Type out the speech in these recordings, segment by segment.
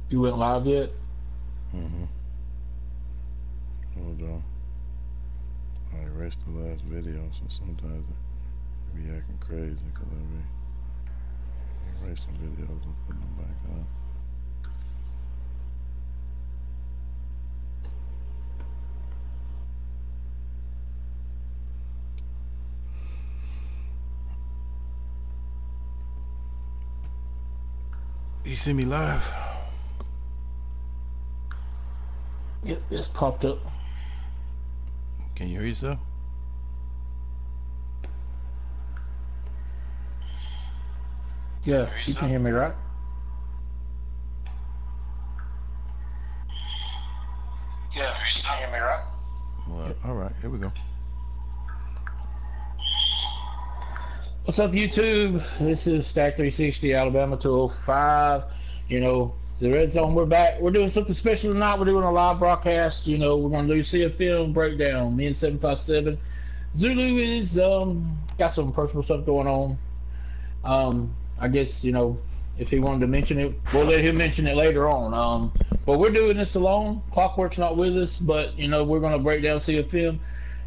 You went live yet? Mm-hmm. Hold on. I erased the last video, so sometimes it be acting crazy because I be erasing videos and putting them back up. You see me live? Yep, it's popped up. Can you hear yourself? Yeah, you can hear me, right? Yeah, you can hear me, right? Well, Yep. all right. Here we go. What's up, YouTube? This is Stack 360 Alabama 205. You know, the Red Zone, we're back. We're doing something special tonight. We're doing a live broadcast. You know, we're going to do CFM breakdown. Me and 757. Zulu is got some personal stuff going on. I guess, you know, if he wanted to mention it, we'll let him mention it later on. But we're doing this alone. Clockwork's not with us, but you know, we're gonna break down CFM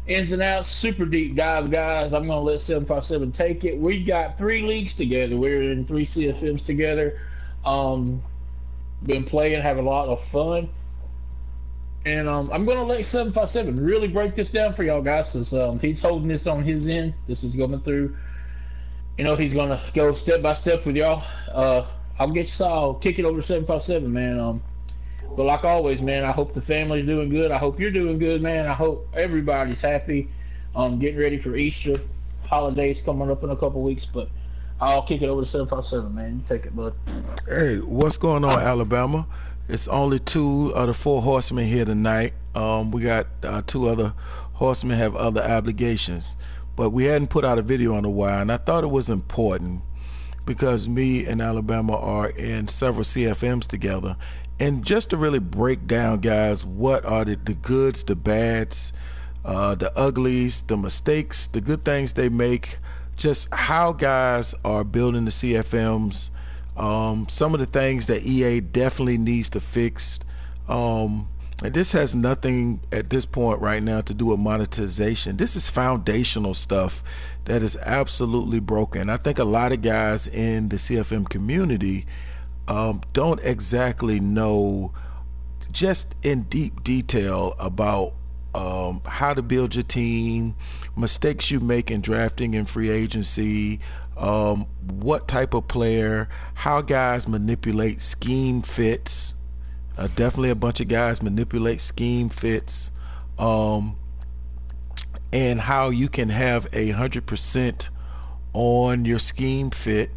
ins and outs, super deep dive, guys. I'm gonna let 757 take it. We got 3 leagues together. We're in 3 CFMs together. Um, been playing, having a lot of fun. And I'm gonna let 757 really break this down for y'all guys, since he's holding this on his end. This is going through, you know, he's gonna go step by step with y'all. I'll kick it over to 757, man. But like always, man, I hope the family's doing good. I hope you're doing good, man. I hope everybody's happy. Getting ready for Easter, holidays coming up in a couple weeks. But I'll kick it over to 757, man. You take it, bud. Hey, what's going on, Alabama? It's only two of the four horsemen here tonight. We got two other horsemen have other obligations, but we hadn't put out a video in a while, and I thought it was important because me and Alabama are in several CFMs together, and just to really break down, guys, what are the goods, the bads, the uglies, the mistakes, the good things they make, just how guys are building the CFMs, some of the things that EA definitely needs to fix. And this has nothing at this point right now to do with monetization. This is foundational stuff that is absolutely broken. I think a lot of guys in the CFM community don't exactly know just in deep detail about how to build your team, mistakes you make in drafting and free agency, what type of player, how guys manipulate scheme fits. Definitely a bunch of guys manipulate scheme fits, um, and how you can have 100% on your scheme fit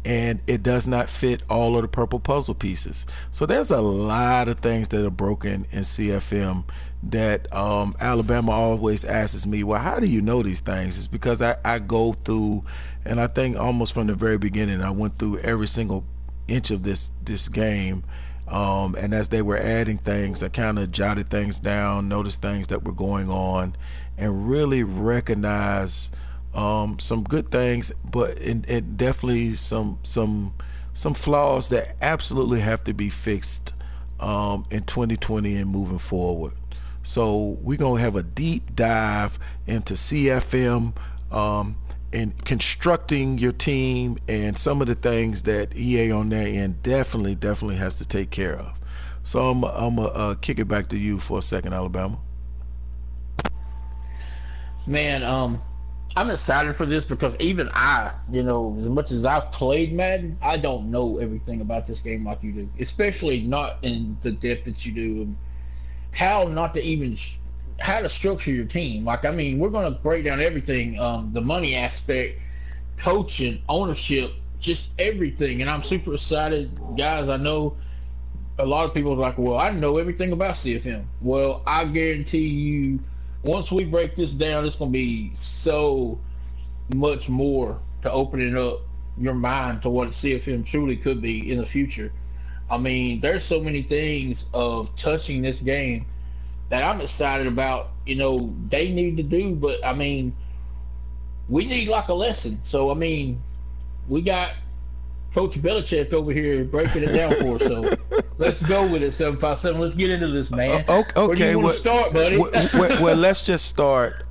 and it does not fit all of the purple puzzle pieces. So there's a lot of things that are broken in CFM that Alabama always asks me, well, how do you know these things? It's because I go through, and I think almost from the very beginning, I went through every single inch of this game. And as they were adding things, I kind of jotted things down, noticed things that were going on, and really recognize some good things, but and definitely some flaws that absolutely have to be fixed in 2020 and moving forward. So we're gonna have a deep dive into CFM, and constructing your team and some of the things that EA on their end definitely has to take care of. So I'm gonna kick it back to you for a second, Alabama. Man, I'm excited for this because even I, you know, as much as I've played Madden, I don't know everything about this game like you do, especially not in the depth that you do, and how not to even how to structure your team. Like, I mean, we're going to break down everything, the money aspect, coaching, ownership, just everything. And I'm super excited, guys. I know a lot of people are like, well, I know everything about CFM. Well, I guarantee you, once we break this down, it's going to be so much more to opening up your mind to what CFM truly could be in the future. I mean, there's so many things of touching this game that I'm excited about, you know, they need to do, but I mean, we need like a lesson. So, I mean, we got Coach Belichick over here breaking it down for us. So, Let's go with it, 757. Let's get into this, man. Where do Okay, you want to start, buddy? well, let's just start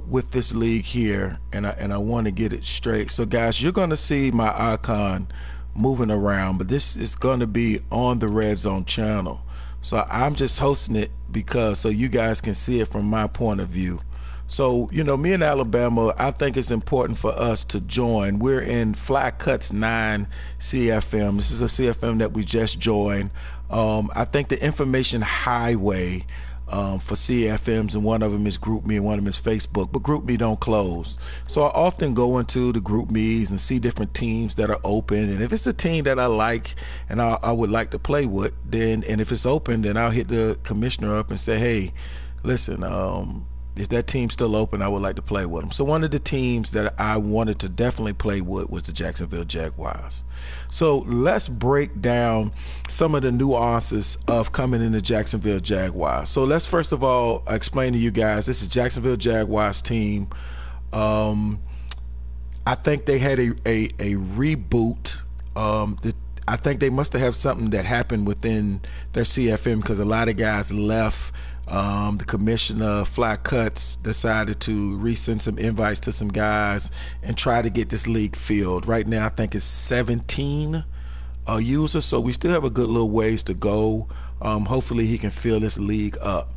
with this league here, and I want to get it straight. So, guys, you're going to see my icon moving around, but this is going to be on the Red Zone channel. So I'm just hosting it because so you guys can see it from my point of view. So, you know, me in Alabama, I think it's important for us to join. We're in Fly Cuts 9 CFM. This is a CFM that we just joined. I think the information highway for CFMs, and one of them is GroupMe and one of them is Facebook, but GroupMe don't close. So I often go into the GroupMes and see different teams that are open, and if it's a team that I like and I would like to play with, then, and if it's open, then I'll hit the commissioner up and say, hey, listen, is that team still open? I would like to play with them. So one of the teams that I wanted to definitely play with was the Jacksonville Jaguars. So let's break down some of the nuances of coming into Jacksonville Jaguars. So let's first of all explain to you guys, this is Jacksonville Jaguars team. I think they had a reboot. I think they must have something that happened within their CFM because a lot of guys left. The commissioner of Fly Cuts decided to resend some invites to some guys and try to get this league filled. Right now I think it's 17 users, so we still have a good little ways to go. Hopefully he can fill this league up,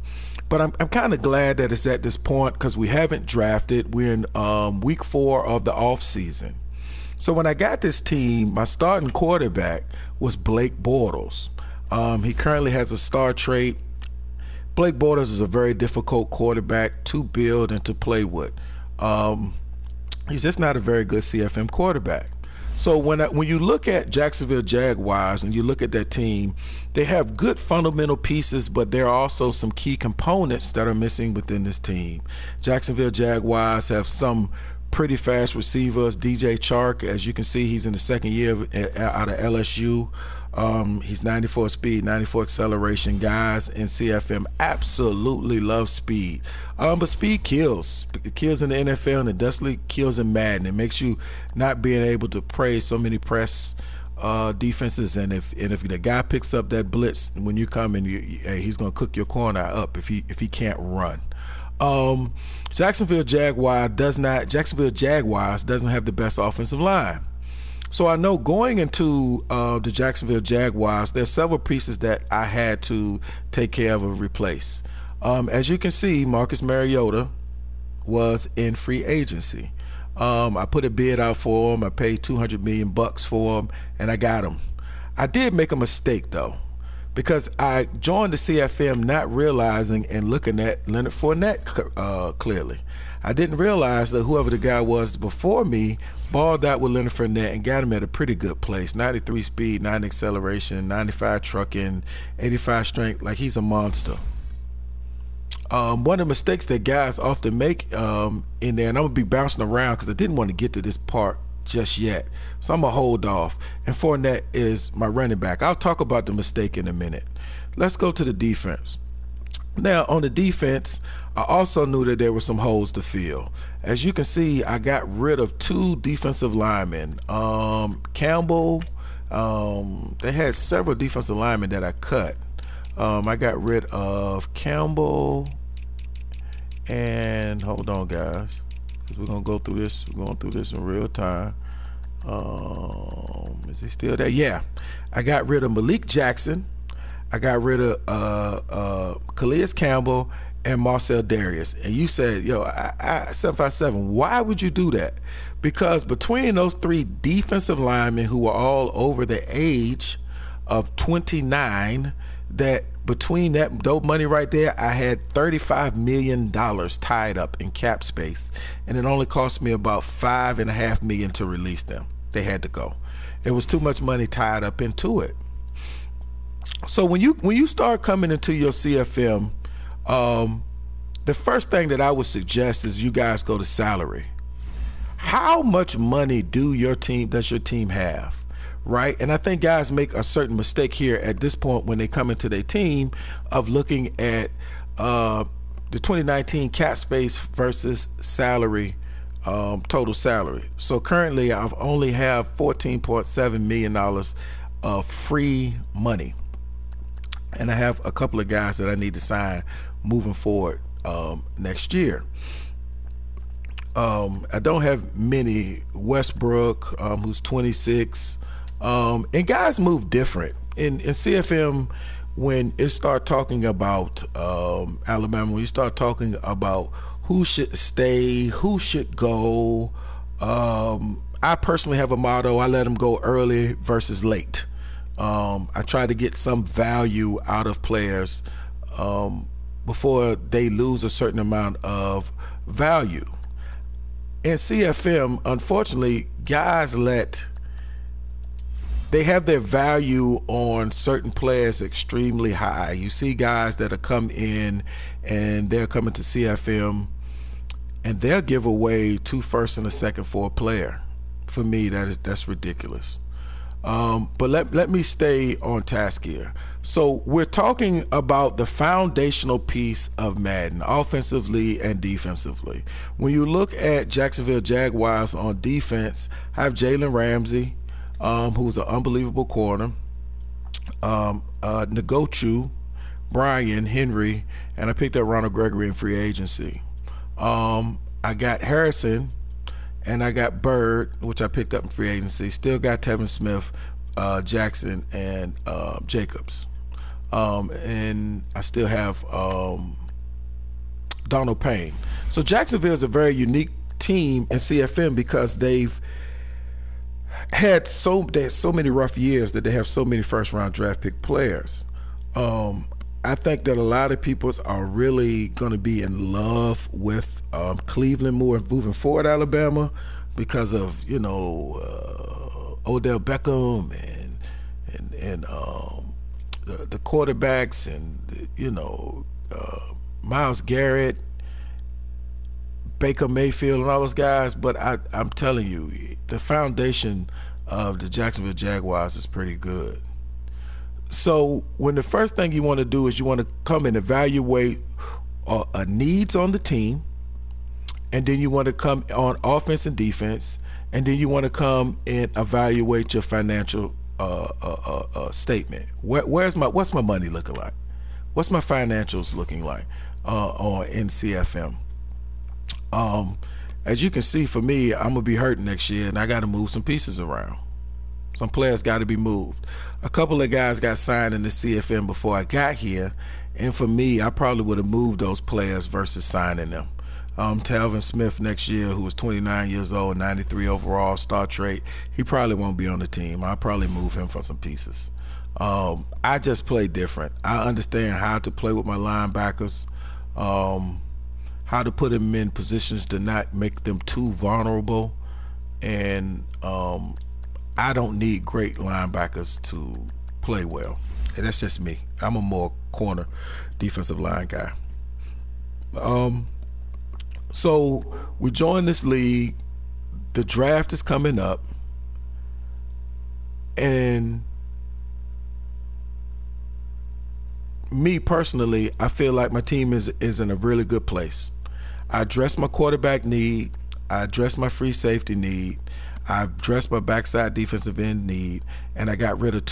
but I'm kind of glad that it's at this point because we haven't drafted. We're in week 4 of the off season. So when I got this team, my starting quarterback was Blake Bortles. He currently has a star trait. Blake Bortles is a very difficult quarterback to build and to play with. He's just not a very good CFM quarterback. So when you look at Jacksonville Jaguars and you look at that team, they have good fundamental pieces, but there are also some key components that are missing within this team. Jacksonville Jaguars have some pretty fast receivers. DJ Chark, as you can see, he's in the second year out of LSU. He's 94 speed, 94 acceleration. Guys in CFM absolutely love speed. But speed kills. It kills in the NFL, and it definitely kills in Madden. It makes you not being able to praise so many press defenses, and if the guy picks up that blitz when you come in, he's gonna cook your corner up if he can't run. Jacksonville Jaguars doesn't have the best offensive line. So I know going into the Jacksonville Jaguars, there's several pieces that I had to take care of or replace. As you can see, Marcus Mariota was in free agency. I put a bid out for him. I paid $200 million for him, and I got him. I did make a mistake though, because I joined the CFM not realizing and looking at Leonard Fournette clearly. I didn't realize that whoever the guy was before me balled out with Leonard Fournette and got him at a pretty good place. 93 speed, 90 acceleration, 95 trucking, 85 strength. Like, he's a monster. One of the mistakes that guys often make in there, and I'm going to be bouncing around because I didn't want to get to this part just yet, so I'm going to hold off. And Fournette is my running back. I'll talk about the mistake in a minute. Let's go to the defense. Now, on the defense, I also knew that there were some holes to fill. As you can see, I got rid of 2 defensive linemen. Campbell, they had several defensive linemen that I cut. I got rid of Campbell, and hold on, guys, because we're going to go through this. We're going through this in real time. Is he still there? Yeah. I got rid of Malik Jackson. I got rid of Calais Campbell and Marcel Darius. And you said, yo, 757, why would you do that? Because between those 3 defensive linemen who were all over the age of 29, that between that money right there, I had $35 million tied up in cap space, and it only cost me about $5.5 million to release them. They had to go. It was too much money tied up into it. So when you start coming into your CFM, the first thing that I would suggest is you guys go to salary. How much money does your team have? Right? And I think guys make a certain mistake here at this point when they come into their team of looking at the 2019 cap space versus salary, total salary. So currently I've only have $14.7 million of free money, and I have a couple of guys that I need to sign moving forward next year. I don't have many. Westbrook, who's 26, and guys move different in CFM. When it start talking about Alabama, when you start talking about who should stay, who should go, I personally have a motto: I let them go early versus late. I try to get some value out of players before they lose a certain amount of value. In CFM, unfortunately, guys they have their value on certain players extremely high. You see guys that are come in and they're coming to CFM and they'll give away 2 first and a second for a player. For me, that's ridiculous. But let me stay on task here. So we're talking about the foundational piece of Madden, offensively and defensively. When you look at Jacksonville Jaguars on defense, I have Jalen Ramsey, who's an unbelievable corner, Ngochu, Brian Henry, and I picked up Ronald Gregory in free agency. I got Harrison, and I got Bird, which I picked up in free agency. Still got Tevin Smith, Jackson, and Jacobs. And I still have Donald Payne. So Jacksonville is a very unique team in CFM because they've had so many rough years that they have so many first-round draft pick players. I think that a lot of people are really going to be in love with Cleveland moving forward, Alabama, because of Odell Beckham and the quarterbacks and Myles Garrett, Baker Mayfield, and all those guys. But I'm telling you, the foundation of the Jacksonville Jaguars is pretty good. So when the first thing you want to do is you want to come and evaluate needs on the team, and then you want to come on offense and defense, and then you want to come and evaluate your financial statement. What's my money looking like? What's my financials looking like on NCFM? As you can see, for me, I'm gonna be hurting next year, and I got to move some pieces around. Some players got to be moved. A couple of guys got signed in the CFM before I got here, and for me, I probably would have moved those players versus signing them. Talvin Smith next year, who was 29 years old, 93 overall, star trait, he probably won't be on the team. I'll probably move him for some pieces. I just play different. I understand how to play with my linebackers, how to put them in positions to not make them too vulnerable, and I don't need great linebackers to play well. And that's just me. I'm a more corner defensive line guy. So we joined this league. The draft is coming up, and me personally, I feel like my team is in a really good place. I addressed my quarterback need. I addressed my free safety need. I addressed my backside defensive end need, and I got rid of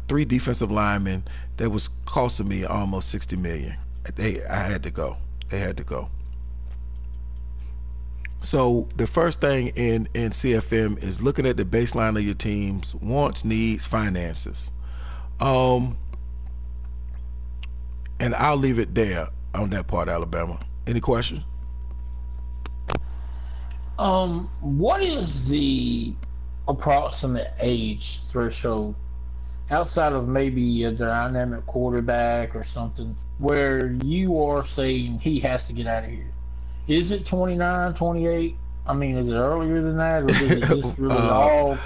3 defensive linemen that was costing me almost $60 million. I had to go. They had to go. So the first thing in CFM is looking at the baseline of your team's wants, needs, finances. And I'll leave it there on that part, Alabama. Any questions? What is the approximate age threshold outside of maybe a dynamic quarterback or something where you are saying he has to get out of here? Is it 29, 28? I mean, is it earlier than that, or is it just really all?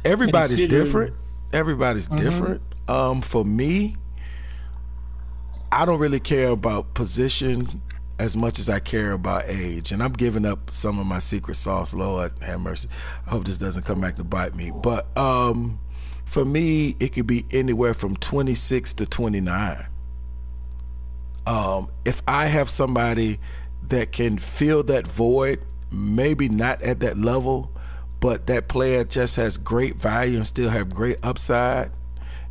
Everybody's different. Everybody's different. For me, I don't really care about position as much as I care about age, and I'm giving up some of my secret sauce. Lord have mercy. I hope this doesn't come back to bite me. But for me, it could be anywhere from 26 to 29. If I have somebody that can fill that void, maybe not at that level, but that player just has great value and still have great upside,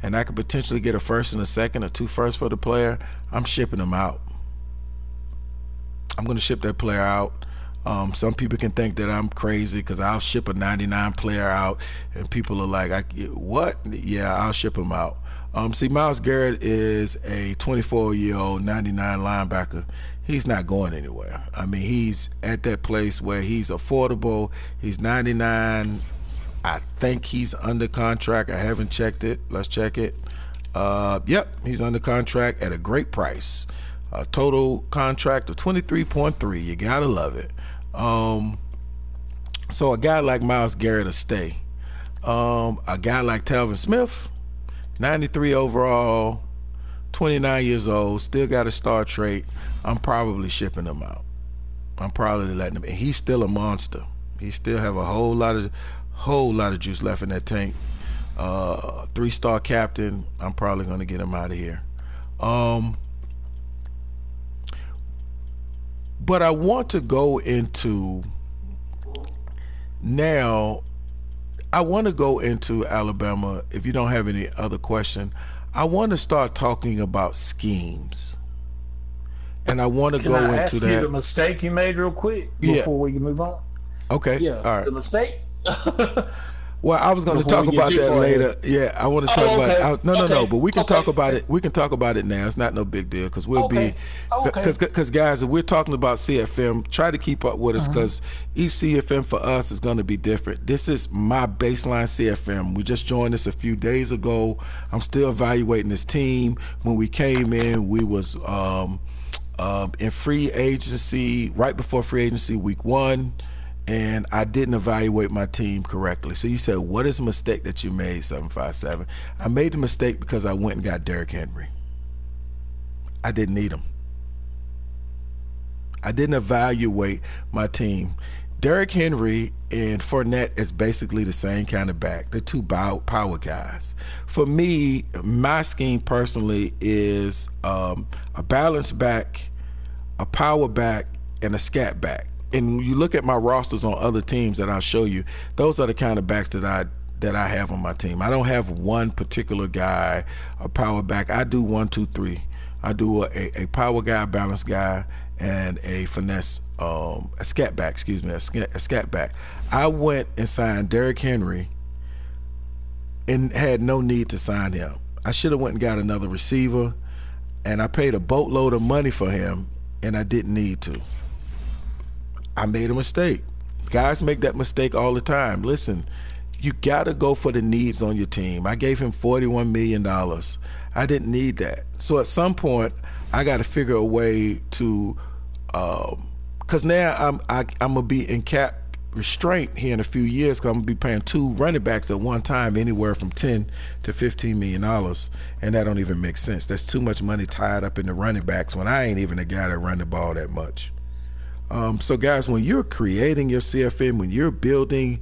and I could potentially get a first and a second or 2 firsts for the player, I'm shipping them out. I'm going to ship that player out. Some people can think that I'm crazy because I'll ship a 99 player out, and people are like, what? Yeah, I'll ship him out. See, Myles Garrett is a 24-year-old 99 linebacker. He's not going anywhere. I mean, he's at that place where he's affordable. He's 99. I think he's under contract. I haven't checked it. Let's check it. Yep, he's under contract at a great price. A total contract of 23.3. You gotta love it. So a guy like Myles Garrett will stay. A guy like Talvin Smith, 93 overall, 29 years old, still got a star trait. I'm probably shipping him out. I'm probably letting him in. He's still a monster. He still have a whole lot of juice left in that tank. 3-star captain. I'm probably gonna get him out of here. But I want to go into now. I want to go into Alabama. If you don't have any other question, I want to start talking about schemes, and I want to go into that. Can I ask you the mistake you made real quick before we can move on? Okay. Yeah. All right. The mistake. Well, I was going to talk about that later. Yeah, I want to talk about it. No, but we can talk about it. We can talk about it now. It's not no big deal because we'll be because guys, if we're talking about CFM, try to keep up with us because each CFM for us is going to be different. This is my baseline CFM. We just joined this a few days ago. I'm still evaluating this team. When we came in, we was in free agency right before free agency week 1. And I didn't evaluate my team correctly. So you said, what is a mistake that you made, 757? I made the mistake because I went and got Derrick Henry. I didn't need him. I didn't evaluate my team. Derrick Henry and Fournette is basically the same kind of back. They're 2 power guys. For me, my scheme personally is a balanced back, a power back, and a scat back. And when you look at my rosters on other teams that I'll show you, those are the kind of backs that I have on my team. I don't have one particular guy, a power back. I do 1, 2, 3. I do a power guy, a balanced guy, and a finesse, a scat back, a scat back. I went and signed Derrick Henry and had no need to sign him. I should have went and got another receiver, and I paid a boatload of money for him, and I didn't need to. I made a mistake. Guys make that mistake all the time. Listen, you got to go for the needs on your team. I gave him $41 million. I didn't need that. So at some point, I got to figure a way to, because now I'm going to be in cap restraint here in a few years because I'm going to be paying 2 running backs at one time anywhere from $10 to $15 million. And that don't even make sense. That's too much money tied up in the running backs when I ain't even a guy that run the ball that much. So guys, when you're creating your CFM, when you're building,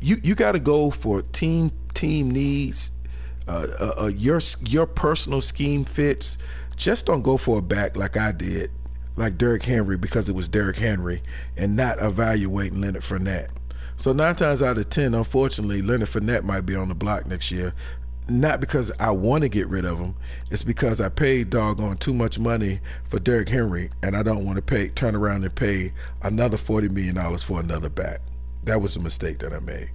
you got to go for team needs, your personal scheme fits. Just don't go for a back like I did, like Derrick Henry, because it was Derrick Henry, and not evaluating Leonard Fournette. So 9 times out of 10, unfortunately, Leonard Fournette might be on the block next year. Not because I want to get rid of him. It's because I paid doggone too much money for Derrick Henry, and I don't want to turn around and pay another $40 million for another back. That was a mistake that I made.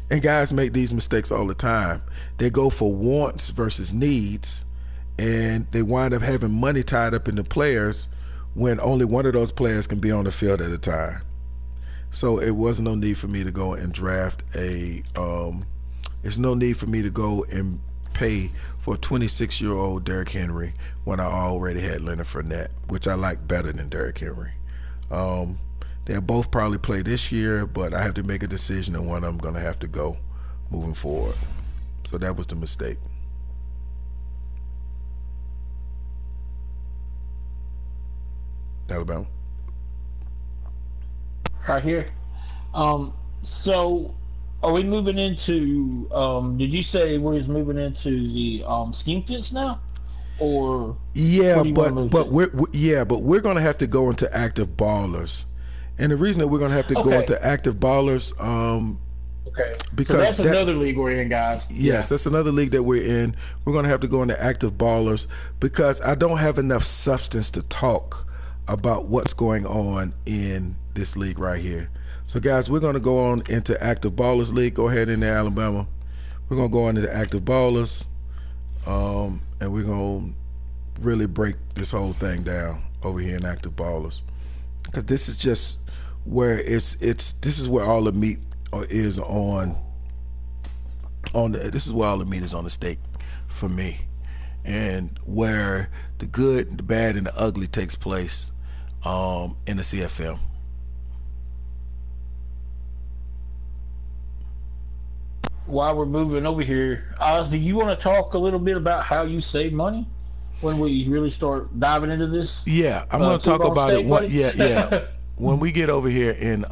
And guys make these mistakes all the time. They go for wants versus needs, and they wind up having money tied up in the players when only one of those players can be on the field at a time. So it was no need for me to go and draft there's no need for me to go and pay for a 26-year-old Derrick Henry when I already had Leonard Fournette, which I like better than Derrick Henry. They'll both probably play this year, but I have to make a decision on when I'm going to have to go moving forward. So that was the mistake. Alabama. Right here. So are we moving into, did you say we was moving into the scheme fits now? Or yeah, but we're going to have to go into active ballers. And the reason that we're going to have to go into active ballers, Okay. So because that's another league we're in, guys. yes, that's another league that we're in. We're going to have to go into active ballers because I don't have enough substance to talk about what's going on in this league right here. So guys, we're going to go on into active ballers league. Go ahead in there, Alabama. We're going to go into the active ballers, and we're going to really break this whole thing down over here in active ballers, because this is just where this is where all the meat is this is where all the meat is on the steak for me, and where the good, the bad, and the ugly takes place in the CFM. While we're moving over here, Oz, do you want to talk a little bit about how you save money when we really start diving into this? Yeah, I'm going to talk about it. Yeah. When we get over here in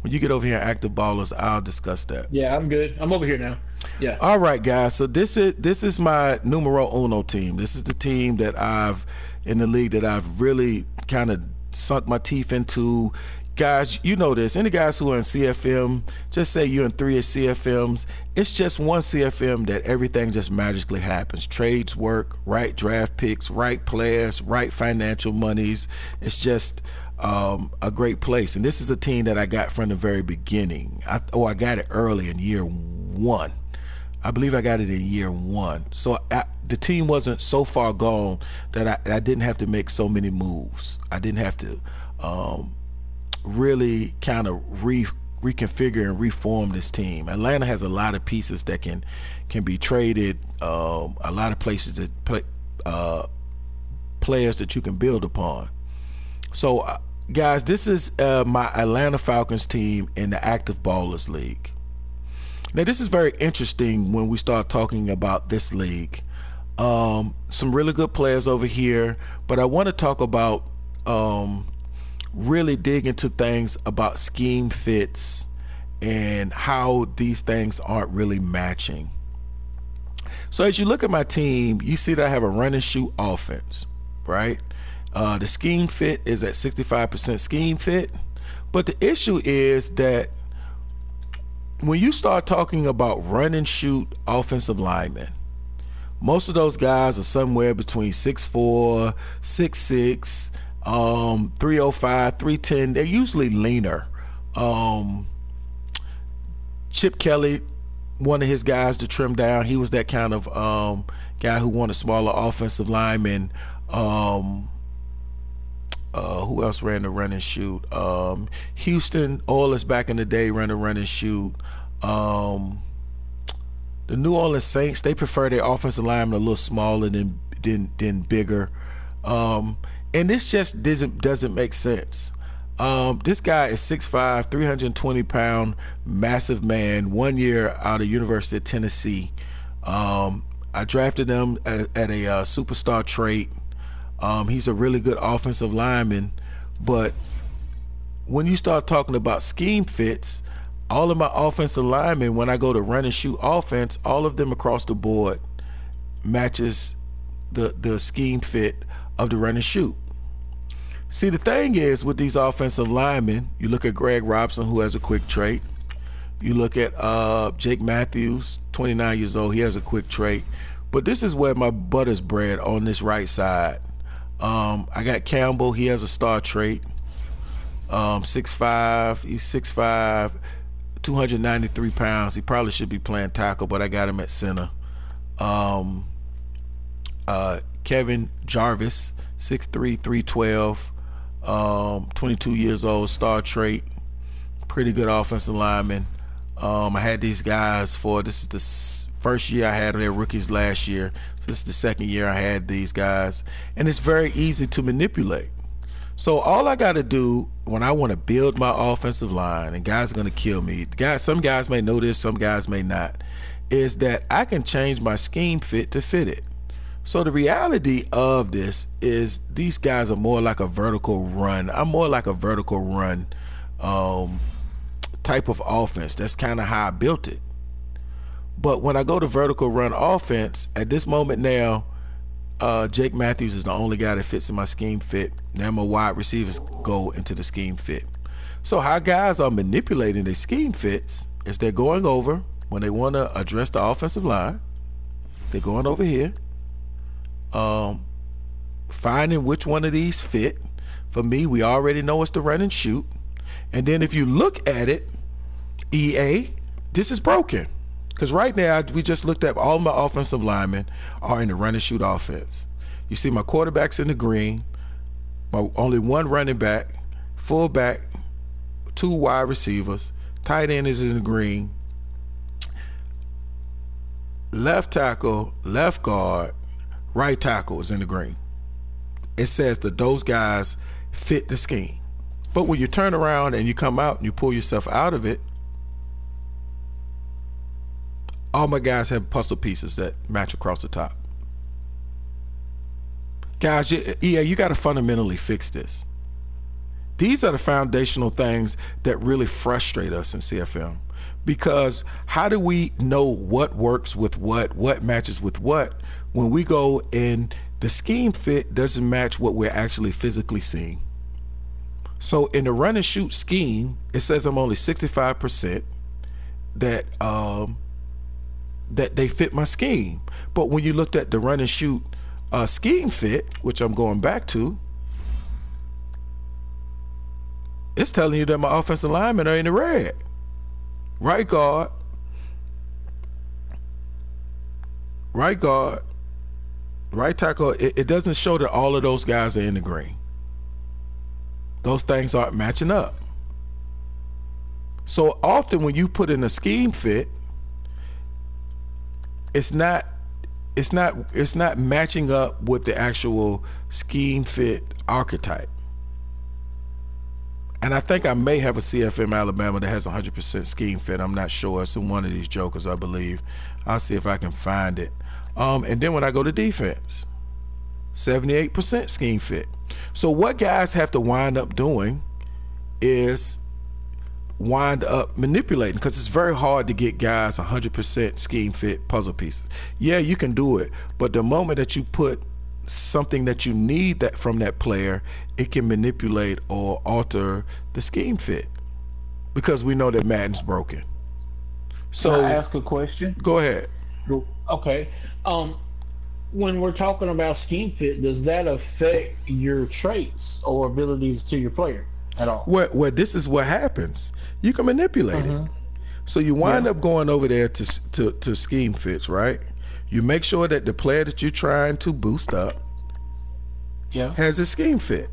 when you get over here in active ballers, I'll discuss that. Yeah, I'm good. I'm over here now. Yeah. All right, guys. So this is my numero uno team. This is the team that I've in the league that I've really kind of sunk my teeth into. Guys, you know this. Any guys who are in CFM, just say you're in 3 CFMs. It's just one CFM that everything just magically happens. Trades work, right draft picks, right players, right financial monies. It's just a great place. And this is a team that I got from the very beginning. I got it early in year 1. I believe I got it in year 1. So the team wasn't so far gone that I didn't have to make so many moves. I didn't have to really kind of reconfigure and reform this team. Atlanta has a lot of pieces that can be traded, a lot of places that players that you can build upon. So guys, this is my Atlanta Falcons team in the active ballers league. Now this is very interesting when we start talking about this league. Some really good players over here, but I want to talk about really dig into things about scheme fits and how these things aren't really matching. So as you look at my team, you see that I have a run and shoot offense, right? The scheme fit is at 65% scheme fit, but the issue is that when you start talking about run and shoot offensive linemen, most of those guys are somewhere between 6'4", 6'6", 305, 310. They're usually leaner. Chip Kelly, one of his guys to trim down, he was that kind of guy who wanted smaller offensive linemen. Who else ran the run and shoot? Houston Oilers back in the day ran the run and shoot. The New Orleans Saints, they prefer their offensive linemen a little smaller than bigger. And this just doesn't make sense. This guy is 6'5", 320-pound, massive man, 1 year out of University of Tennessee. I drafted him at a superstar trait. He's a really good offensive lineman, but when you start talking about scheme fits, all of my offensive linemen, when I go to run and shoot offense, all of them across the board matches the scheme fit of the run and shoot. See, the thing is with these offensive linemen, you look at Greg Robson, who has a quick trait. You look at Jake Matthews, 29 years old, he has a quick trait. But this is where my butter's bred on this right side. I got Campbell, he has a star trait. 6'5", he's 6'5", 293 pounds. He probably should be playing tackle, but I got him at center. Kevin Jarvis, 6'3", 312, 22 years old, star trait, pretty good offensive lineman. I had these guys this is the first year I had their rookies last year. So this is the second year I had these guys. And it's very easy to manipulate. So all I got to do when I want to build my offensive line, and guys are going to kill me. Some guys may know this, some guys may not, is that I can change my scheme fit to fit it. So the reality of this is these guys are more like a vertical run. I'm more like a vertical run type of offense. That's kind of how I built it. But when I go to vertical run offense, at this moment now, Jake Matthews is the only guy that fits in my scheme fit. Now my wide receivers go into the scheme fit. So how guys are manipulating their scheme fits is they're going over when they want to address the offensive line. They're going over here, finding which one of these fit. For me, we already know it's the run and shoot. And then if you look at it, EA, this is broken. Because right now, we just looked at all my offensive linemen are in the run and shoot offense. You see my quarterback's in the green, my only one running back, fullback, 2 wide receivers, tight end is in the green, left tackle, left guard, right tackle is in the green. It says that those guys fit the scheme. But when you turn around and you come out and you pull yourself out of it, all my guys have puzzle pieces that match across the top. Guys, you got to fundamentally fix this. These are the foundational things that really frustrate us in CFM. Because how do we know what works with what matches with what, when we go and the scheme fit doesn't match what we're actually physically seeing? So in the run and shoot scheme, it says I'm only 65% that they fit my scheme. But when you looked at the run and shoot scheme fit, which I'm going back to, it's telling you that my offensive linemen are in the red. Right guard, right tackle. It doesn't show that all of those guys are in the green. Those things aren't matching up. So often when you put in a scheme fit, it's not matching up with the actual scheme fit archetype. And I think I may have a CFM Alabama that has 100% scheme fit. I'm not sure. It's in one of these jokers, I believe. I'll see if I can find it. And then when I go to defense, 78% scheme fit. So what guys have to wind up doing is wind up manipulating, because it's very hard to get guys 100% scheme fit puzzle pieces. Yeah, you can do it, but the moment that you put something that you need that from that player, it can manipulate or alter the scheme fit, because we know that Madden's broken. So can I ask a question? Go ahead. Okay. When we're talking about scheme fit, does that affect your traits or abilities to your player at all? Well, this is what happens. You can manipulate it. So you wind up going over there to scheme fits, right? You make sure that the player that you're trying to boost up has a scheme fit,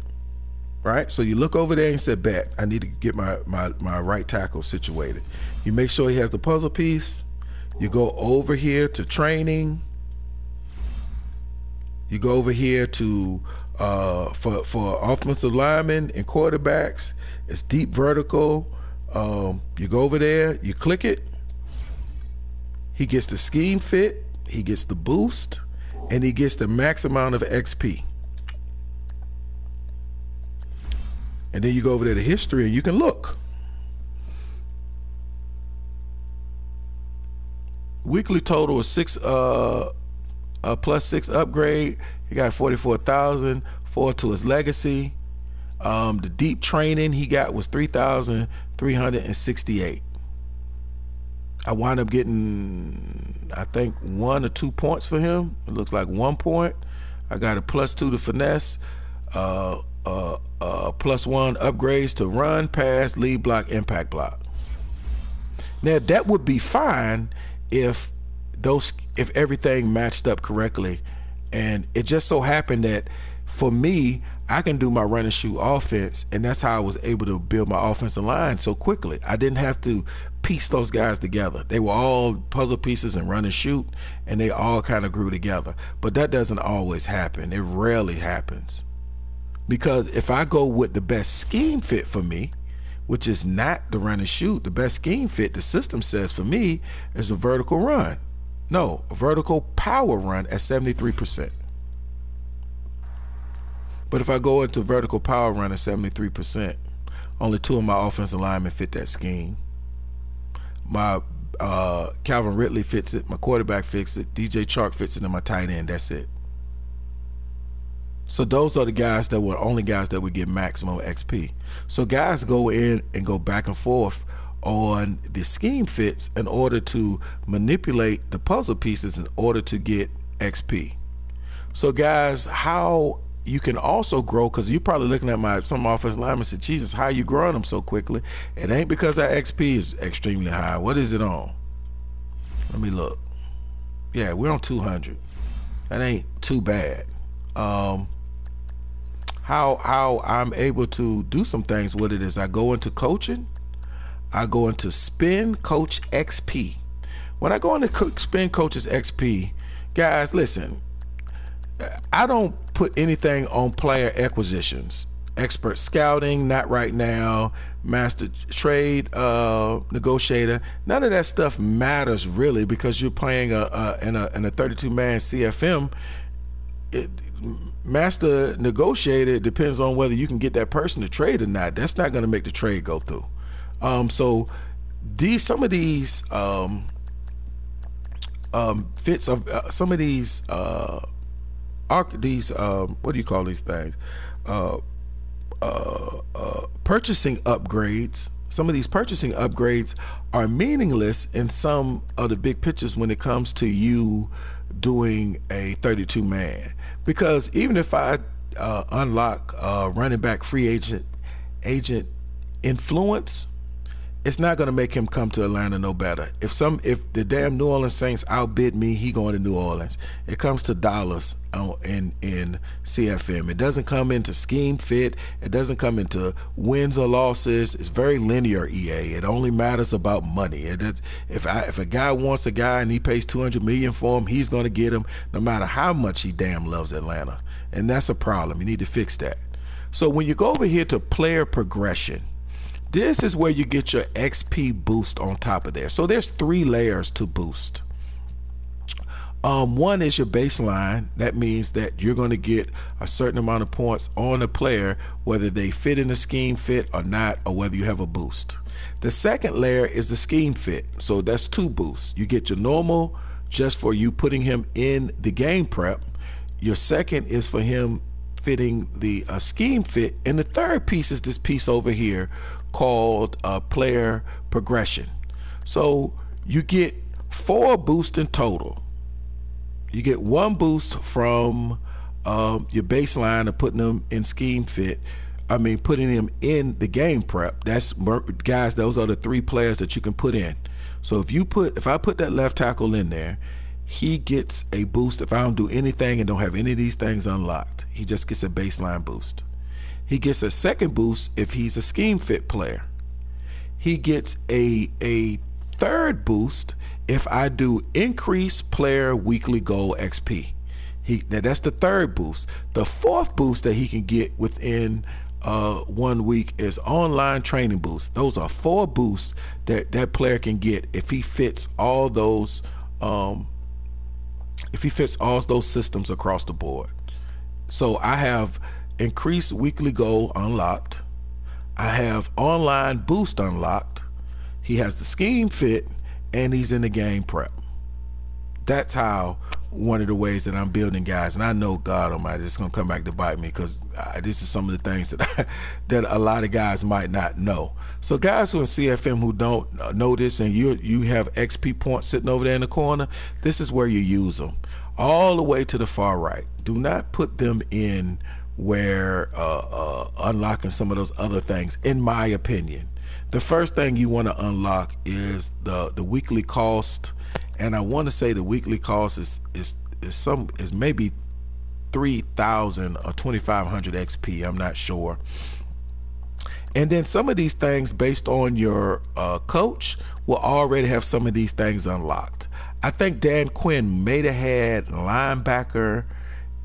right? So you look over there and say, bet, I need to get my right tackle situated. You make sure he has the puzzle piece. You go over here to training. You go over here to for offensive linemen and quarterbacks, it's deep vertical. You go over there, you click it. He gets the scheme fit, he gets the boost, and he gets the max amount of XP. And then you go over there to history and you can look. Weekly total is plus 6 upgrade. He got 44,000, 4 to his legacy. The deep training he got was 3,368. I wound up getting, I think, 1 or 2 points for him. It looks like 1 point. I got a +2 to finesse, +1 upgrades to run, pass, lead block, impact block. Now that would be fine if everything matched up correctly, and it just so happened that for me, I can do my run and shoot offense, and that's how I was able to build my offensive line so quickly. I didn't have to piece those guys together. They were all puzzle pieces and run and shoot, and they all kind of grew together. But that doesn't always happen. It rarely happens, because if I go with the best scheme fit for me, which is not the run and shoot, the best scheme fit the system says for me is a vertical run. No, a vertical power run at 73%. But if I go into vertical power run at 73%, only 2 of my offensive linemen fit that scheme. My Calvin Ridley fits it, my quarterback fits it, DJ Chark fits it, and my tight end, that's it. So those are the guys that were only guys that would get maximum XP. So guys go in and go back and forth on the scheme fits in order to manipulate the puzzle pieces in order to get XP. So guys, how you can also grow, because you're probably looking at some offensive linemen and say, Jesus, how are you growing them so quickly? It ain't because our XP is extremely high. What is it on? Let me look. Yeah, we're on 200. That ain't too bad. How I'm able to do some things with it is I go into coaching. I go into spin coach XP. When I go into spin coaches XP, guys, listen, I don't put anything on player acquisitions, expert scouting, not right now, master trade negotiator. None of that stuff matters really, because you're playing in a 32-man CFM. Master negotiator depends on whether you can get that person to trade or not. That's not going to make the trade go through. So some of these fits of some of these what do you call these things? Purchasing upgrades. Some of these purchasing upgrades are meaningless in some of the big pictures when it comes to you doing a 32-man, because even if I unlock running back free agent influence, it's not going to make him come to Atlanta no better. If the damn New Orleans Saints outbid me, he going to New Orleans. It comes to dollars in CFM. It doesn't come into scheme fit. It doesn't come into wins or losses. It's very linear, EA. It only matters about money. If a guy wants a guy and he pays $200 million for him, he's going to get him no matter how much he damn loves Atlanta. And that's a problem. You need to fix that. So when you go over here to player progression, this is where you get your XP boost on top of there. So there's 3 layers to boost. One is your baseline. That means that you're going to get a certain amount of points on a player, whether they fit in the scheme fit or not, or whether you have a boost. The second layer is the scheme fit. So that's 2 boosts. You get your normal just for you putting him in the game prep. Your second is for him fitting the scheme fit. And the third piece is this piece over here called player progression. So you get 4 boosts in total. You get 1 boost from your baseline of putting them in scheme fit. I mean, putting them in the game prep. That's, guys, those are the 3 players that you can put in. So if I put that left tackle in there, he gets a boost. If I don't do anything and don't have any of these things unlocked, he just gets a baseline boost. He gets a second boost if he's a scheme fit player. He gets a third boost if I do increase player weekly goal XP. Now that's the third boost. The fourth boost that he can get within 1 week is online training boost. Those are 4 boosts that player can get if he fits all those systems across the board. So I have increased weekly goal unlocked. I have online boost unlocked. He has the scheme fit, and he's in the game prep. That's how one of the ways that I'm building guys. And I know, God Almighty, it's gonna come back to bite me, because this is some of the things that that a lot of guys might not know. So guys who are in CFM who don't know this, and you have XP points sitting over there in the corner, this is where you use them. All the way to the far right. Do not put them in where unlocking some of those other things, in my opinion. The first thing you want to unlock is the weekly cost, and I want to say the weekly cost is maybe 3,000 or 2,500 XP. I'm not sure. And then some of these things, based on your coach, will already have some of these things unlocked. I think Dan Quinn may have had linebacker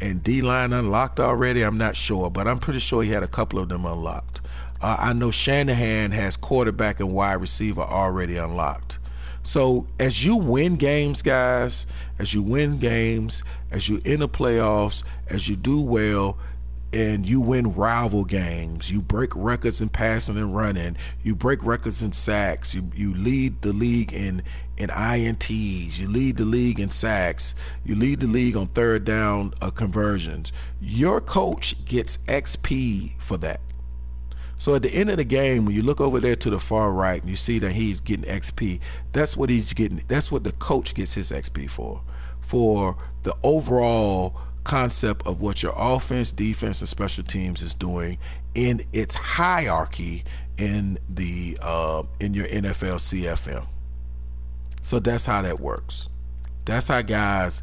and D-line unlocked already. I'm not sure, but I'm pretty sure he had a couple of them unlocked. I know Shanahan has quarterback and wide receiver already unlocked. So as you win games, guys, as you win games, as you in the playoffs, as you do well, and you win rival games. You break records in passing and running. You break records in sacks. You lead the league in INTs. You lead the league in sacks. You lead the league on third down conversions. Your coach gets XP for that. So at the end of the game, when you look over there to the far right and you see that he's getting XP, that's what he's getting. That's what the coach gets his XP for the overall concept of what your offense, defense, and special teams is doing in its hierarchy in the in your NFL CFM. So that's how that works. That's how guys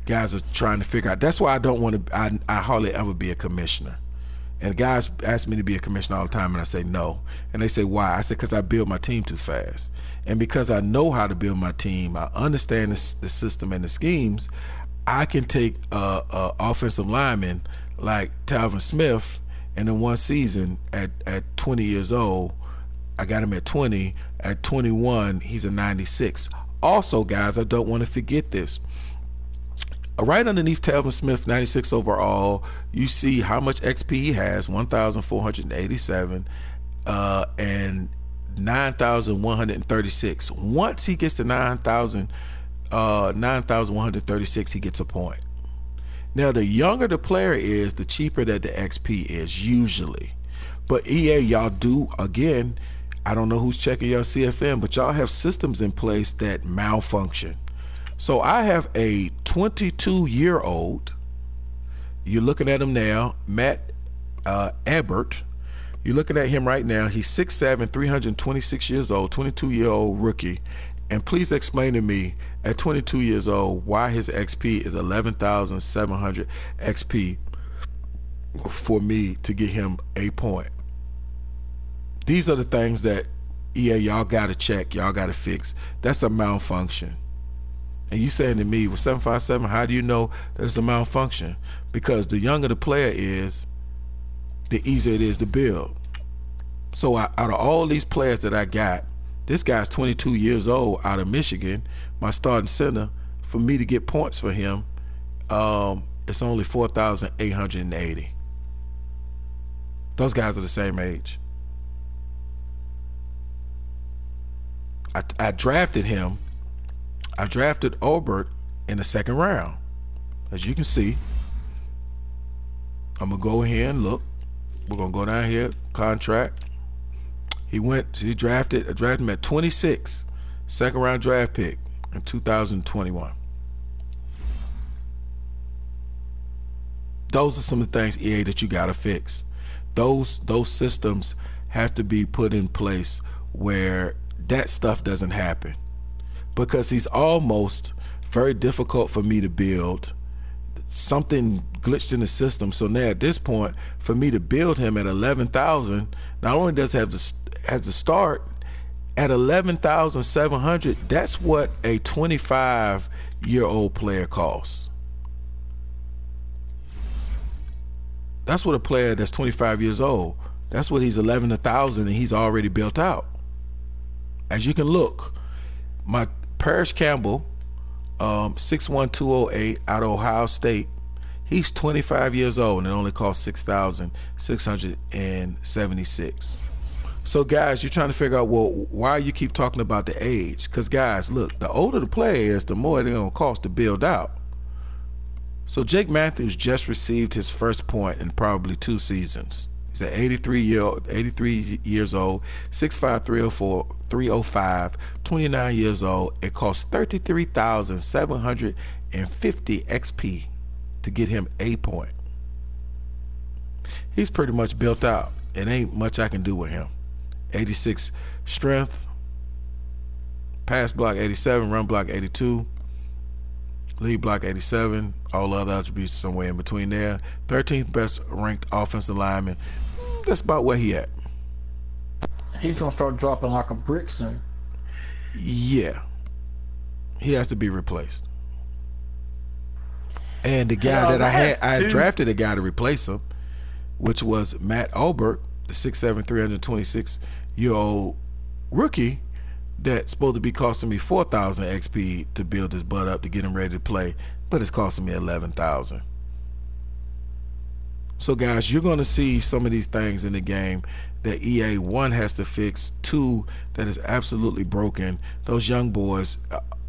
are trying to figure out. That's why I don't want to. I hardly ever be a commissioner. And guys ask me to be a commissioner all the time, and I say no. And they say, why? I say, because I build my team too fast. And because I know how to build my team, I understand the system and the schemes, I can take offensive linemen like Talvin Smith, and in one season at 20 years old, I got him at 20. At 21, he's a 96. Also, guys, I don't want to forget this. Right underneath Talvin Smith, 96 overall, you see how much XP he has, 1,487 and 9,136. Once he gets to 9,136, he gets a point. Now, the younger the player is, the cheaper that the XP is usually. But EA, y'all do, again, I don't know who's checking your CFM, but y'all have systems in place that malfunction. So I have a 22-year-old. You're looking at him now, Matt Ebert. You're looking at him right now. He's 6'7", 326 years old, 22-year-old rookie. And please explain to me, at 22 years old, why his XP is 11,700 XP for me to get him a point. These are the things that EA, y'all got to check, y'all got to fix. That's a malfunction. And you saying to me, with 757, how do you know that it's a malfunction? Because the younger the player is, the easier it is to build. So out of all these players that I got, this guy's 22 years old out of Michigan, my starting center. For me to get points for him, it's only 4,880. Those guys are the same age. I drafted him. I drafted Obert in the second round. As you can see, I'm gonna go here and look. We're gonna go down here, contract. I drafted him at 26, second round draft pick in 2021. Those are some of the things, EA, that you gotta fix. Those systems have to be put in place where that stuff doesn't happen. Because he's almost very difficult for me to build. Something glitched in the system. So now at this point, for me to build him at 11,000, not only does he have to start at 11,700, that's what a 25-year-old player costs. That's what a player that's 25 years old, that's what he's 11,000, and he's already built out. As you can look, my Parrish Campbell, 61208 out of Ohio State, he's 25 years old and it only costs 6,676. So guys, you're trying to figure out, well, why you keep talking about the age? Because guys, look, the older the player is, the more they're going to cost to build out. So Jake Matthews just received his first point in probably 2 seasons. He's at 83 years old, 6'5", 305, 29 years old. It costs 33,750 XP to get him a point. He's pretty much built out. It ain't much I can do with him. 86 strength, pass block 87, run block 82, lead block 87, all other attributes somewhere in between there. 13th best ranked offensive lineman. That's about where he at. He's gonna start dropping like a brick soon. Yeah, he has to be replaced. And the guy that I drafted a guy to replace him, which was Matt Albert, the 6'7", 326-year-old rookie that's supposed to be costing me 4,000 XP to build his butt up to get him ready to play, but it's costing me 11,000. So guys, you're going to see some of these things in the game that EA, one, has to fix, two, that is absolutely broken. Those young boys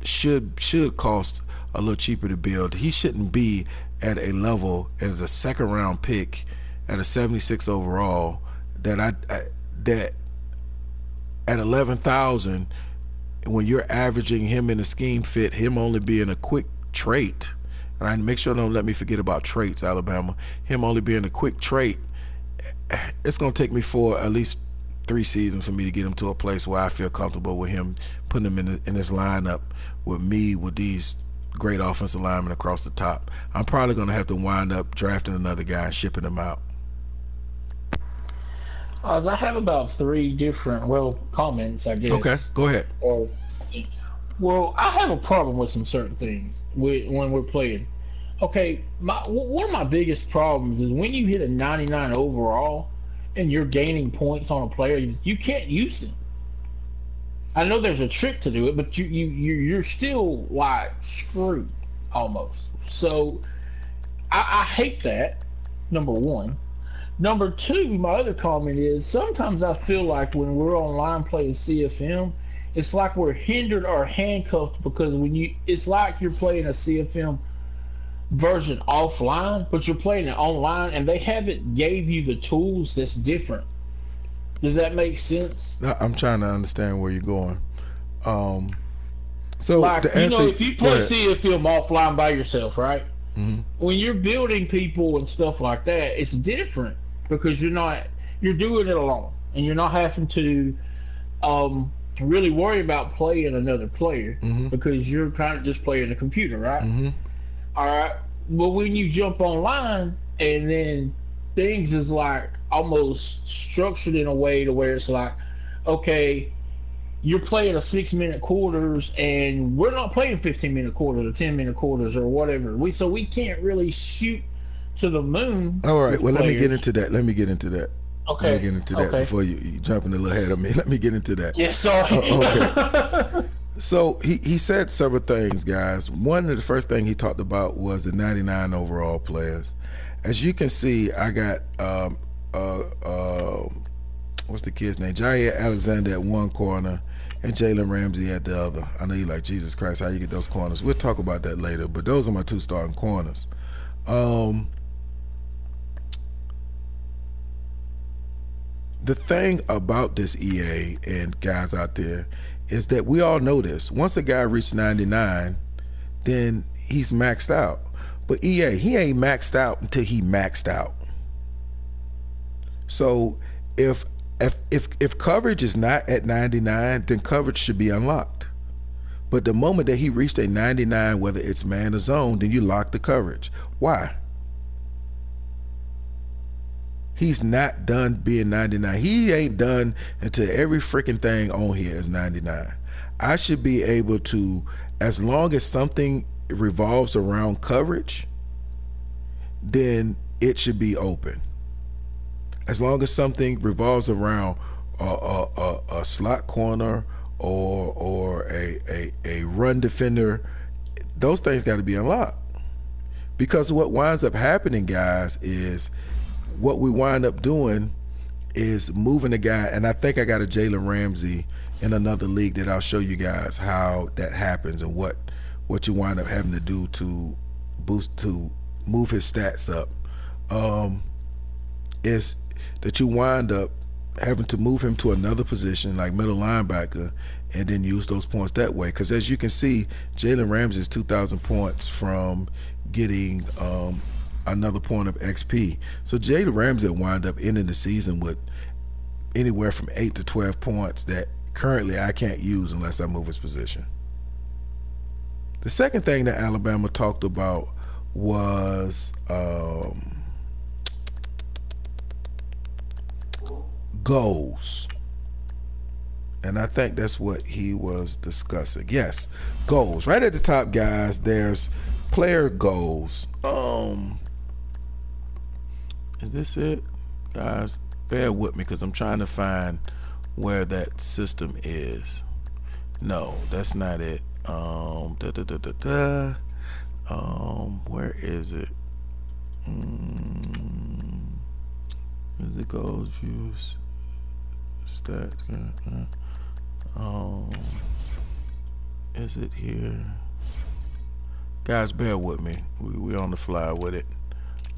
should cost a little cheaper to build. He shouldn't be at a level as a second round pick at a 76 overall that that at 11,000, when you're averaging him in a scheme fit, him only being a quick trait. And I make sure don't let me forget about traits, Alabama. Him only being a quick trait, it's going to take me for at least 3 seasons for me to get him to a place where I feel comfortable with him, putting him in this lineup with me, with these great offensive linemen across the top. I'm probably going to have to wind up drafting another guy and shipping him out. As I have about 3 different, comments, I guess. Okay, go ahead. Well, I have a problem with some certain things when we're playing. Okay, one of my biggest problems is when you hit a 99 overall and you're gaining points on a player, you can't use them. I know there's a trick to do it, but you're still like screwed almost. So I hate that. Number one. Number two, my other comment is sometimes I feel like when we're online playing CFM, it's like we're hindered or handcuffed because it's like you're playing a CFM version offline, but you're playing it online, and they haven't gave you the tools that's different. Does that make sense? I'm trying to understand where you're going. So like, if you play CFM offline by yourself, right? Mm-hmm. When you're building people and stuff like that, it's different because you're doing it alone, and you're not having to really worry about playing another player because you're kind of just playing the computer, right? All right. Well, when you jump online and then things is like almost structured in a way to where it's like, okay, you're playing a 6-minute quarters and we're not playing 15-minute quarters or 10-minute quarters or whatever. So we can't really shoot to the moon. All right. Well, players. let me get into that. Okay. Let me get into that before you jumping a little ahead of me. Let me get into that. Yeah, sorry. Okay. So he said several things, guys. One of the first thing he talked about was the 99 overall players. As you can see, I got what's the kid's name? Jair Alexander at one corner and Jalen Ramsey at the other. I know you're like, Jesus Christ, how you get those corners? We'll talk about that later, but those are my 2 starting corners. The thing about this EA and guys out there is that we all know this. Once a guy reaches 99, then he's maxed out. But EA, he ain't maxed out until he maxed out. So if coverage is not at 99, then coverage should be unlocked. But the moment that he reached a 99, whether it's man or zone, then you lock the coverage. Why? He's not done being 99. He ain't done until every freaking thing on here is 99. I should be able to, as long as something revolves around coverage, then it should be open. As long as something revolves around a slot corner or a run defender, those things got to be unlocked. Because what winds up happening, guys, is what we wind up doing is moving a guy, and I think I got a Jalen Ramsey in another league that I'll show you guys how that happens and what you wind up having to do to move his stats up. Is that you wind up having to move him to another position like middle linebacker and then use those points that way. Because as you can see, Jalen Ramsey is 2,000 points from getting another point of XP. So Jalen Ramsey wind up ending the season with anywhere from 8 to 12 points that currently I can't use unless I move his position. The second thing that Alabama talked about was goals. And I think that's what he was discussing. Yes, goals. Right at the top, guys, there's player goals. Is this it? Guys, bear with me because I'm trying to find where that system is. No, that's not it. Where is it? Is it goals, views, stats? Is it here? Guys, bear with me. We on the fly with it.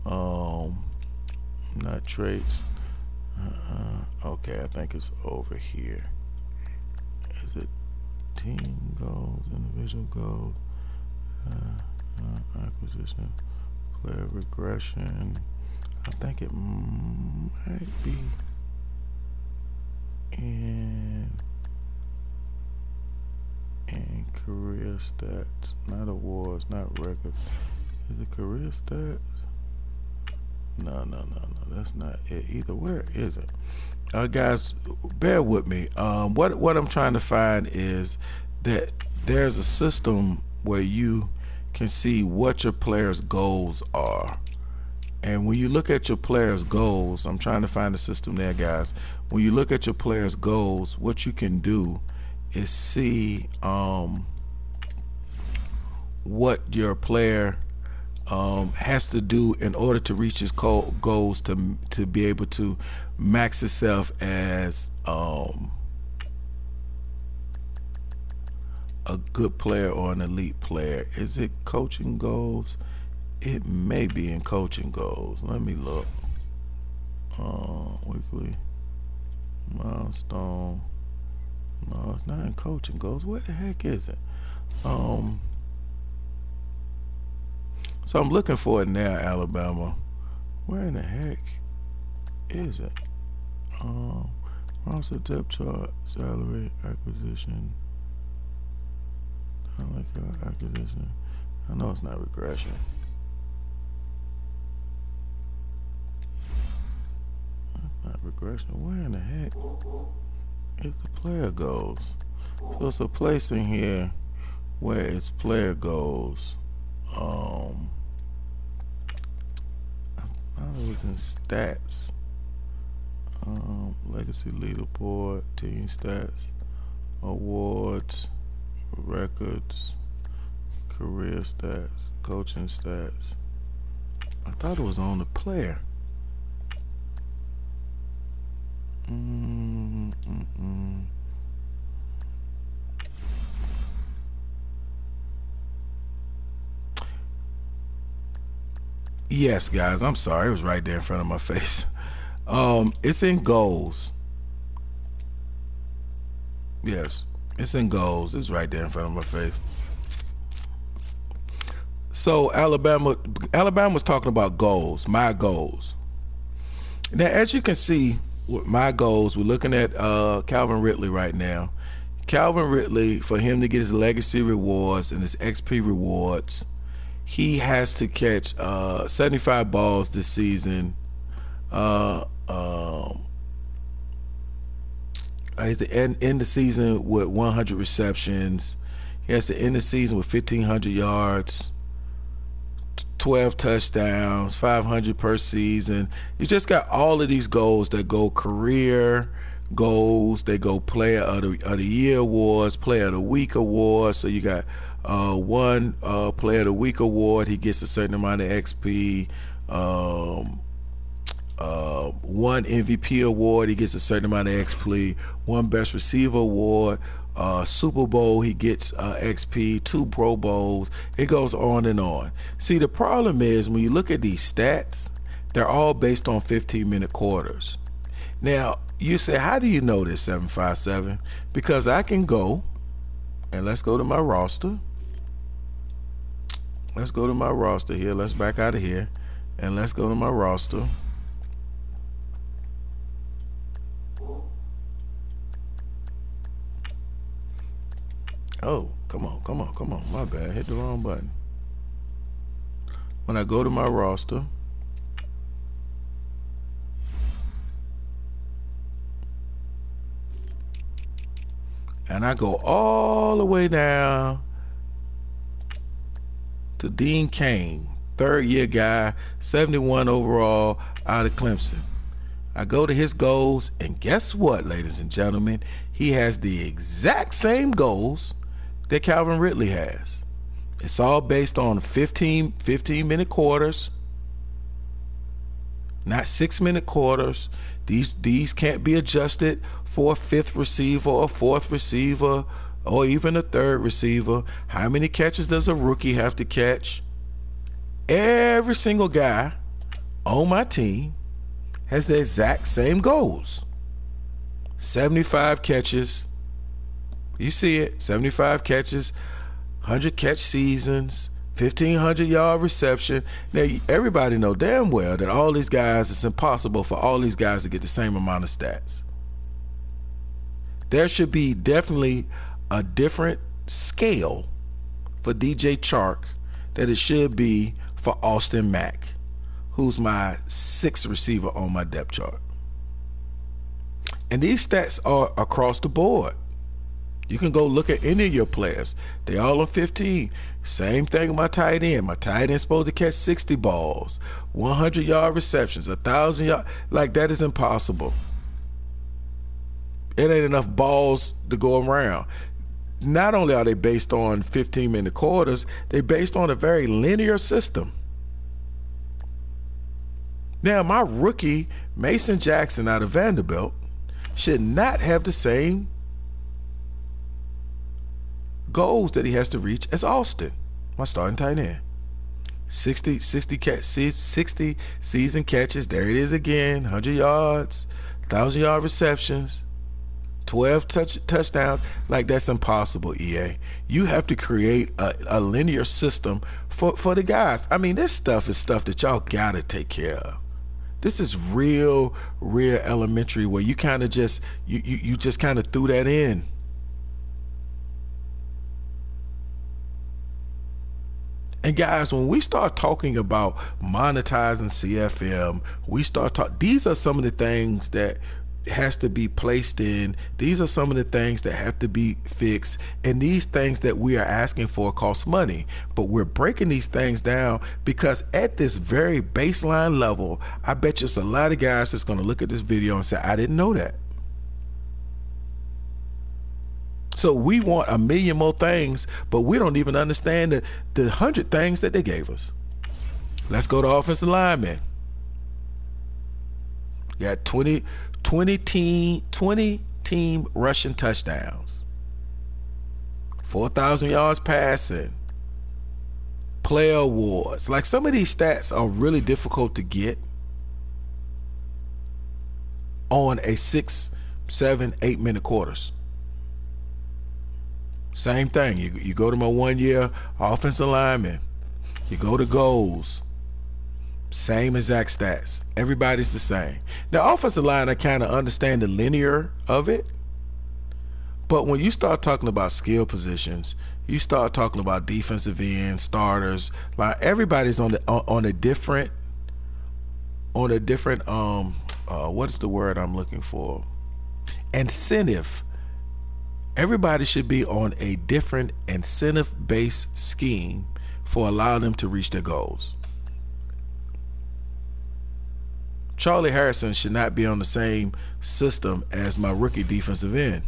Not traits. Okay, I think it's over here. Is it team goals, individual goals, acquisition, player regression? I think it might be in career stats, not awards, not records. Is it career stats? No, that's not it either. Where is it? Guys, bear with me. What I'm trying to find is that there's a system where you can see what your players' goals are. And when you look at your players' goals, I'm trying to find the system there, guys. When you look at your players' goals, what you can do is see what your player has to do in order to reach his goals to be able to max itself as a good player or an elite player. Is it coaching goals? It may be in coaching goals. Let me look. Weekly milestone. No, it's not in coaching goals. Where the heck is it? So I'm looking for it now, Alabama. Where in the heck is it? Roster depth chart, salary, acquisition. I like acquisition. I know it's not regression. That's not regression. Where in the heck is the player goals? So it's a place in here where it's player goals. I thought it was in stats. Legacy leaderboard, team stats, awards, records, career stats, coaching stats. I thought it was on the player. Yes, guys, I'm sorry. It was right there in front of my face. It's in goals. Yes, it's in goals. It's right there in front of my face. So Alabama's talking about goals, my goals. Now, as you can see, with my goals, we're looking at Calvin Ridley right now. Calvin Ridley, for him to get his legacy rewards and his XP rewards, he has to catch 75 balls this season. He has to end the season with 100 receptions. He has to end the season with 1,500 yards, 12 touchdowns, 500 per season. You just got all of these goals that go career goals. They go player of the year awards, player of the week awards. So you got one player of the week award. He gets a certain amount of XP. One MVP award, he gets a certain amount of XP. One best receiver award, Super Bowl, he gets XP. 2 Pro Bowls. It goes on and on. See, the problem is when you look at these stats, they're all based on 15-minute quarters. Now, you say, how do you know this, 757? Because I can go, and let's go to my roster. Let's go to my roster here. Let's back out of here, and let's go to my roster. Oh, come on. My bad. Hit the wrong button. When I go to my roster, and I go all the way down to Dean Cain, 3rd-year guy, 71 overall out of Clemson. I go to his goals, and guess what, ladies and gentlemen? He has the exact same goals that Calvin Ridley has. It's all based on 15-minute quarters. not 6-minute quarters. These can't be adjusted for a 5th receiver or 4th receiver or even a 3rd receiver. How many catches does a rookie have to catch? Every single guy on my team has the exact same goals. 75 catches. You see it, 75 catches, 100 catch seasons, 1,500 yard reception. Now, everybody know damn well that all these guys, it's impossible for all these guys to get the same amount of stats. There should be definitely a different scale for DJ Chark that it should be for Austin Mack, who's my 6th receiver on my depth chart. And these stats are across the board. You can go look at any of your players. They all on 15. Same thing with my tight end. My tight end's supposed to catch 60 balls, 100-yard receptions, 1,000 yard. Like, that is impossible. It ain't enough balls to go around. Not only are they based on 15-minute quarters, they're based on a very linear system. Now, my rookie, Mason Jackson out of Vanderbilt, should not have the same goals that he has to reach as Austin, my starting tight end. 60 season catches. There it is again. 100 yards, 1,000-yard receptions, 12 touchdowns. Like, that's impossible, EA. You have to create a linear system for the guys. I mean, this stuff is stuff that y'all gotta take care of. This is real elementary, where you kind of just you just kind of threw that in. And guys, when we start talking about monetizing CFM, these are some of the things that has to be placed in. These are some of the things that have to be fixed. And these things that we are asking for cost money. But we're breaking these things down because at this very baseline level, I bet you it's a lot of guys that's going to look at this video and say, I didn't know that. So we want a million more things, but we don't even understand the 100 things that they gave us. Let's go to offensive linemen. You got 20 team rushing touchdowns, 4,000 yards passing, player awards. Like, some of these stats are really difficult to get on a 6, 7, 8 minute quarters. Same thing. You go to my 1 year offensive lineman. You go to goals. Same exact stats. Everybody's the same. Now, offensive line, I kind of understand the linear of it. But when you start talking about skill positions, you start talking about defensive ends, starters, like, everybody's on a different what is the word I'm looking for? Incentive. Everybody should be on a different incentive-based scheme for allowing them to reach their goals. Charlie Harrison should not be on the same system as my rookie defensive end.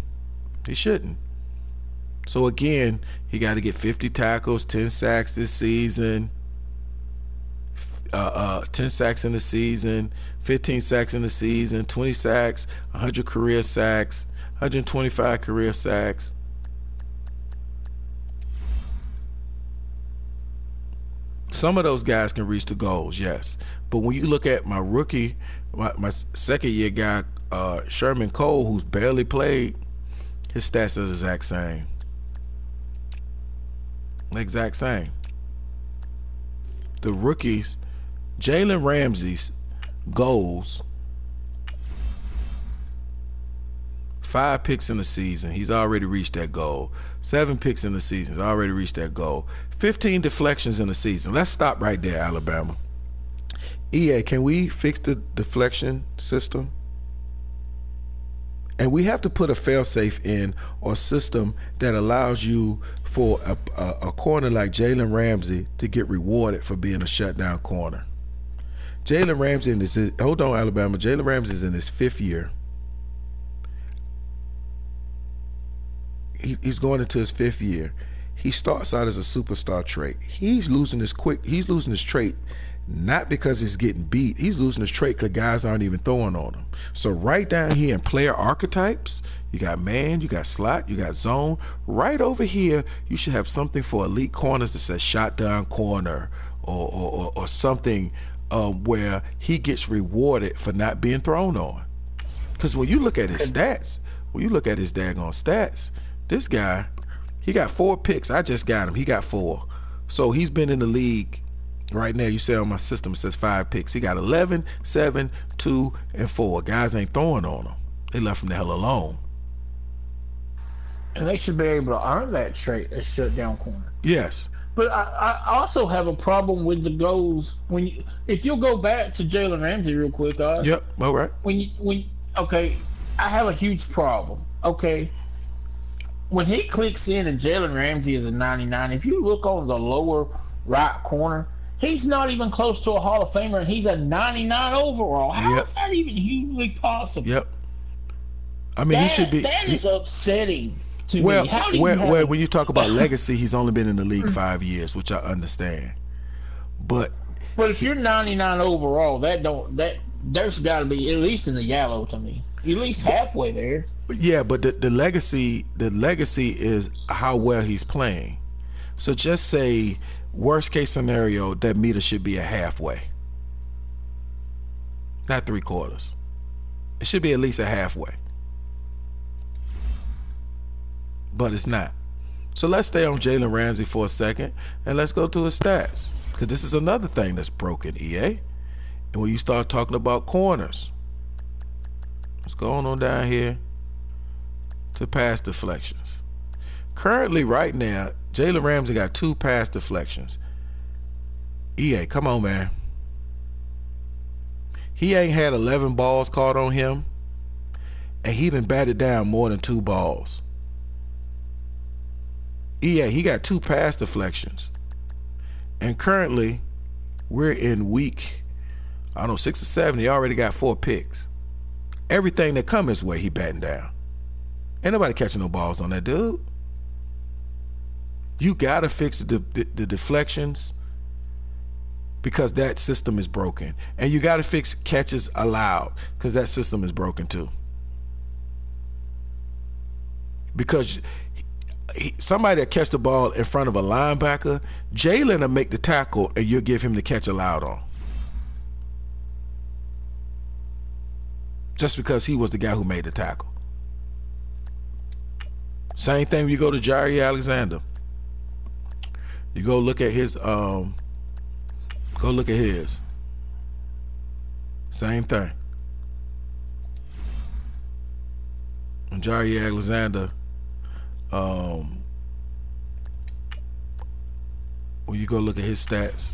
He shouldn't. So again, he got to get 50 tackles, 10 sacks this season, 10 sacks in the season, 15 sacks in the season, 20 sacks, 100 career sacks, 125 career sacks. Some of those guys can reach the goals, yes. But when you look at my rookie, my second year guy, Sherman Cole, who's barely played, his stats are the exact same. Exact same. The rookies, Jalen Ramsey's goals, 5 picks in the season, he's already reached that goal. 7 picks in the season, he's already reached that goal. 15 deflections in the season. Let's stop right there, Alabama. EA, can we fix the deflection system? And we have to put a fail-safe in, or system that allows you for a corner like Jalen Ramsey to get rewarded for being a shutdown corner. Jalen Ramsey, hold on, Alabama. Jalen Ramsey is in his 5th year. He's going into his 5th year. He starts out as a superstar trait. He's losing his trait not because he's getting beat. He's losing his trait because guys aren't even throwing on him. So right down here in player archetypes, you got man, you got slot, you got zone. Right over here, you should have something for elite corners that says shotgun corner or something where he gets rewarded for not being thrown on. Because when you look at his stats, when you look at his daggone stats, this guy, he got 4 picks. I just got him. He got 4. So he's been in the league. Right now, you say on my system, it says 5 picks. He got 11, 7, 2, and 4. Guys ain't throwing on him. They left him the hell alone. And they should be able to earn that trait as shutdown corner. Yes. But I also have a problem with the goals. If you'll go back to Jalen Ramsey real quick, guys. Yep. All right. Okay, I have a huge problem. Okay. When he clicks in and Jalen Ramsey is a 99, if you look on the lower right corner, he's not even close to a Hall of Famer, and he's a 99 overall. How is that even humanly possible? Yep. I mean, he should be. That is upsetting to me. Well, when you talk about legacy, he's only been in the league 5 years, which I understand. But if you're 99 overall, there's got to be at least in the yellow to me. At least halfway there. Yeah, but the legacy is how well he's playing. So just say worst case scenario, that meter should be a halfway, not 3/4. It should be at least a halfway, but it's not. So let's stay on Jalen Ramsey for a second and let's go to his stats, because this is another thing that's broken, EA. And when you start talking about corners, let's go on down here to pass deflections. Currently, right now, Jalen Ramsey got 2 pass deflections. EA, come on, man. He ain't had 11 balls caught on him, and he done batted down more than 2 balls. EA, he got 2 pass deflections. And currently, we're in week, 6 or 7. He already got 4 picks. Everything that come his way, he batting down. Ain't nobody catching no balls on that dude. You gotta fix the deflections, because that system is broken, and you gotta fix catches allowed, because that system is broken too. Because somebody that catch the ball in front of a linebacker, Jalen will make the tackle, and you'll give him the catch allowed on, just because he was the guy who made the tackle. Same thing when you go to Jair Alexander. You go look at his same thing. And Jair Alexander, when you go look at his stats,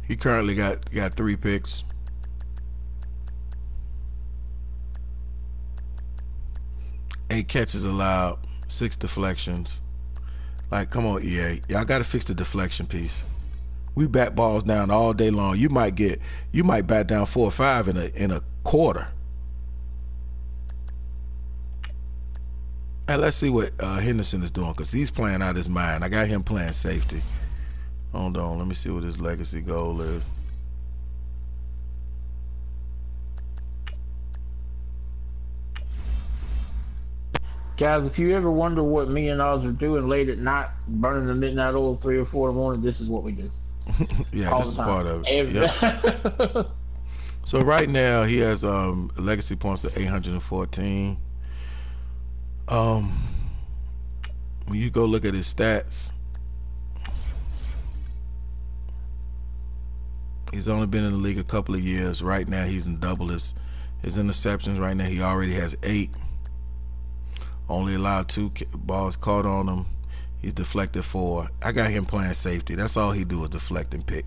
he currently got 3 picks. 8 catches allowed, 6 deflections. Like, come on, EA, y'all got to fix the deflection piece. We bat balls down all day long. You might bat down 4 or 5 in a quarter. And let's see what Henderson is doing, because he's playing out his mind. I got him playing safety. Hold on, let me see what his legacy goal is. Guys, if you ever wonder what me and Oz are doing late at night, burning the midnight oil 3 or 4 in the morning, this is what we do. Yeah, all this is time. part of it. Yep. So right now he has legacy points of 814. When you go look at his stats, he's only been in the league a couple of years. Right now he's in double his interceptions. Right now he already has 8. Only allowed 2 balls caught on him. He's deflected 4. I got him playing safety. That's all he do is deflect and pick.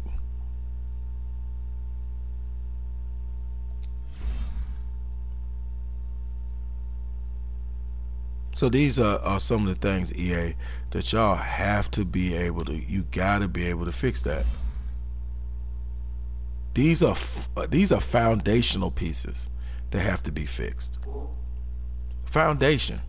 So these are some of the things, EA, that y'all have to be able to. You gotta be able to fix that. These are foundational pieces that have to be fixed. Foundation.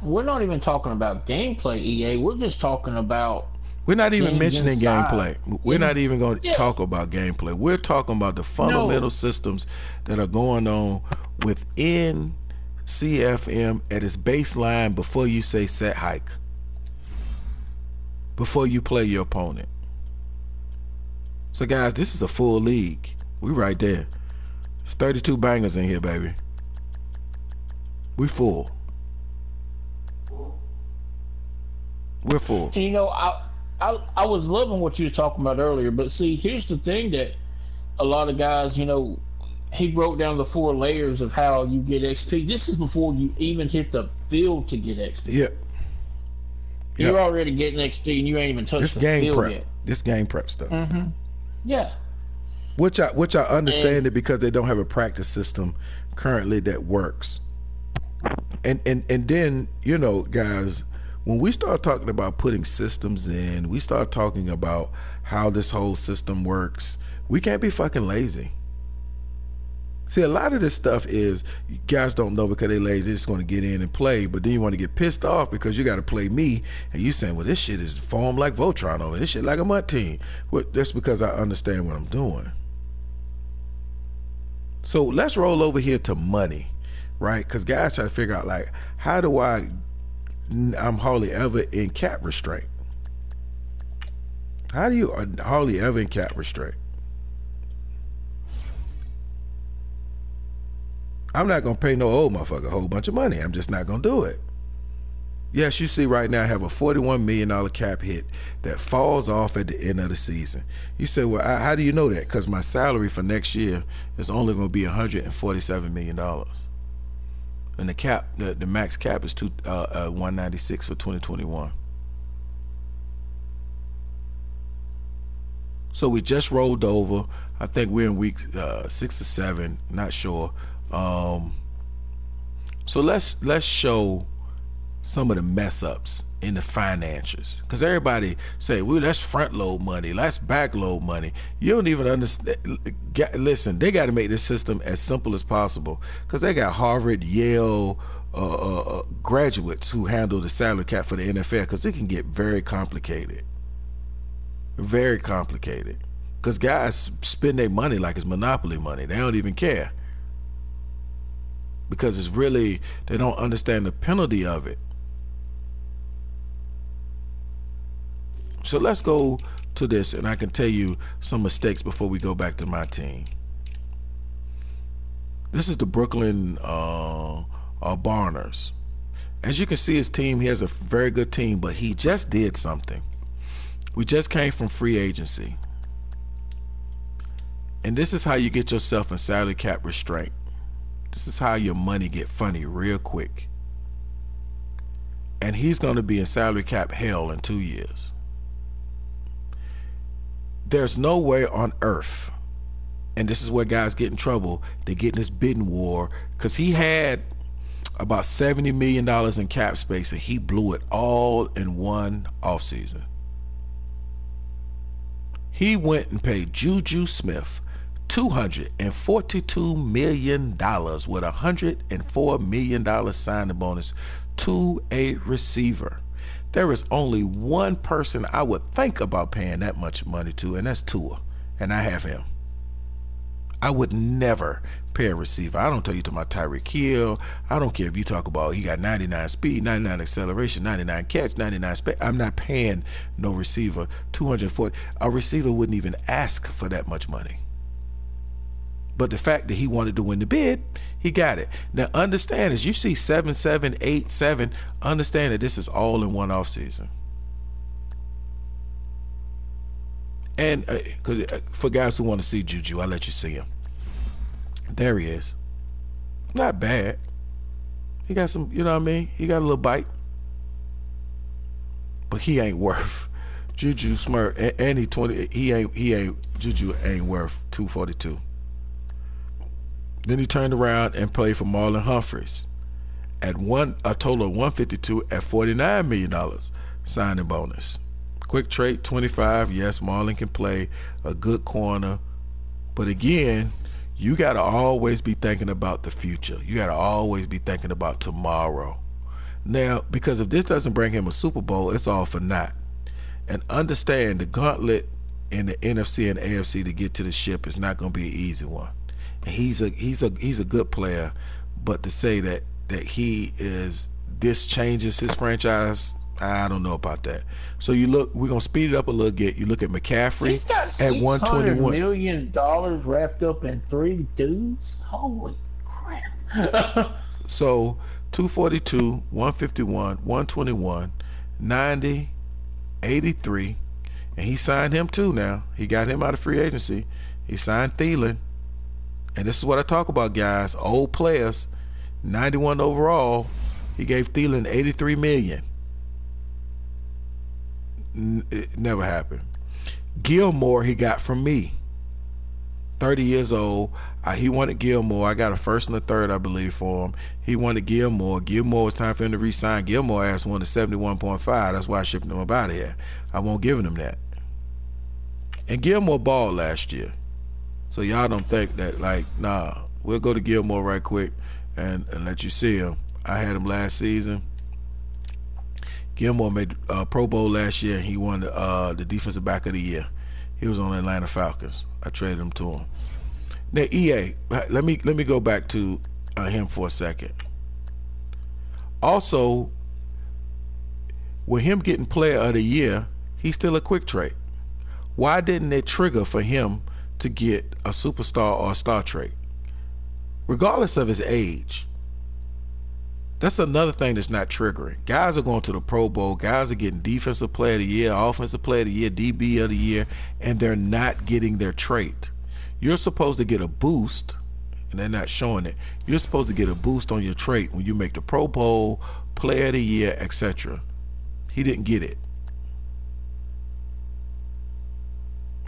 we're not even talking about gameplay, EA. We're just talking about We're not even things mentioning inside. gameplay. We're not even going to Yeah, talk about gameplay. We're talking about the fundamental no. systems that are going on within CFM at its baseline before you say set hike, before you play your opponent. So guys, this is a full league. We right there. It's 32 bangers in here, baby. We full. We're full. And I was loving what you were talking about earlier, but see, here's the thing that a lot of guys, he broke down the 4 layers of how you get XP. This is before you even hit the field to get XP. Yep. You're already getting XP and you ain't even touched the field yet. This game prep stuff. Mm-hmm. Yeah. Which I understand it because they don't have a practice system currently that works. And then, guys, when we start talking about putting systems in, we start talking about how this whole system works, we can't be fucking lazy. See, a lot of this stuff is you guys don't know because they're lazy, they're just going to get in and play, but then you want to get pissed off because you got to play me and you saying, well, this shit is formed like Voltron over this shit like a mud team. Well, that's because I understand what I'm doing. So let's roll over here to money, right? Because guys try to figure out, like, how do I'm hardly ever in cap restraint. How do you hardly ever in cap restraint? I'm not going to pay no old motherfucker a whole bunch of money. I'm just not going to do it. Yes, you see right now I have a $41 million cap hit that falls off at the end of the season. You say, well, how do you know that? Because my salary for next year is only going to be $147 million. And the cap, the max cap is 196 for 2021. So we just rolled over. I think we're in week 6 or 7, not sure. So let's show some of the mess ups in the financials, because everybody say, well, that's front load money, that's back load money. You don't even understand. Listen, they got to make this system as simple as possible, because they got Harvard, Yale graduates who handle the salary cap for the NFL, because it can get very complicated, because guys spend their money like it's monopoly money. They don't even care, because it's really, they don't understand the penalty of it. So let's go to this, and I can tell you some mistakes before we go back to my team. This is the Brooklyn Barners. As you can see, his team, he has a very good team, but he just did something. We just came from free agency. And this is how you get yourself in salary cap restraint. This is how your money get funny real quick. And he's going to be in salary cap hell in 2 years. There's no way on earth, and this is where guys get in trouble, they get in this bidding war, because he had about $70 million in cap space and he blew it all in one offseason. He went and paid Juju Smith $242 million with $104 million signing bonus to a receiver. There is only one person I would think about paying that much money to, and that's Tua, and I have him. I would never pay a receiver. I don't tell you to my Tyreek Hill. I don't care if you talk about he got 99 speed, 99 acceleration, 99 catch, 99 speed. I'm not paying no receiver 240. A receiver wouldn't even ask for that much money. But the fact that he wanted to win the bid, he got it. Now understand, as you see 7787, understand that this is all in one off season. And for guys who want to see Juju, I'll let you see him. There he is. Not bad. He got some, you know what I mean? He got a little bite. But he ain't worth Juju Smart, and he ain't Juju ain't worth 242. Then he turned around and played for Marlon Humphreys at a total of 152 at $49 million signing bonus. Quick trade 25. Yes, Marlon can play a good corner, but again, you got to always be thinking about the future. You got to always be thinking about tomorrow. Now, because if this doesn't bring him a Super Bowl, it's all for naught. And understand the gauntlet in the NFC and AFC to get to the ship is not going to be an easy one. And he's a good player, but to say that this changes his franchise, I don't know about that. So you look, we're gonna speed it up a little bit. You look at McCaffrey. He's got at $121 million wrapped up in 3 dudes. Holy crap! So 242, 151, 121, 90, 83, and he signed him too. Now he got him out of free agency. He signed Thielen, and this is what I talk about, guys. Old players, 91 overall. He gave Thielen $83 million. It never happened. Gilmore he got from me. 30 years old. He wanted Gilmore. I got a first and a third, I believe, for him. He wanted Gilmore. Gilmore, was time for him to re-sign. Gilmore asked wanted 71.5. That's why I shipped him up out of here. I won't give him that. And Gilmore balled last year. So y'all don't think that, like, nah, we'll go to Gilmore right quick and let you see him. I had him last season. Gilmore made Pro Bowl last year, and he won the defensive back of the year. He was on the Atlanta Falcons. I traded him to him. Now, EA, let me go back to him for a second. Also, with him getting Player of the Year, he's still a quick trade. Why didn't it trigger for him to get a superstar or a star trade, regardless of his age? That's another thing that's not triggering. Guys are going to the Pro Bowl. Guys are getting Defensive Player of the Year, Offensive Player of the Year, DB of the Year, and they're not getting their trait. You're supposed to get a boost, and they're not showing it. You're supposed to get a boost on your trait when you make the Pro Bowl, Player of the Year, etc. He didn't get it.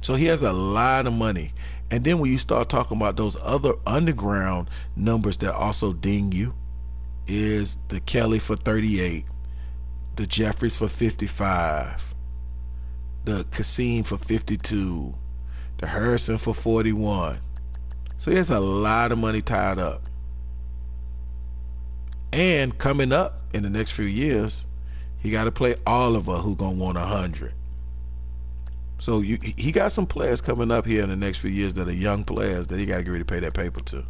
So he has a lot of money. And then when you start talking about those other underground numbers that also ding you, is the Kelly for 38, the Jeffries for 55, the Kassim for 52, the Harrison for 41. So he has a lot of money tied up. And coming up in the next few years, he got to play Oliver, who gonna want 100. So he got some players coming up here in the next few years that are young players that he got to get ready to pay that paper to.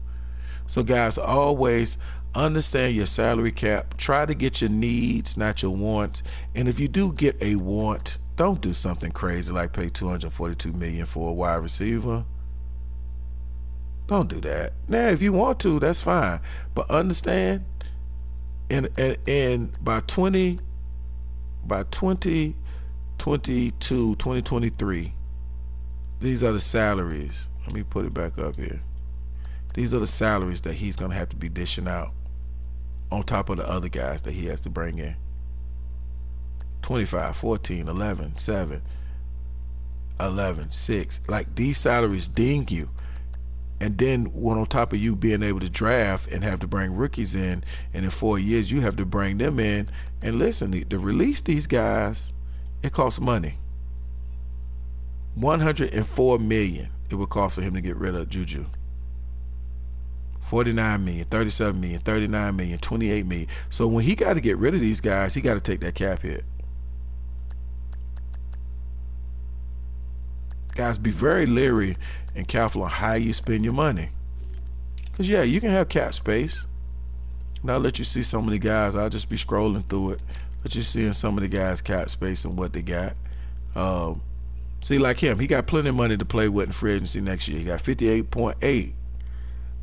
So guys, always understand your salary cap. Try to get your needs, not your wants. And if you do get a want, don't do something crazy like pay $242 million for a wide receiver. Don't do that. Now, if you want to, that's fine. But understand, and by 2022, 2023, these are the salaries. Let me put it back up here. These are the salaries that he's going to have to be dishing out on top of the other guys that he has to bring in. 25, 14, 11, 7, 11, 6. Like, these salaries ding you. And then when on top of you being able to draft and have to bring rookies in, and in 4 years you have to bring them in. And listen, to release these guys, it costs money. $104 million it would cost for him to get rid of Juju. $49 million, $37 million, $39 million, $28 million. So when he got to get rid of these guys, he got to take that cap hit. Guys, be very leery and careful on how you spend your money. Because, yeah, you can have cap space. And I'll let you see some of the guys. I'll just be scrolling through it. Let you see some of the guys' cap space and what they got. See, like him, he got plenty of money to play with in free agency next year. He got 58.8.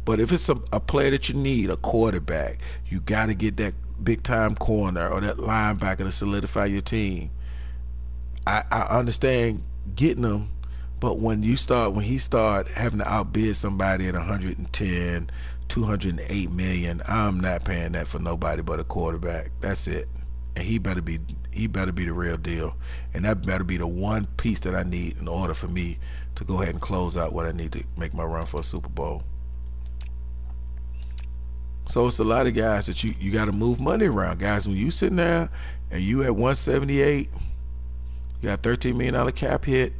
But if it's a player that you need, a quarterback, you got to get that big-time corner or that linebacker to solidify your team. I understand getting them, but when he start having to outbid somebody at 110, 208 million, I'm not paying that for nobody but a quarterback. That's it. And he better be the real deal. And that better be the one piece that I need in order for me to go ahead and close out what I need to make my run for a Super Bowl. So it's a lot of guys that you got to move money around. Guys, when you sitting there and you at 178, you got $13 million cap hit,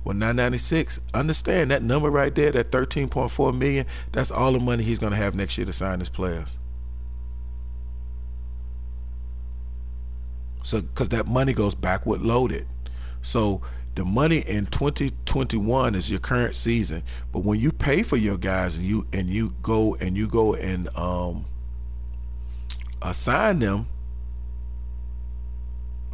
with 996, understand that number right there, that 13.4 million, that's all the money he's going to have next year to sign his players. So because that money goes backward loaded. So the money in 2021 is your current season, but when you pay for your guys and you go and assign them,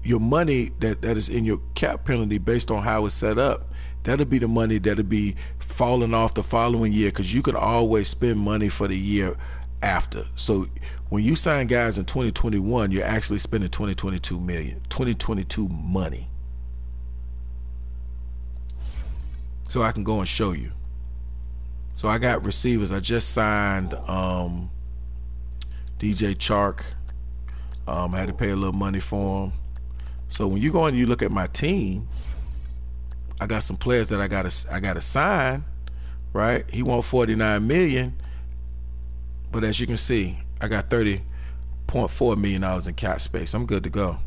your money that is in your cap penalty based on how it's set up, that'll be the money that'll be falling off the following year, because you can always spend money for the year after. So when you sign guys in 2021, you're actually spending 2022 money. So I can go and show you. So I got receivers. I just signed DJ Chark. I had to pay a little money for him. So when you go and you look at my team, I got some players that I gotta sign, right? He wants $49 million, but as you can see, I got $30.4 million in cap space. I'm good to go.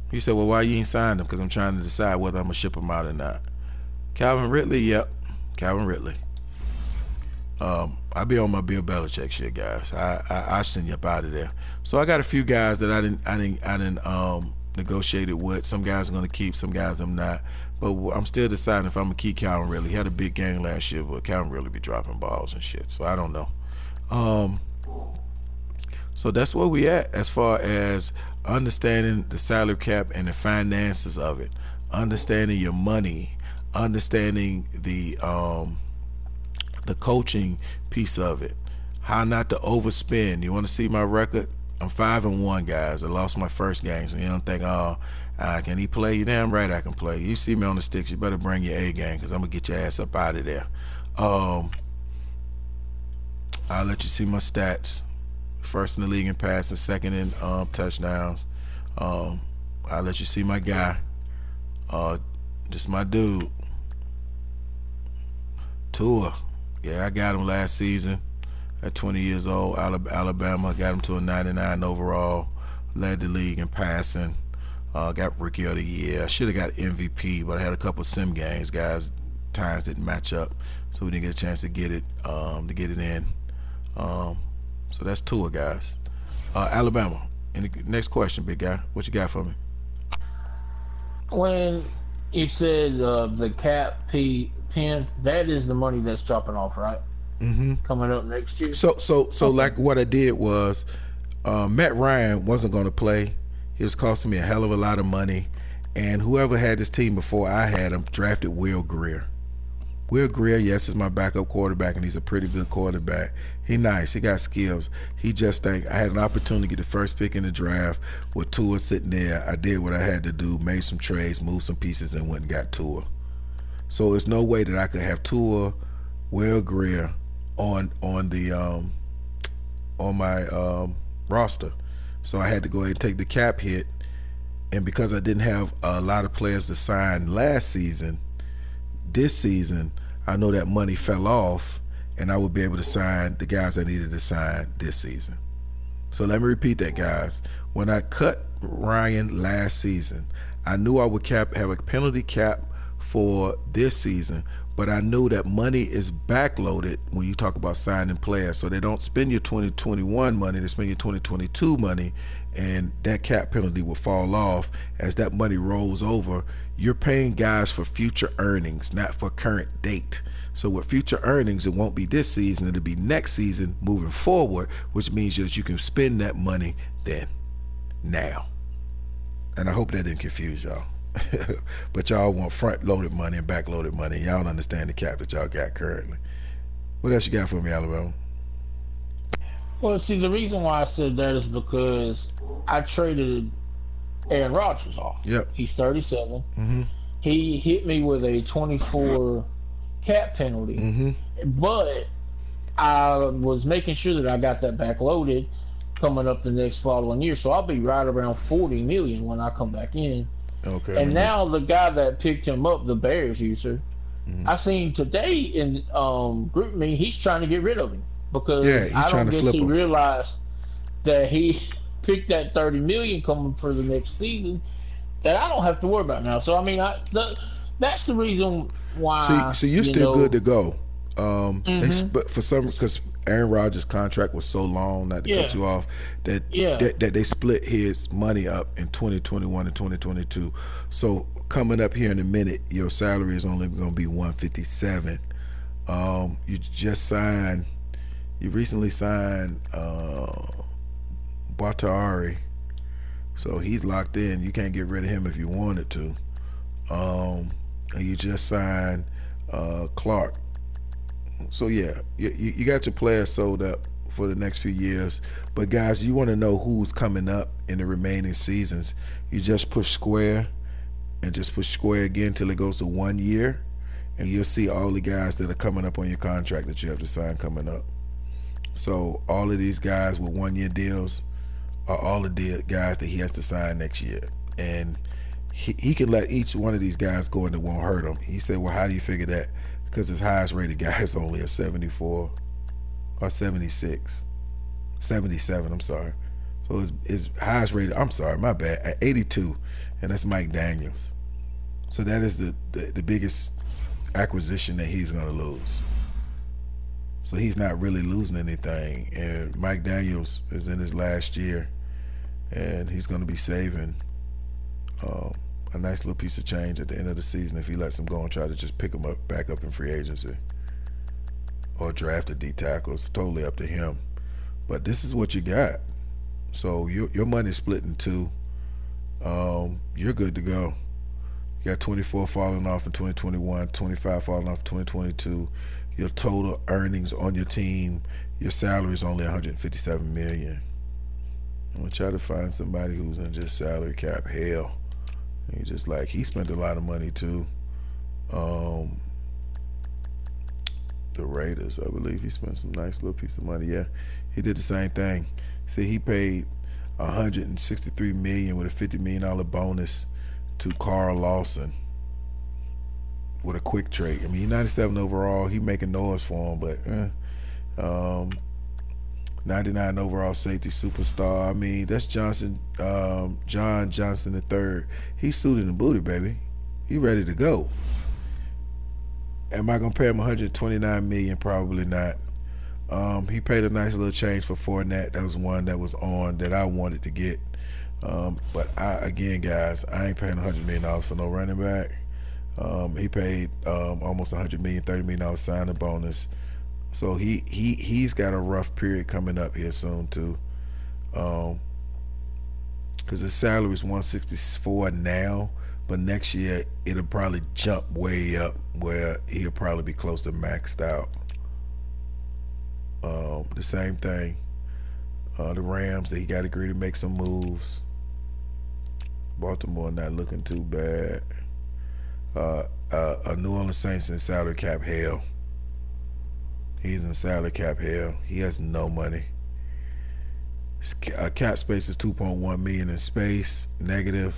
He said, well, why you ain't signed him? Because I'm trying to decide whether I'm gonna ship him out or not. Calvin Ridley, yep, Calvin Ridley. I be on my Bill Belichick shit, guys. I send you up out of there. So I got a few guys that I didn't negotiated with. Some guys I'm gonna keep, some guys I'm not. But I'm still deciding if I'm gonna keep Calvin Ridley. He had a big game last year, but Calvin Ridley be dropping balls and shit. So I don't know. So that's where we at as far as understanding the salary cap and the finances of it, understanding your money, understanding the coaching piece of it, how not to overspend. You want to see my record? I'm 5-1, guys. I lost my first game, so you don't think, oh, can he play? You damn right I can play. You see me on the sticks, you better bring your A game, because I'm gonna get your ass up out of there. I'll let you see my stats. First in the league in passing, second in touchdowns. I'll let you see my guy. Just my dude, Tua. Yeah, I got him last season at 20 years old, Alabama. Got him to a 99 overall. Led the league in passing. Got Rookie of the Year. I should have got MVP, but I had a couple sim games, guys. Times didn't match up, so we didn't get a chance to get it in. So that's Tua, guys. Alabama. And the next question, big guy. What you got for me? When you said the cap pen, that is the money that's dropping off, right? Mm-hmm. Coming up next year. So okay. Like what I did was, Matt Ryan wasn't going to play. He was costing me a hell of a lot of money, and whoever had this team before I had him drafted Will Grier. Will Grier, yes, is my backup quarterback, and he's a pretty good quarterback. He nice. He got skills. He just think I had an opportunity to get the first pick in the draft with Tua sitting there. I did what I had to do, made some trades, moved some pieces, and went and got Tua. So there's no way that I could have Tua, Will Grier on my roster. So I had to go ahead and take the cap hit, and because I didn't have a lot of players to sign last season, this season I know that money fell off, and I would be able to sign the guys I needed to sign this season. So let me repeat that, guys. When I cut Ryan last season, I knew I would have a penalty cap for this season, but I knew that money is backloaded when you talk about signing players, so they don't spend your 2021 money, they spend your 2022 money, and that cap penalty will fall off as that money rolls over. You're paying guys for future earnings, not for current date. So with future earnings, it won't be this season, it'll be next season moving forward, which means that you can spend that money then, now. And I hope that didn't confuse y'all. But y'all want front-loaded money and back-loaded money. Y'all don't understand the cap that y'all got currently. What else you got for me, Alabama? Well, see, the reason why I said that is because I traded Aaron Rodgers off. Yep. He's 37. Mm-hmm. He hit me with a 24 cap penalty. Mm-hmm. But I was making sure that I got that back-loaded coming up the next following year. So I'll be right around $40 million when I come back in. Okay. And now the guy that picked him up, the Bears user, I seen today in group me, he's trying to get rid of him because I don't guess he realized that he picked that $30 million coming for the next season that I don't have to worry about now. So I mean, that's the reason why. So you're still good to go. But for some, because Aaron Rodgers' contract was so long, not to cut Yeah, you off, that, yeah. that they split his money up in 2021 and 2022. So coming up here in a minute, your salary is only going to be 157. You just signed. You recently signed Batari, so he's locked in. You can't get rid of him if you wanted to. And you just signed Clark. So yeah, you got your players sold up for the next few years. But guys, you want to know who's coming up in the remaining seasons. You just push square and just push square again till it goes to 1 year, and you'll see all the guys that are coming up on your contract that you have to sign coming up. So all of these guys with 1 year deals are all the guys that he has to sign next year. And he can let each one of these guys go and it won't hurt him. He said, well, how do you figure that? Because his highest rated guy is only a 74 or 76. 77, I'm sorry. So his highest rated, I'm sorry, my bad, at 82, and that's Mike Daniels. So that is the biggest acquisition that he's going to lose. So he's not really losing anything. And Mike Daniels is in his last year, and he's going to be saving a nice little piece of change at the end of the season if he lets him go and try to just pick him up back up in free agency or draft a D tackle. It's totally up to him. But this is what you got. So your money's split in two. You're good to go. You got 24 falling off in 2021, 25 falling off in 2022. Your total earnings on your team, your salary is only $157 million. I'm gonna try to find somebody who's in just salary cap hell. And you're just like, he spent a lot of money too. The Raiders, I believe he spent some nice little piece of money. Yeah, he did the same thing. See, he paid $163 million with a $50 million bonus to Carl Lawson with a quick trade. I mean, he's 97 overall. He making noise for him, but 99 overall safety superstar. I mean, that's Johnson, John Johnson III. He's suited and booted, baby. He ready to go. Am I gonna pay him $129 million? Probably not. He paid a nice little change for Fournette. That was one that was on that I wanted to get. But again, guys, I ain't paying $100 million for no running back. He paid almost $100 million, $30 million signing bonus. So he's got a rough period coming up here soon too. Because his salary is $164 now, but next year it'll probably jump way up where he'll probably be close to maxed out. The same thing. The Rams, he got to agree to make some moves. Baltimore not looking too bad. New Orleans Saints in salary cap hell. He's in salary cap hell. He has no money. His cap space is $2.1 million in space negative.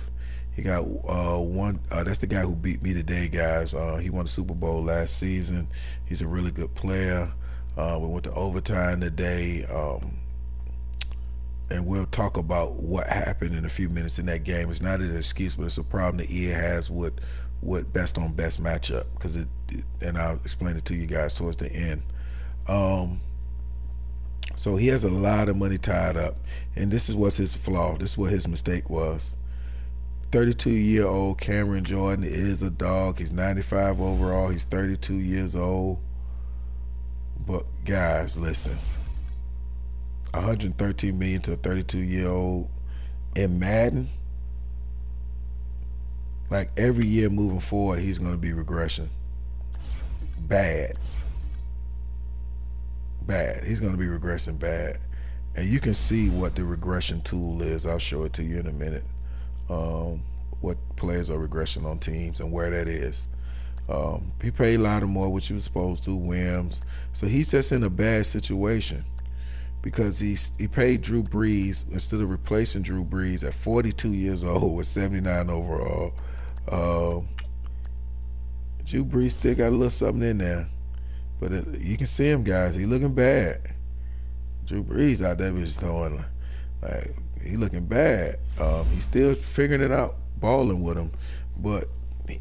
He got one. That's the guy who beat me today, guys. He won the Super Bowl last season. He's a really good player. We went to overtime today, and we'll talk about what happened in a few minutes in that game. It's not an excuse, but it's a problem that EA has with best on best matchup. Because and I'll explain it to you guys towards the end. So he has a lot of money tied up, and this is what's his flaw. This is what his mistake was. 32-year-old Cameron Jordan is a dog. He's 95 overall. He's 32 years old. But guys, listen. $113 million to a 32-year-old in Madden. Like every year moving forward, he's going to be regression. Bad. He's going to be regressing bad. And you can see what the regression tool is. I'll show it to you in a minute. What players are regressing on teams and where that is. He paid Lattimore, which he was supposed to, Williams. So he's just in a bad situation because he paid Drew Brees instead of replacing Drew Brees at 42 years old with 79 overall. Drew Brees still got a little something in there. But you can see him, guys. He looking bad. Drew Brees out there is throwing like he looking bad. He's still figuring it out, balling with him, but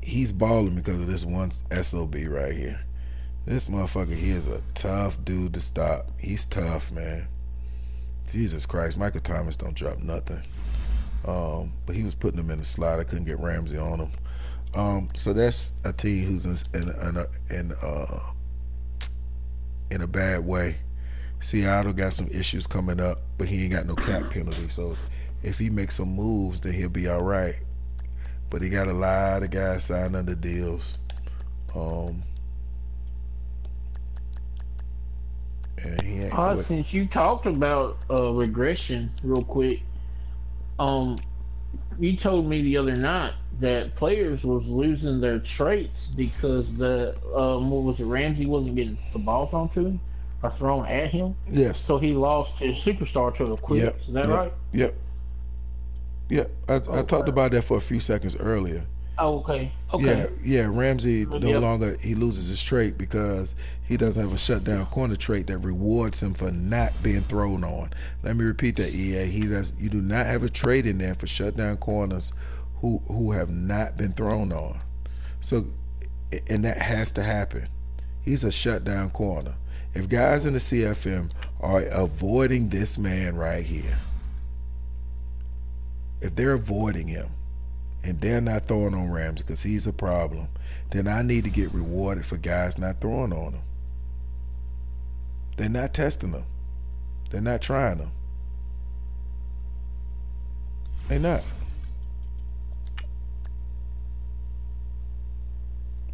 he's balling because of this one SOB right here. This motherfucker, he is a tough dude to stop. He's tough, man. Jesus Christ, Michael Thomas don't drop nothing. But he was putting him in the slot. I couldn't get Ramsey on him. So that's a team who's in a bad way. Seattle got some issues coming up, but he ain't got no cap penalty. So if he makes some moves, then he'll be all right. But he got a lot of guys signed under deals. And he ain't since you talked about regression real quick, you told me the other night that players was losing their traits because the what was it, Ramsey wasn't getting the balls onto him or thrown at him. Yes. So he lost his superstar to a quit. Yep. Is that right? Yep. I talked about that for a few seconds earlier. Oh, okay. Yeah. Ramsey no longer, he loses his trait because he doesn't have a shutdown corner trait that rewards him for not being thrown on. Let me repeat that, EA. You do not have a trait in there for shutdown corners who have not been thrown on. So, and that has to happen. He's a shutdown corner. If guys in the CFM are avoiding this man right here, if they're avoiding him, and they're not throwing on Ramsey because he's a problem, then I need to get rewarded for guys not throwing on him. They're not testing him. They're not trying him. They're not.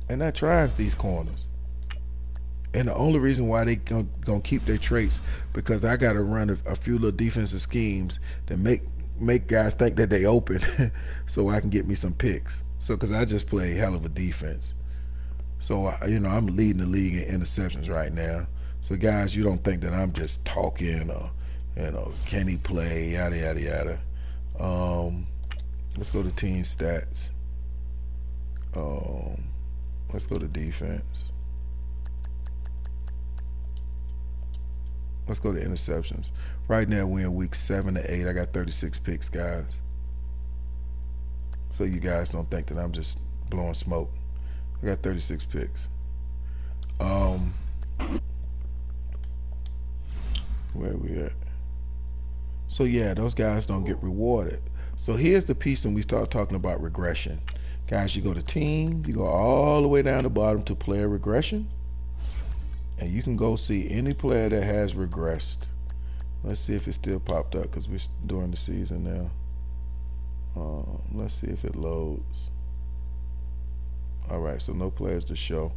They're not trying these corners. And the only reason why they gonna keep their traits because I got to run a few little defensive schemes that make guys think that they open so I can get me some picks. So because I just play hell of a defense. So I'm leading the league in interceptions right now. So guys, you don't think that I'm just talking or can he play, yada yada yada. Let's go to team stats. Let's go to defense. Let's go to interceptions. Right now we're in week 7 to 8. I got 36 picks, guys. So you guys don't think that I'm just blowing smoke. I got 36 picks. Where we at? So yeah, those guys don't get rewarded. So here's the piece when we start talking about regression. Guys, you go to team, you go all the way down the bottom to player regression. And you can go see any player that has regressed. Let's see if it still popped up because we're during the season now. Let's see if it loads. All right, so no players to show.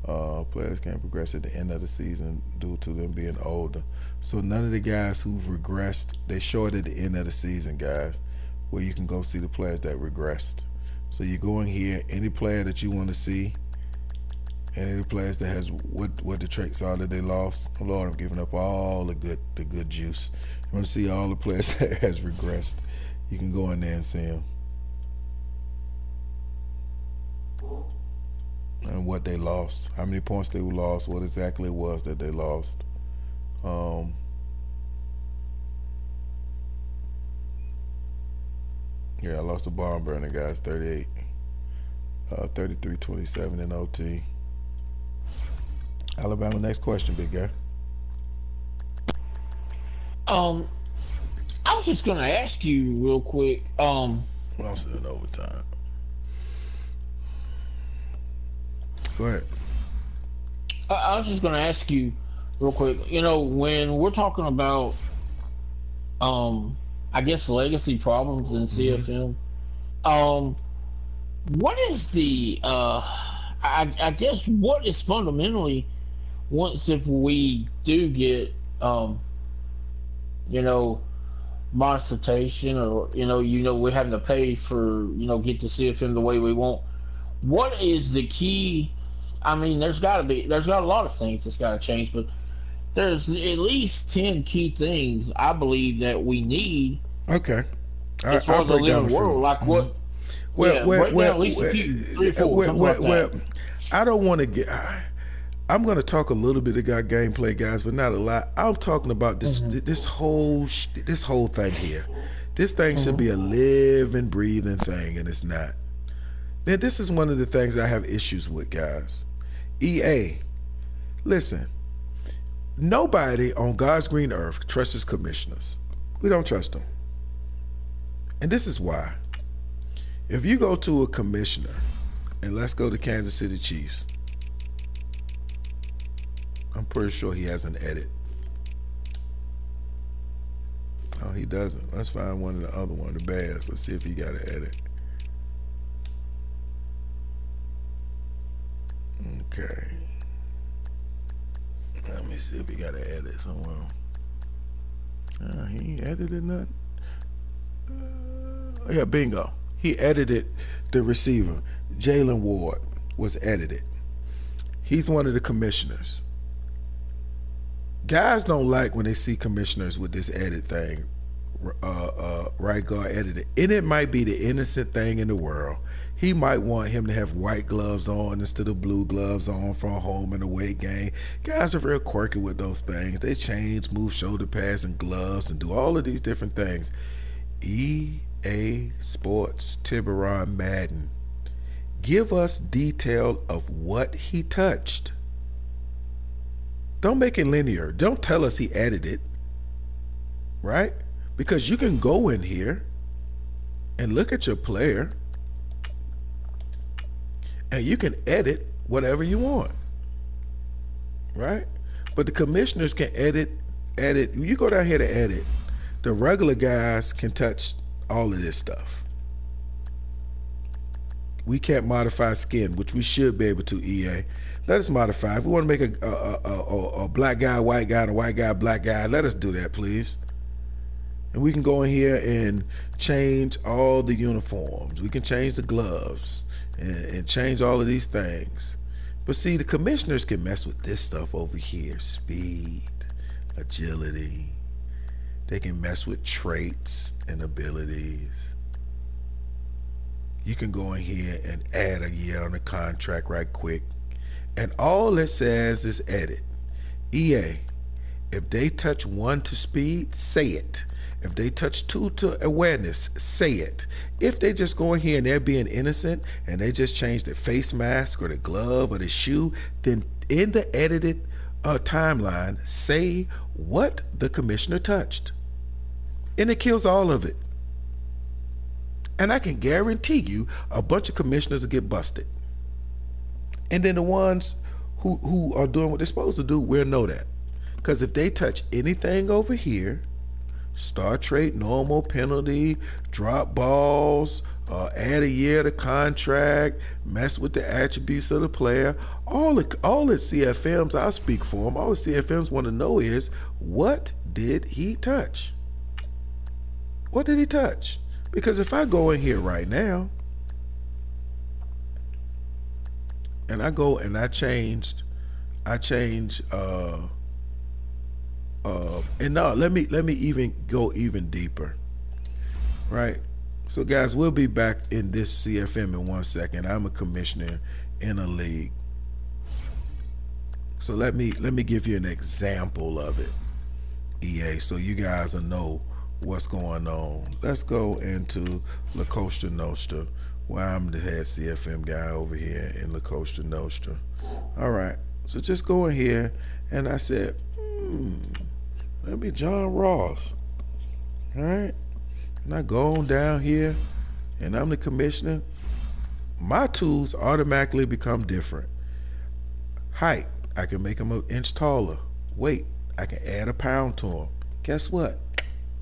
Players can't progress at the end of the season due to them being older. So none of the guys who've regressed, they show it at the end of the season, guys, where you can go see the players that regressed. So you go in here, any player that you want to see, any of the players that has what the traits are that they lost. Oh Lord, I'm giving up all the good juice. You want to see all the players that has regressed, you can go in there and see them. And what they lost, how many points they lost, what exactly it was that they lost. Yeah, I lost the barn burner, guys, 38, 33-27 in OT. Alabama, next question, big guy. I was just gonna ask you real quick. I'm sitting in overtime. Go ahead. I was just gonna ask you real quick. When we're talking about, I guess legacy problems in CFM. What is the? I guess what is fundamentally, once if we do get monetization or we're having to pay for get the CFM the way we want, what is the key? I mean, there's got a lot of things that's got to change, but there's at least 10 key things I believe that we need. Okay. As far as the living world, like what? Well, at least a few, 3 or 4. Well, I don't want to get. I'm going to talk a little bit about gameplay, guys, but not a lot. I'm talking about this whole thing here. This thing should be a living, breathing thing, and it's not. Now, this is one of the things I have issues with, guys. EA, Listen, nobody on God's green earth trusts his commissioners. We don't trust them. And this is why. If you go to a commissioner, and let's go to Kansas City Chiefs, I'm pretty sure he has an edit. Oh, he doesn't. Let's find one of the other one, the Bears. Let's see if he got an edit. Okay. Let me see if he got an edit somewhere. He ain't edited nothing. Yeah, bingo. He edited the receiver. Jalen Ward was edited. He's one of the commissioners. Guys don't like when they see commissioners with this edit thing. Right guard edited. And it might be the innocent thing in the world. He might want him to have white gloves on instead of blue gloves on for a home and away game. Guys are real quirky with those things. They change, move shoulder pads and gloves and do all of these different things. EA Sports Tiburon Madden. Give us detail of what he touched. Don't make it linear. Don't tell us he edited. Right? Because you can go in here and look at your player and you can edit whatever you want. Right? But the commissioners can edit. You go down here to edit. The regular guys can touch all of this stuff. We can't modify skin, which we should be able to, EA. Let us modify. If we want to make a black guy, white guy, and a white guy, black guy, let us do that, please. And we can go in here and change all the uniforms. We can change the gloves and change all of these things. But see, the commissioners can mess with this stuff over here. Speed, agility. They can mess with traits and abilities. You can go in here and add a year on the contract right quick. And all it says is edit. EA, if they touch 1 to speed, say it. If they touch 2 to awareness, say it. If they just go in here and they're being innocent and they just change the face mask or the glove or the shoe, then in the edited timeline, say what the commissioner touched. And it kills all of it. And I can guarantee you a bunch of commissioners will get busted. And then the ones who are doing what they're supposed to do will know that. Because if they touch anything over here, star trait, normal, penalty, drop balls, add a year to contract, mess with the attributes of the player, all the CFMs, I'll speak for them, all the CFMs want to know is, what did he touch? What did he touch? Because if I go in here right now and I go and I change and no, let me even go even deeper. Right? So guys, we'll be back in this CFM in 1 second. I'm a commissioner in a league. So let me give you an example of it, EA, so you guys will know what's going on. Let's go into La Costa Nostra, where I'm the head CFM guy over here in La Costa Nostra. All right, so just go in here, and I said, let me John Ross. All right, and I go on down here, and I'm the commissioner. My tools automatically become different. Height, I can make them 1 inch taller. Weight, I can add a pound to him. Guess what?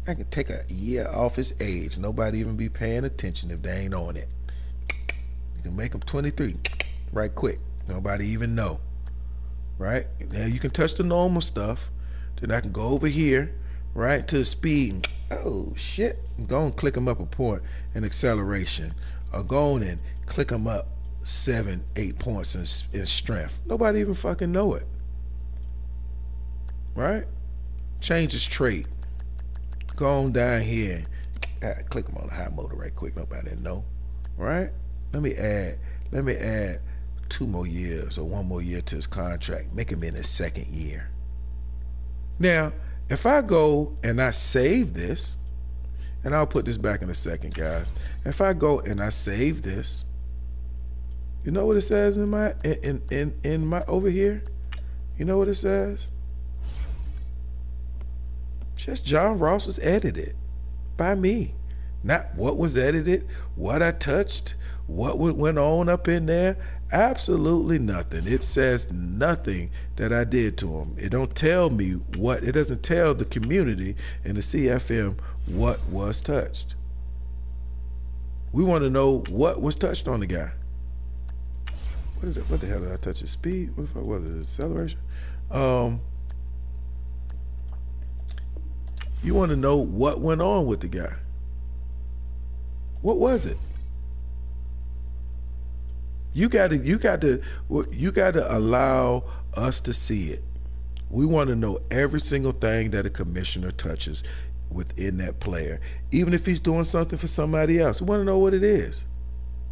I can take a year off his age. Nobody even be paying attention if they ain't on it. You can make them 23 right quick. Nobody even know. Right? Now you can touch the normal stuff. Then I can go over here, right, to the speed. Oh, shit. Go and click them up a point in acceleration. Or go on and click them up 7, 8 points in strength. Nobody even fucking know it. Right? Change his trait. Go on down here. Click him on the high motor right quick. Nobody know. Right? Let me add 2 more years or 1 more year to his contract. Make him in his 2nd year. Now, if I go and I save this, and I'll put this back in a second, guys. If I go and I save this, you know what it says in my over here? You know what it says? Just John Ross was edited by me. Not what was edited, what I touched, what went on up in there. Absolutely nothing. It says nothing that I did to him. It don't tell me what, it doesn't tell the community and the CFM what was touched. We want to know what was touched on the guy. What the hell did I touch? His speed? What was it? Acceleration? You want to know what went on with the guy. What was it? You got to allow us to see it. We want to know every single thing that a commissioner touches within that player, even if he's doing something for somebody else. We want to know what it is.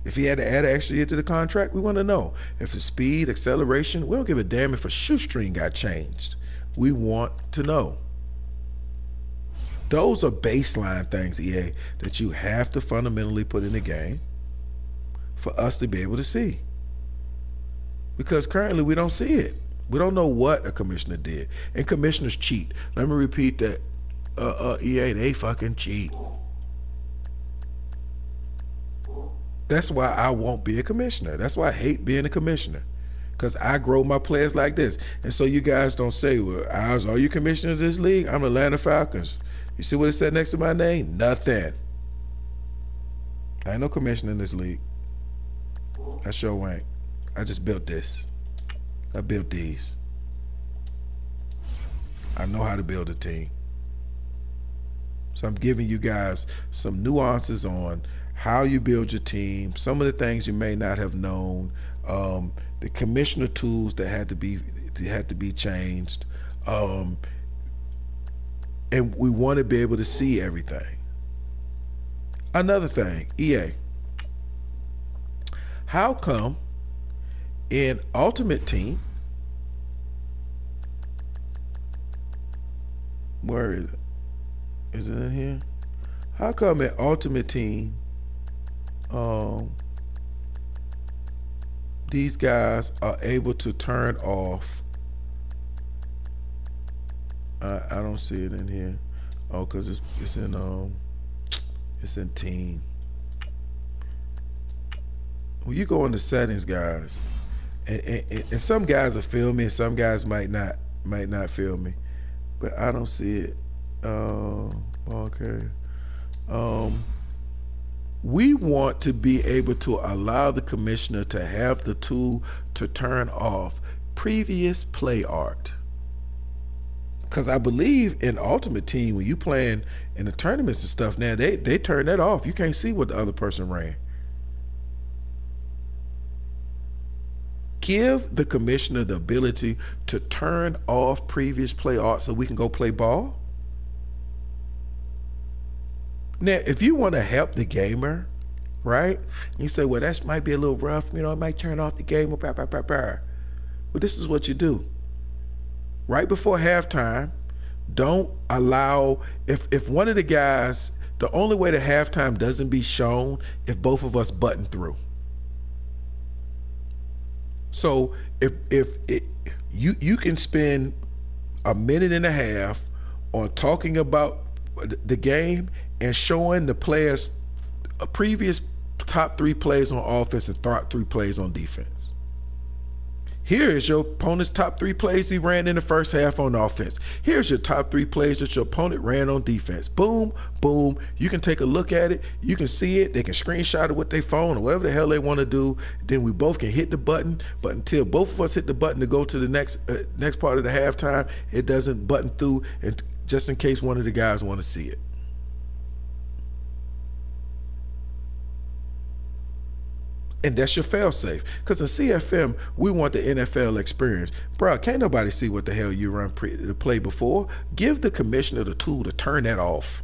If he had to add extra year to the contract, we want to know. If it's speed, acceleration, we don't give a damn if a shoestring got changed. We want to know. Those are baseline things, EA, that you have to fundamentally put in the game for us to be able to see. Because currently we don't see it. We don't know what a commissioner did. And commissioners cheat. Let me repeat that. EA, they fucking cheat. That's why I won't be a commissioner. That's why I hate being a commissioner. Because I grow my players like this. And so you guys don't say, well, are you commissioner of this league? I'm Atlanta Falcons. You see what it said next to my name? Nothing. I ain't no commissioner in this league. I sure ain't. I just built this. I built these. I know how to build a team. So I'm giving you guys some nuances on how you build your team, some of the things you may not have known, the commissioner tools that had to be changed, and we want to be able to see everything. Another thing, EA, how come in Ultimate Team, where is it? Is it in here? How come in Ultimate Team, these guys are able to turn off? I don't see it in here. Oh, cause it's in team. When you go into settings, guys, and some guys will feel me, and some guys might not feel me, but I don't see it. Okay. We want to be able to allow the commissioner to have the tool to turn off previous play art. Because I believe in Ultimate Team, when you playing in the tournaments and stuff now, they turn that off. You can't see what the other person ran. Give the commissioner the ability to turn off previous play art so we can go play ball. Now, if you want to help the gamer, right? You say, well, that might be a little rough. You know, it might turn off the gamer. Blah, blah, blah, blah. Well, this is what you do. Right before halftime, don't allow, if one of the guys, the only way the halftime doesn't be shown if both of us button through. So you can spend a minute and a half on talking about the game and showing the players a previous top 3 plays on offense and top 3 plays on defense. Here is your opponent's top 3 plays he ran in the first half on offense. Here's your top 3 plays that your opponent ran on defense. Boom, boom. You can take a look at it. You can see it. They can screenshot it with their phone or whatever the hell they want to do. Then we both can hit the button. But until both of us hit the button to go to the next part of the halftime, it doesn't button through, and just in case one of the guys want to see it. And that's your fail-safe. Because in CFM, we want the NFL experience. Bro, can't nobody see what the hell you run the play before. Give the commissioner the tool to turn that off.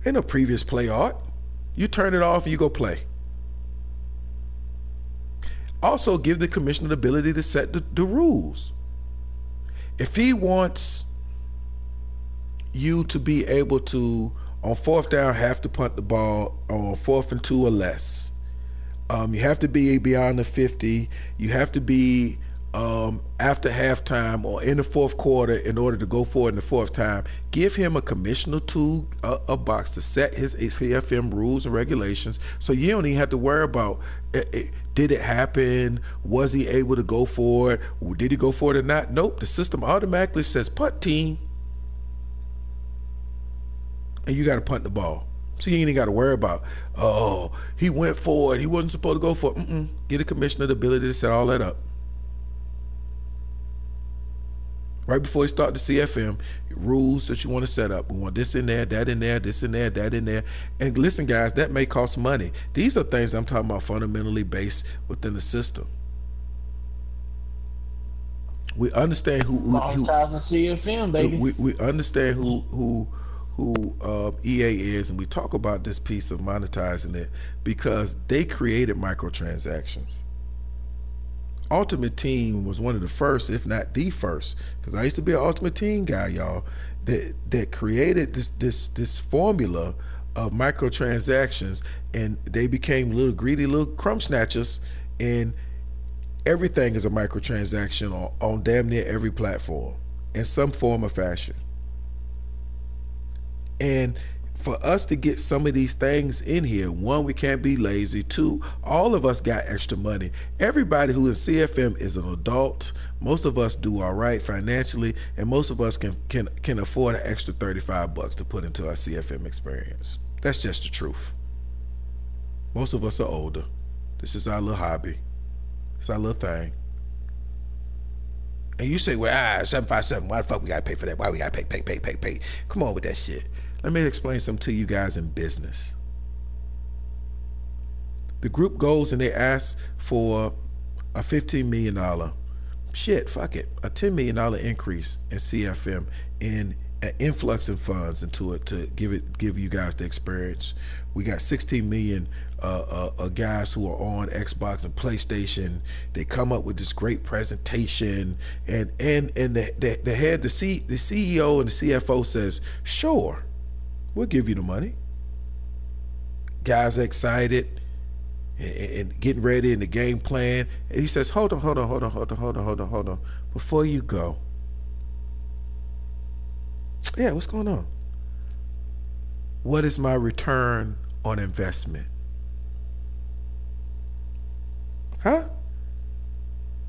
Ain't no previous play art. You turn it off and you go play. Also, give the commissioner the ability to set the rules. If he wants you to be able to, on 4th down, have to punt the ball on 4th and 2 or less, you have to be beyond the 50. You have to be after halftime or in the fourth quarter in order to go forward in the fourth time. Give him a commissioner tool, a box to set his CFM rules and regulations, so you don't even have to worry about did it happen, was he able to go for it, did he go for it or not. Nope, the system automatically says punt team, and you got to punt the ball. So you ain't even got to worry about, oh, he went for it, he wasn't supposed to go for it. Get a commissioner the ability to set all that up. Right before you start the CFM, rules that you want to set up. We want this in there, that in there, this in there, that in there. And listen, guys, that may cost money. These are things I'm talking about fundamentally based within the system. We understand who CFM, baby. We understand who EA is, and we talk about this piece of monetizing it because they created microtransactions. Ultimate Team was one of the first, if not the first, because I used to be an Ultimate Team guy, y'all, that created this formula of microtransactions, and they became little greedy little crumb snatchers, and everything is a microtransaction on damn near every platform in some form or fashion. And for us to get some of these things in here, one, we can't be lazy. Two, all of us got extra money. Everybody who is CFM is an adult. Most of us do all right financially, and most of us can afford an extra $35 to put into our CFM experience. That's just the truth. Most of us are older. This is our little hobby. It's our little thing. And you say, well, 757, why the fuck we gotta pay for that? Why we gotta pay? Come on with that shit. Let me explain something to you guys in business. The group goes and they ask for a $15 million, shit, fuck it, a $10 million increase in CFM, in an influx in funds into it to give you guys the experience. We got 16 million guys who are on Xbox and PlayStation. They come up with this great presentation, and the head, the CEO and the CFO says, sure, we'll give you the money. Guys are excited and getting ready in the game plan. And he says, hold on. Before you go, yeah, what's going on? What is my return on investment? Huh?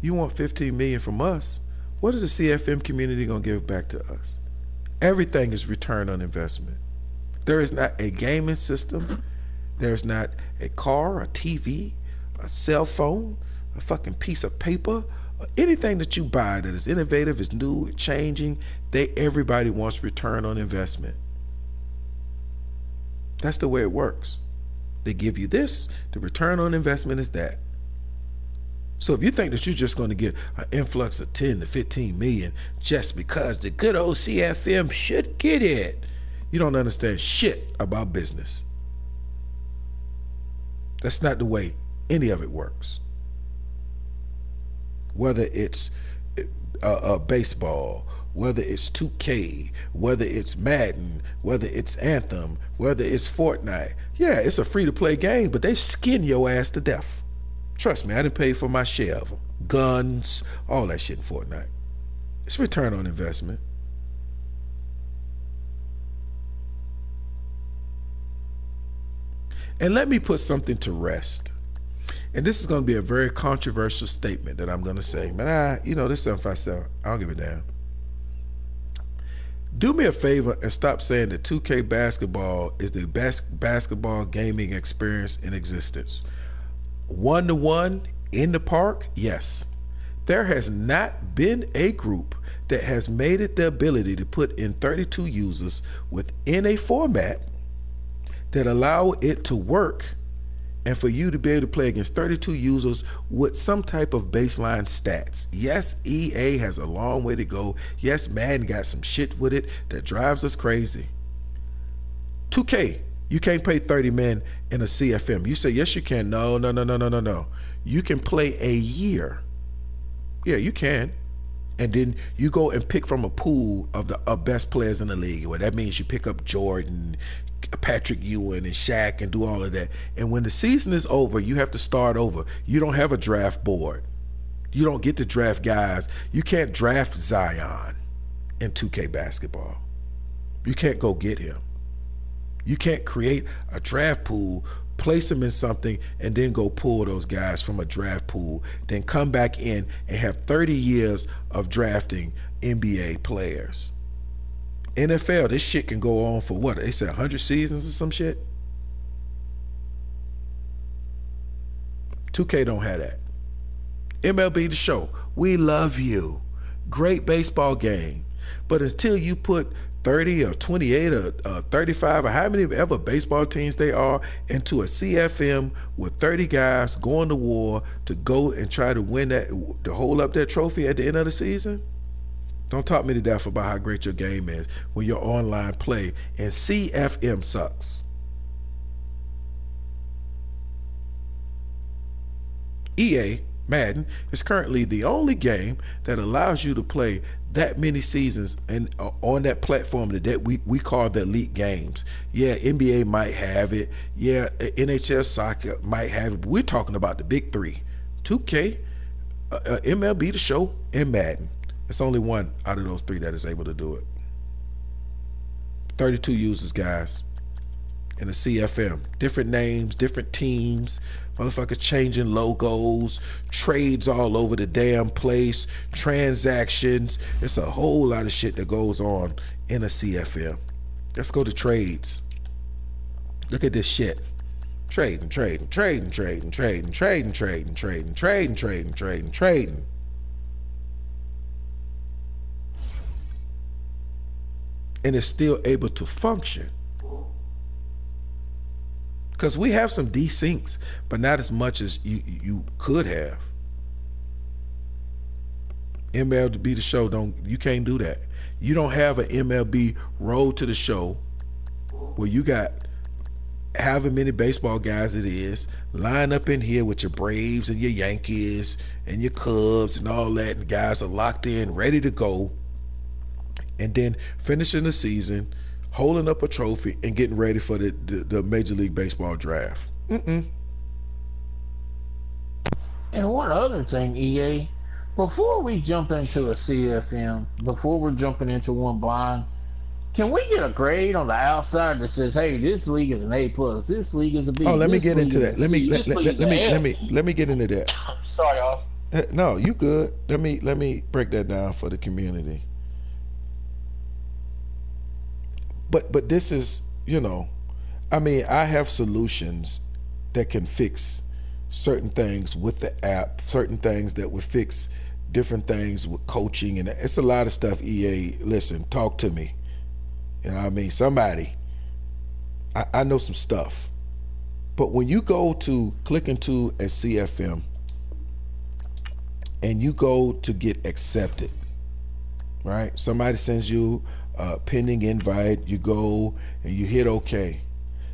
You want 15 million from us? What is the CFM community gonna give back to us? Everything is return on investment. There is not a gaming system. There's not a car, a TV, a cell phone, a fucking piece of paper, or anything that you buy that is innovative, is new, changing. Everybody wants return on investment. That's the way it works. They give you this, the return on investment is that. So if you think that you're just going to get an influx of 10 to 15 million just because the good old CFM should get it, you don't understand shit about business. That's not the way any of it works. Whether it's baseball, whether it's 2K, whether it's Madden, whether it's Anthem, whether it's Fortnite. Yeah, it's a free-to-play game, but they skin your ass to death. Trust me, I didn't pay for my share of them. Guns, all that shit in Fortnite. It's return on investment. And let me put something to rest. And this is going to be a very controversial statement that I'm going to say. But this 757, I don't give a damn. Do me a favor and stop saying that 2K basketball is the best basketball gaming experience in existence. 1-to-1 in the park, yes. There has not been a group that has made it the ability to put in 32 users within a format that allow it to work, and for you to be able to play against 32 users with some type of baseline stats. Yes, EA has a long way to go. Yes, Madden got some shit with it that drives us crazy. 2K, you can't play 30 men in a CFM. You say, yes, you can. No. You can play a year. Yeah, you can. And then you go and pick from a pool of the best players in the league. Well, that means you pick up Jordan, Patrick Ewing, and Shaq, and do all of that. And when the season is over, you have to start over. You don't have a draft board. You don't get to draft guys. You can't draft Zion in 2K basketball. You can't go get him. You can't create a draft pool, place them in something, and then go pull those guys from a draft pool, then come back in and have 30 years of drafting NBA players. NFL, this shit can go on for what? They said 100 seasons or some shit? 2K don't have that. MLB The Show, we love you. Great baseball game. But until you put 30 or 28 or 35 or how many ever baseball teams they are into a CFM with 30 guys going to war to go and try to win that, to hold up that trophy at the end of the season, don't talk me to death about how great your game is when your online play and CFM sucks. EA Madden is currently the only game that allows you to play that many seasons and on that platform that we call the elite games. Yeah, NBA might have it. Yeah, NHL soccer might have it. But we're talking about the big three: 2K, MLB The Show, and Madden. It's only one out of those three that is able to do it. 32 users, guys. In a CFM, different names, different teams, motherfucker changing logos, trades all over the damn place, transactions. It's a whole lot of shit that goes on in a CFM. Let's go to trades. Look at this shit. Trading. And it's still able to function. Because we have some desyncs, but not as much as you could have. MLB The Show, you can't do that. You don't have an MLB Road to the Show where you got however many baseball guys it is line up in here with your Braves and your Yankees and your Cubs and all that, and guys are locked in, ready to go, and then finishing the season, holding up a trophy and getting ready for the Major League Baseball draft. And one other thing, EA, before we jump into a CFM, before we're jumping into one blind, can we get a grade on the outside that says, "Hey, this league is an A plus, this league is a B"? Oh, let me get into that. Let me get into that. Sorry, Austin. No, you good. Let me break that down for the community. But this is, I have solutions that can fix certain things with the app, certain things that would fix different things with coaching, and it's a lot of stuff. EA, listen, talk to me. Somebody, I know some stuff. But when you go to click into a CFM and you go to get accepted, right? Somebody sends you a pending invite, you go and you hit OK.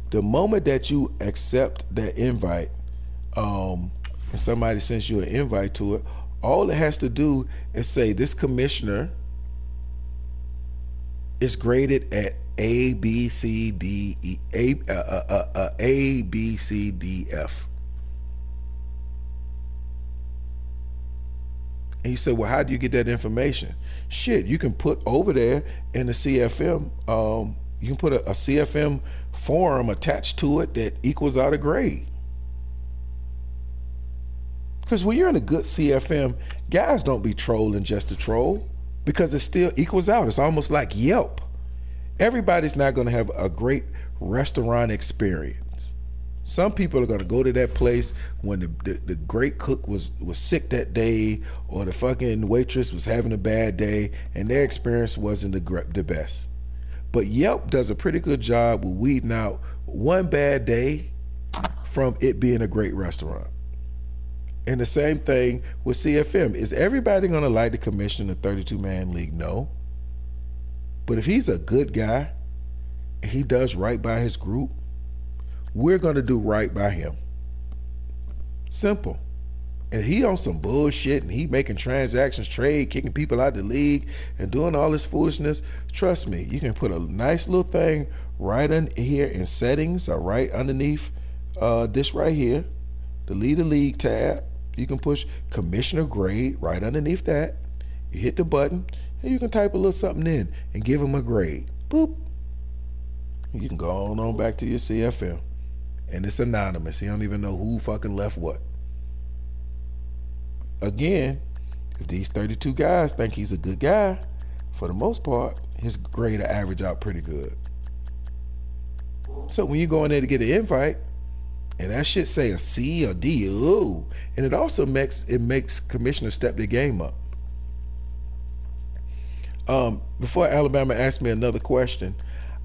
The moment that you accept that invite, and somebody sends you an invite to it, all it has to do is say this commissioner is graded at A, B, C, D, E, A, B, C, D, F. And you say, well, how do you get that information? Shit, you can put over there in the CFM, you can put a CFM form attached to it that equals out a grade. Because when you're in a good CFM, guys don't be trolling just to troll, because it still equals out. It's almost like Yelp. Everybody's not going to have a great restaurant experience. Some people are going to go to that place when the great cook was sick that day, or the fucking waitress was having a bad day, and their experience wasn't the best. But Yelp does a pretty good job with weeding out one bad day from it being a great restaurant. And the same thing with CFM. Is everybody going to like the commissioner of the 32-man league? No. But if he's a good guy and he does right by his group, we're going to do right by him. Simple. And he on some bullshit and he making transactions, trade, kicking people out the league and doing all this foolishness, trust me, you can put a nice little thing right in here in settings, or right underneath this right here, the lead the league tab, You can push commissioner grade right underneath that. You hit the button, and you can type a little something in and give him a grade. Boop. You can go on back to your CFM. And it's anonymous. He don't even know who fucking left what. Again, if these 32 guys think he's a good guy, for the most part, his grade will average out pretty good. So when you go in there to get an invite, and that shit say a C or D, ooh, and it also makes commissioners step their game up. Before Alabama asks me another question,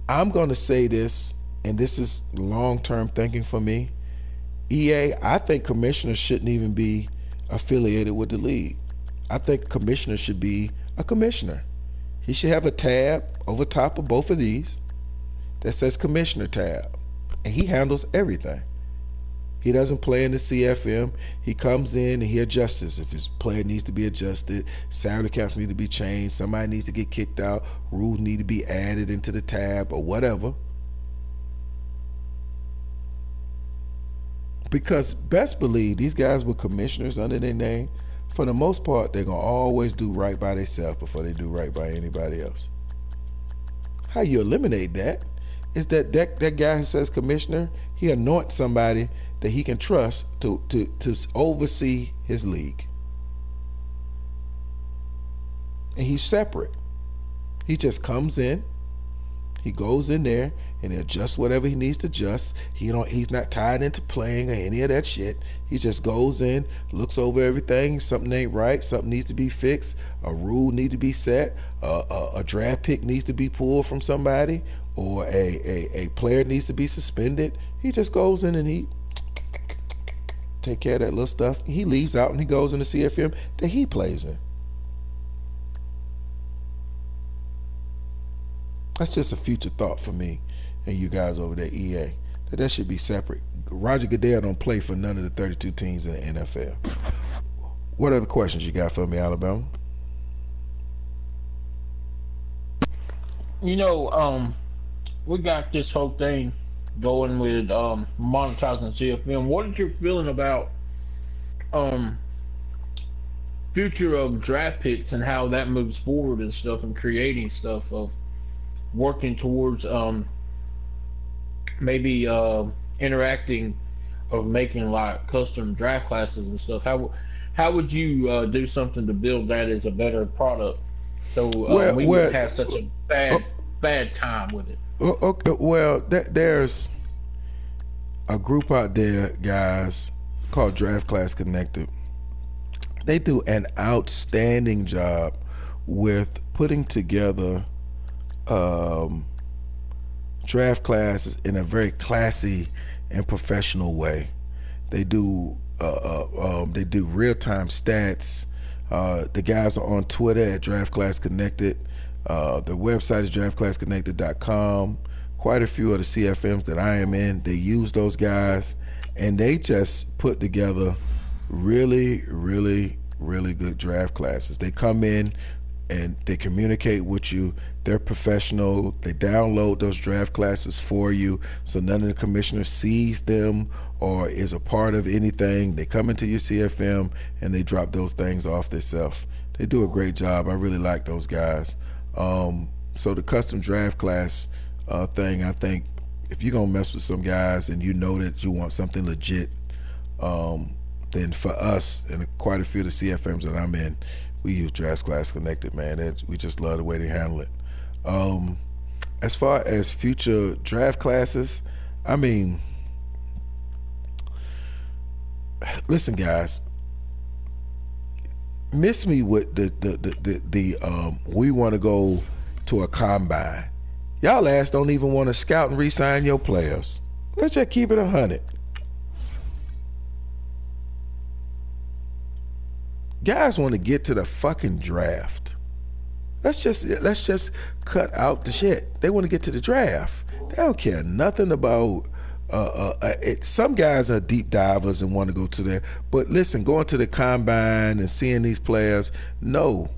I'm going to say this, and this is long-term thinking for me. EA, I think commissioners shouldn't even be affiliated with the league. I think commissioner should be a commissioner. He should have a tab over top of both of these that says commissioner tab, and he handles everything. He doesn't play in the CFM. He comes in and he adjusts. If his player needs to be adjusted, salary caps need to be changed, somebody needs to get kicked out, rules need to be added into the tab or whatever. Because best believe these guys with commissioners under their name, for the most part, they're going to always do right by themselves before they do right by anybody else. How you eliminate that is that guy who says commissioner, he anoints somebody that he can trust to oversee his league. And he's separate. He just comes in, he goes in there and he adjusts whatever he needs to adjust. He's not tied into playing or any of that shit. He just goes in, looks over everything. Something ain't right, something needs to be fixed, a rule need to be set, a draft pick needs to be pulled from somebody, or a player needs to be suspended. He just goes in and he take care of that little stuff. He leaves out and he goes in the CFM that he plays in. That's just a future thought for me and you guys over there, EA. That should be separate. Roger Goodell don't play for none of the 32 teams in the NFL. What other questions you got for me, Alabama? You know, we got this whole thing going with monetizing CFM. What is your feeling about future of draft picks and how that moves forward and stuff, and creating stuff of working towards maybe interacting of making like custom draft classes and stuff? How would you do something to build that as a better product so we wouldn't have such a bad time with it? Okay, well, there's a group out there, guys, called Draft Class Connected. They do an outstanding job with putting together draft classes in a very classy and professional way. They do real-time stats. The guys are on Twitter at Draft Class Connected. The website is draftclassconnected.com. Quite a few of the CFMs that I am in, they use those guys, and they just put together really, really, really good draft classes. They come in and they communicate with you. They're professional. They download those draft classes for you, so none of the commissioners sees them or is a part of anything. They come into your CFM and they drop those things off themselves. They do a great job. I really like those guys. So the custom draft class thing, I think if you're gonna mess with some guys and you know that you want something legit, then for us and quite a few of the CFMs that I'm in, we use Draft Class Connected, man. We just love the way they handle it. As far as future draft classes, I mean, listen, guys, miss me with the we want to go to a combine. Y'all ass don't even want to scout and re-sign your players. Let's just keep it 100. Guys want to get to the fucking draft. Let's just cut out the shit. They want to get to the draft. They don't care nothing about some guys are deep divers and want to go to there. But listen, going to the combine and seeing these players, no.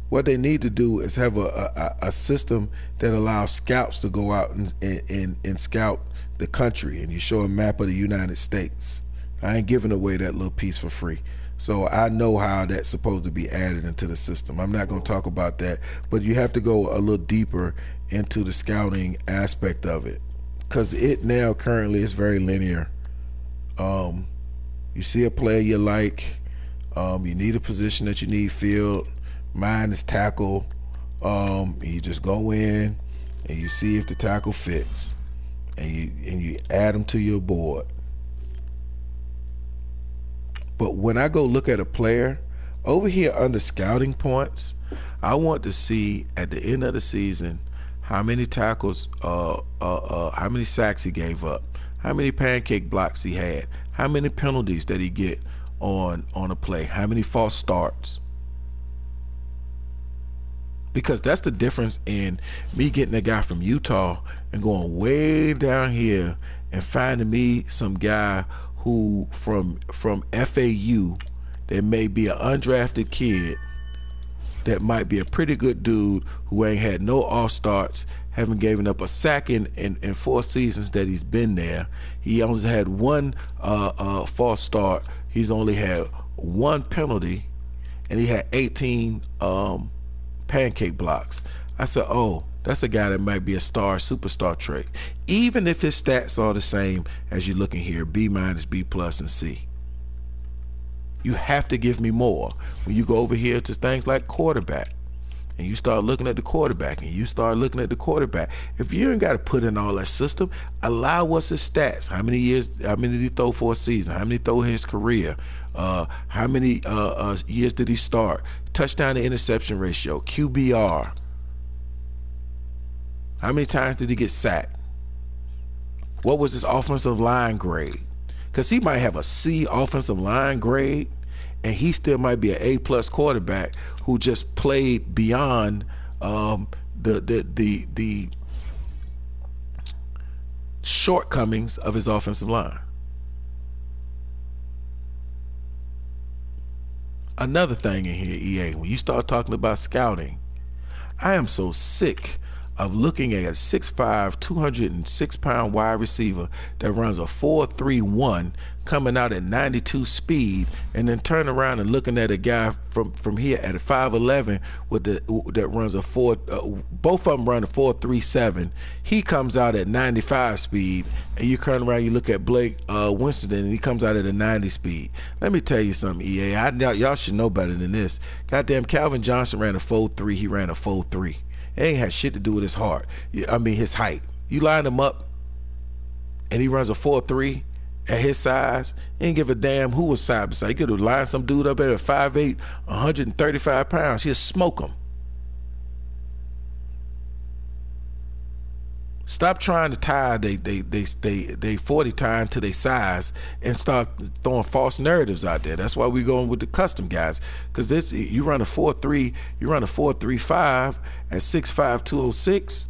What they need to do is have a system that allows scouts to go out and scout the country, and you show a map of the United States. I ain't giving away that little piece for free. So I know how that's supposed to be added into the system. I'm not going to talk about that, but you have to go a little deeper into the scouting aspect of it, because it now currently is very linear. You see a player you like, you need a position that you need filled. Mine is tackle. You just go in and you see if the tackle fits, and you add them to your board. But when I go look at a player over here under scouting points, I want to see at the end of the season how many tackles, how many sacks he gave up, how many pancake blocks he had, how many penalties did he get on a play, how many false starts. Because that's the difference in me getting a guy from Utah and going way down here and finding me some guy who from FAU that may be an undrafted kid that might be a pretty good dude who ain't had no off starts, haven't given up a sack in 4 seasons that he's been there. He only had one false start. He's only had 1 penalty, and he had 18 pancake blocks. I said, oh, that's a guy that might be a superstar trait, even if his stats are the same as you're looking here, B-, B+, and C. You have to give me more. When you go over here to things like quarterback, and you start looking at the quarterback, if you ain't got to put in all that system, allow what's his stats. How many did he throw for a season? How many throw in his career? How many years did he start? Touchdown to interception ratio, QBR. How many times did he get sacked? What was his offensive line grade? Because he might have a C offensive line grade, and he still might be an A+ quarterback who just played beyond the shortcomings of his offensive line. Another thing in here, EA, when you start talking about scouting, I am so sick of looking at a 6'5", 206-pound wide receiver that runs a 4.31 coming out at 92 speed, and then turn around and looking at a guy from here at a 5'11 that runs a both of them run a 4.37. He comes out at 95 speed, and you turn around, you look at Blake Winston, and he comes out at a 90 speed. Let me tell you something, EA. Y'all should know better than this. Goddamn, Calvin Johnson ran a 4.3. He ran a 4.3. It ain't had shit to do with his heart. His height. You line him up, and he runs a 4.3 at his size. He ain't give a damn who was side by side. You could have lined some dude up at a 5'8", 135 pounds. He'll smoke him. Stop trying to tie they 40 time to their size and start throwing false narratives out there. That's why we're going with the custom guys, because this, you run a 4.3, you run a 4.35 at 6'5", 206.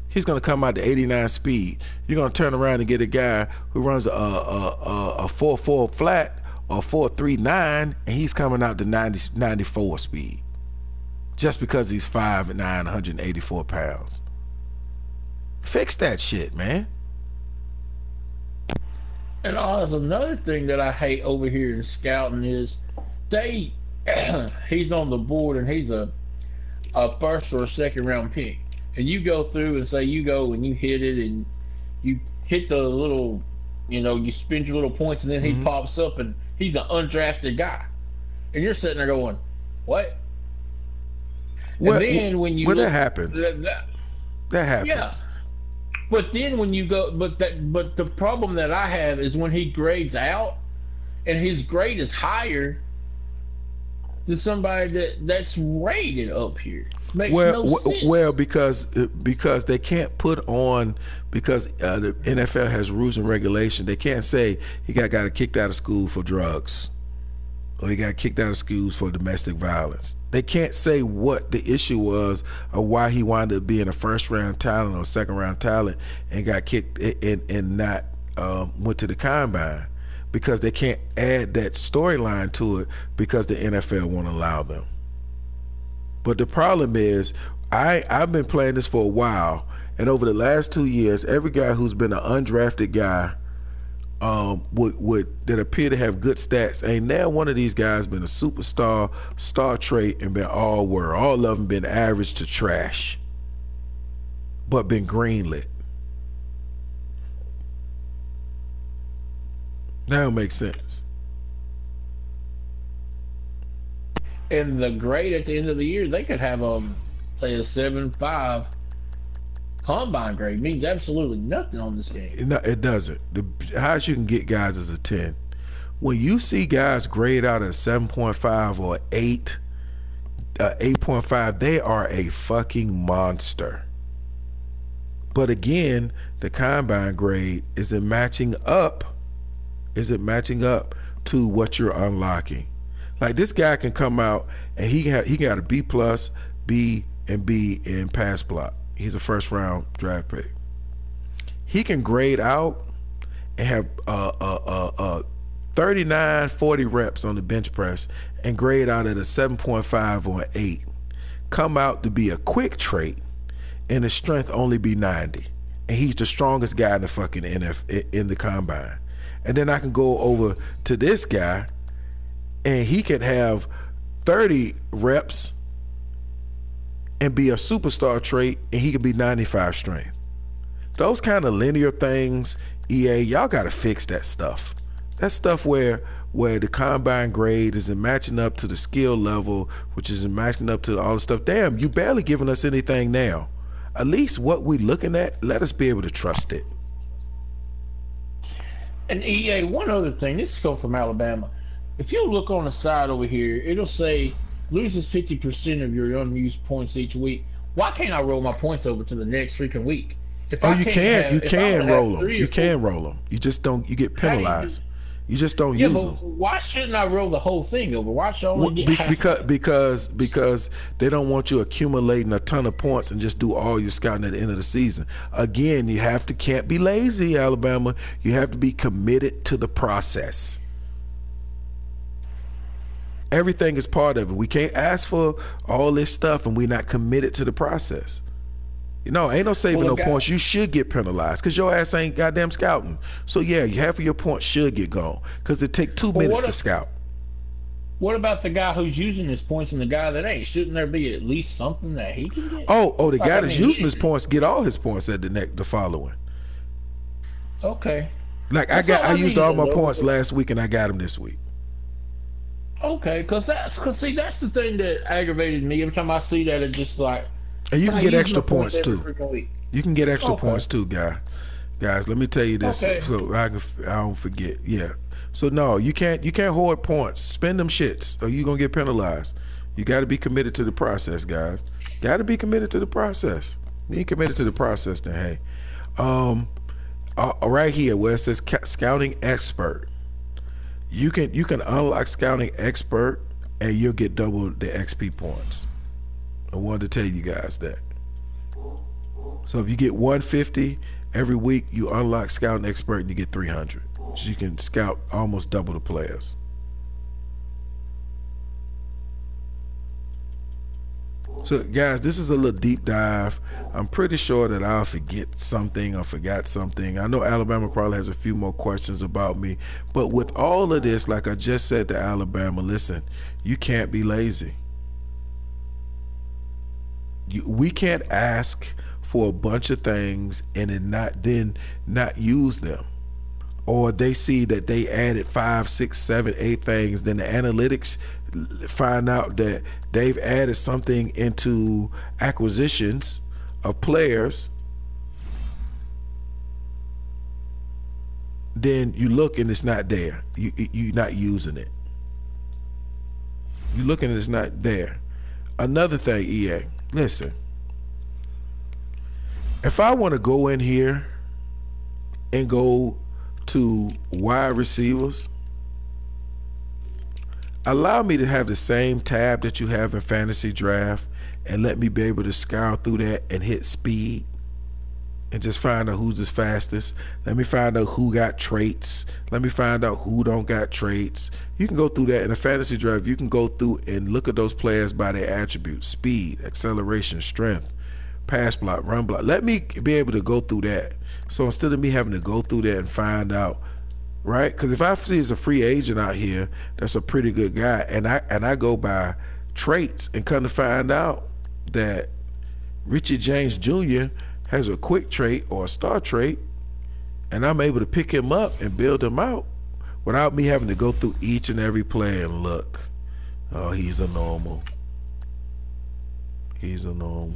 He's going to come out to 89 speed. You're going to turn around and get a guy who runs a 4.4 flat or 4.39, and he's coming out to 94 speed just because he's 5'9", 184 pounds. Fix that shit, man. And there's another thing that I hate over here in scouting is, say he's on the board and he's a first or a second round pick, and you go through and say you go and you hit it and you hit the little, you spend your little points, and then he pops up and he's an undrafted guy, and you're sitting there going, what? And then when you that happens, that happens. Yeah. But then when you go, but the problem that I have is when he grades out, and his grade is higher than somebody that's rated up here. Makes no sense. Well, because they can't put on, because the NFL has rules and regulations. They can't say he got kicked out of school for drugs, or he got kicked out of schools for domestic violence. They can't say what the issue was or why he wanted to be in a first-round talent or second-round talent and got kicked and not went to the combine, because they can't add that storyline to it because the NFL won't allow them. But the problem is, I've been playing this for a while, and over the last 2 years, every guy who's been an undrafted guy that appear to have good stats. Ain't now one of these guys been a superstar, star trait, and been all world. All of them been average to trash, but been greenlit. Now it makes sense. And the grade at the end of the year, they could have say a 7.5 combine grade. Means absolutely nothing on this game. No, it doesn't. The highest you can get guys is a 10. When you see guys grade out at a 7.5 or 8, 8.5, they are a fucking monster. But again, the combine grade isn't matching up. To what you're unlocking? Like, this guy can come out and he got a B plus, B, and B in pass block. He's a first round draft pick. He can grade out and have 39, 40 reps on the bench press and grade out at a 7.5 or an 8. Come out to be a quick trait and his strength only be 90. And he's the strongest guy in the fucking in the combine. And then I can go over to this guy and he can have 30 reps and be a superstar trait and he can be 95 strength. Those kind of linear things, EA, y'all got to fix that stuff. That stuff where the combine grade isn't matching up to the skill level, which isn't matching up to all the stuff. Damn, you barely giving us anything now. At least what we looking at, let us be able to trust it. And EA, one other thing, this comes from Alabama. If you look on the side over here, it'll say loses 50% of your unused points each week. Why can't I roll my points over to the next freaking week? If you can roll them. You can roll them. You just don't. You get penalized. You just don't use them. Why shouldn't I roll the whole thing over? Why should I only get half? Because they don't want you accumulating a ton of points and just do all your scouting at the end of the season. Again, you can't be lazy, Alabama. You have to be committed to the process. Everything is part of it. We can't ask for all this stuff and we're not committed to the process. Ain't no saving no points. You should get penalized because your ass ain't goddamn scouting. So yeah, half of your points should get gone because it take 2 minutes to scout. What about the guy who's using his points and the guy that ain't? Shouldn't there be at least something that he can get? The guy that's using his points get all his points at the following. Okay. Like I used all my points last week and I got them this week. Okay, cause see that's the thing that aggravated me. Every time I see that, it's just like. And you can get extra points too. You can get extra points too, guys. Let me tell you this so I don't forget. Yeah. So no, you can't hoard points. Spend them shits or you're gonna get penalized. You gotta be committed to the process, guys. Gotta be committed to the process. You ain't committed to the process, then hey. Right here where it says scouting expert. You can unlock scouting expert and you'll get double the XP points. I wanted to tell you guys that. So if you get 150 every week, you unlock scouting expert and you get 300. So you can scout almost double the players. So guys, this is a little deep dive. I'm pretty sure that I'll forget something or forgot something. I know Alabama probably has a few more questions about me, but with all of this, like I just said to Alabama, listen, you can't be lazy. We can't ask for a bunch of things and then not use them. Or they see that they added 5, 6, 7, 8 things, then the analytics find out that they've added something into acquisitions of players. Then you look and it's not there. You're not using it. You look and it's not there. Another thing, EA, listen. If I want to go in here and go to wide receivers, allow me to have the same tab that you have in fantasy draft and let me be able to scour through that and hit speed and just find out who's the fastest. Let me find out who got traits. Let me find out who don't got traits. You can go through that in a fantasy draft. You can go through and look at those players by their attributes: speed, acceleration, strength, pass block, run block. Let me be able to go through that. So instead of me having to go through that and find out right? Because if I see it's a free agent out here that's a pretty good guy, and I go by traits and come to find out that Richie James Jr. has a quick trait or a star trait, and I'm able to pick him up and build him out without me having to go through each and every play and look. Oh, he's a normal. He's a normal.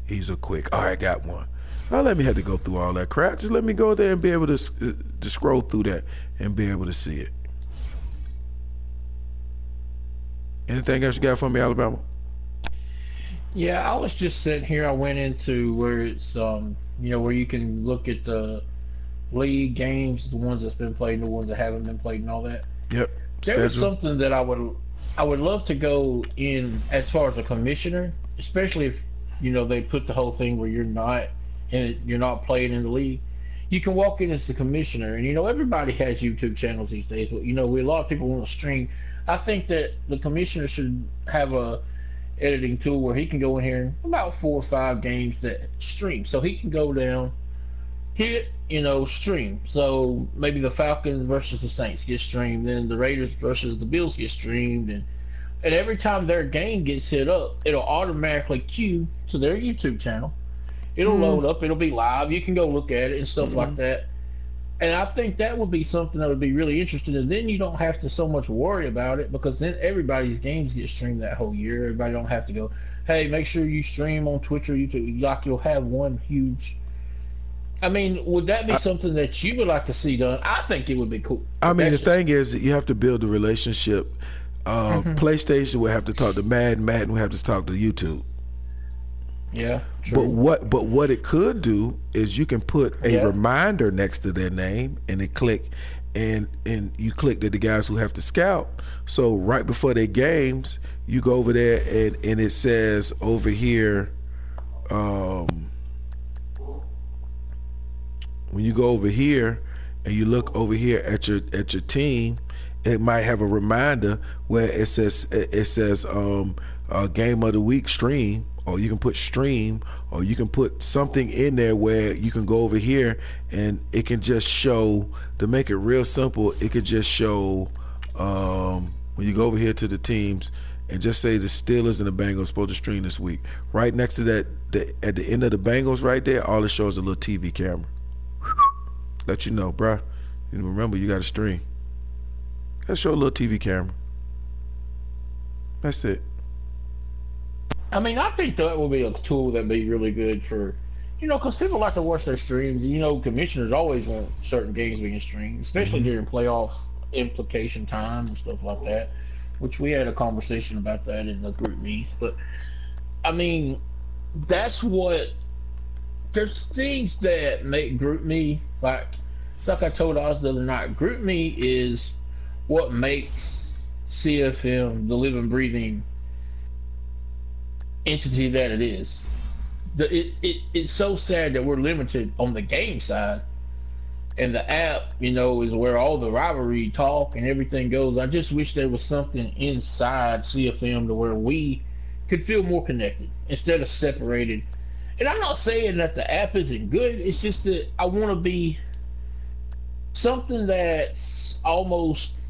He's a quick. All right, got one. Don't let me have to go through all that crap. Just let me go there and be able to scroll through that and be able to see it. Anything else you got for me, Alabama? Yeah, I was just sitting here. I went into where it's where you can look at the league games, the ones that's been played, and the ones that haven't been played, and all that. Yep. There was something that I would love to go in as far as a commissioner, especially if they put the whole thing where you're not playing in the league. You can walk in as the commissioner, and everybody has YouTube channels these days. But a lot of people want to stream. I think that the commissioner should have a editing tool where he can go in here and about 4 or 5 games that stream, so he can go down, hit, stream. So maybe the Falcons versus the Saints get streamed, then the Raiders versus the Bills get streamed, and every time their game gets hit up, it'll automatically queue to their YouTube channel. It'll load up, it'll be live, you can go look at it and stuff like that. And I think that would be something that would be really interesting, and then you don't have to so much worry about it, because then everybody's games get streamed that whole year. Everybody don't have to go, hey, make sure you stream on Twitch or YouTube. Like, you'll have one huge. I mean, would that be something that you would like to see done? I think it would be cool. I mean, the thing is, you have to build a relationship. PlayStation would have to talk to Madden. Madden would have to talk to YouTube. Yeah, true. But what it could do is you can put a reminder next to their name, and it click, and you click to the guys who have to scout. So right before their games, you go over there and it says over here, when you go over here and you look over here at your team, it might have a reminder where it says game of the week stream, or you can put stream, or you can put something in there where you can go over here and it can just show, to make it real simple, it could just show when you go over here to the teams and just say the Steelers and the Bengals supposed to stream this week. Right next to that, at the end of the Bengals right there, all it shows is a little TV camera. Let you know, bruh. Remember, you got to stream. Got to show a little TV camera. That's it. I mean, I think that would be a tool that'd be really good for, because people like to watch their streams. Commissioners always want certain games being streamed, especially during playoff implication time and stuff like that, which we had a conversation about that in the group meet. But, I mean, there's things that make group me, like, it's like I told Oz the other night, group me is what makes CFM the living, breathing entity that it is. It's so sad that we're limited on the game side, and the app, is where all the rivalry talk and everything goes. I just wish there was something inside CFM to where we could feel more connected instead of separated. And I'm not saying that the app isn't good. It's just that I want to be something that's almost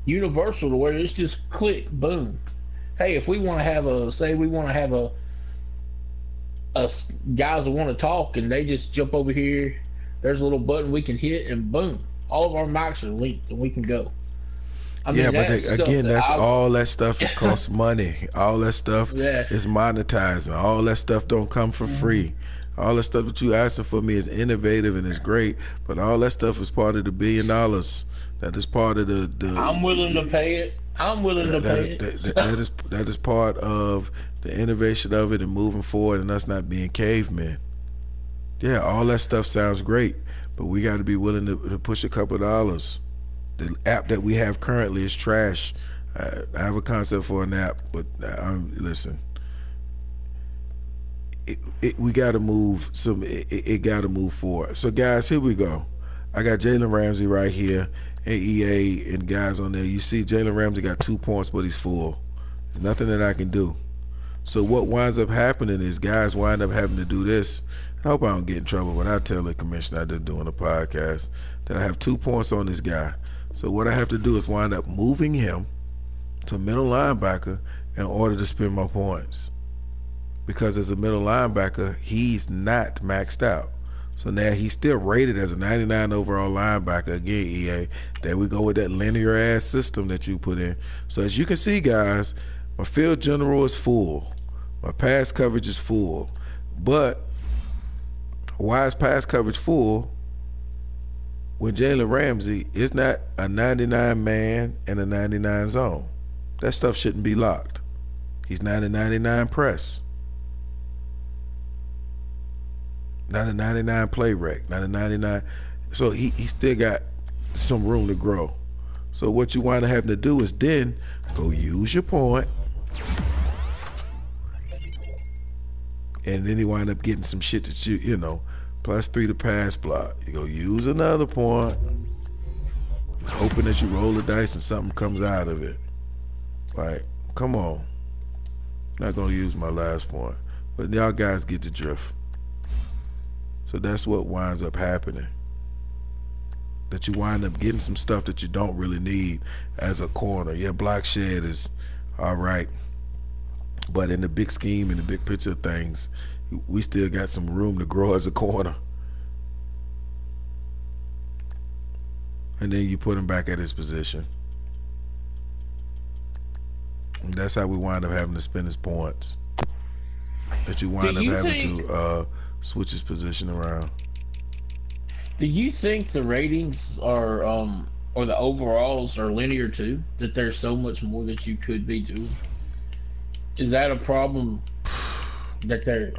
universal, to where it's just click, boom. Hey, if we want to have a guys that want to talk, and they just jump over here, there's a little button we can hit, and boom, all of our mics are linked, and we can go. But all that stuff is cost money. All that stuff is monetizing. All that stuff don't come for free. All that stuff that you asking for me is innovative and it's great, but all that stuff is part of the $1 billion. That is part of the I'm willing to pay it. That is part of the innovation of it and moving forward, and us not being cavemen. Yeah, all that stuff sounds great, but we got to be willing to push a couple of dollars. The app that we have currently is trash. I have a concept for an app, but listen, we got to move it got to move forward. So guys, here we go. I got Jalen Ramsey right here, and EA and guys on there. You see Jalen Ramsey got 2 points, but he's full. There's nothing that I can do. So what winds up happening is guys wind up having to do this. I hope I don't get in trouble, but I tell the commissioner I did doing a podcast that I have 2 points on this guy. So what I have to do is wind up moving him to middle linebacker in order to spend my points. Because as a middle linebacker, he's not maxed out. So now he's still rated as a 99 overall linebacker. Again, EA, there we go with that linear ass system that you put in. So as you can see, guys, my field general is full. My pass coverage is full. But why is pass coverage full when Jalen Ramsey is not a 99 man and a 99 zone? That stuff shouldn't be locked. He's not a 99 press. Not a 99 play rec, not a 99. So he still got some room to grow. So what you wind up having to do is then go use your point. And then you wind up getting some shit that you know, +3 to pass block. You go use another point, hoping that you roll the dice and something comes out of it. Like, come on. Not gonna use my last point. But y'all guys get the drift. So that's what winds up happening. That you wind up getting some stuff that you don't really need as a corner. Yeah, block shed is all right. But in the big scheme, in the big picture of things, we still got some room to grow as a corner. And then you put him back at his position. And that's how we wind up having to spend his points. That you wind up having to switch his position around. Do you think the ratings are or the overalls are linear too? That there's so much more that you could be doing? Is that a problem that they're...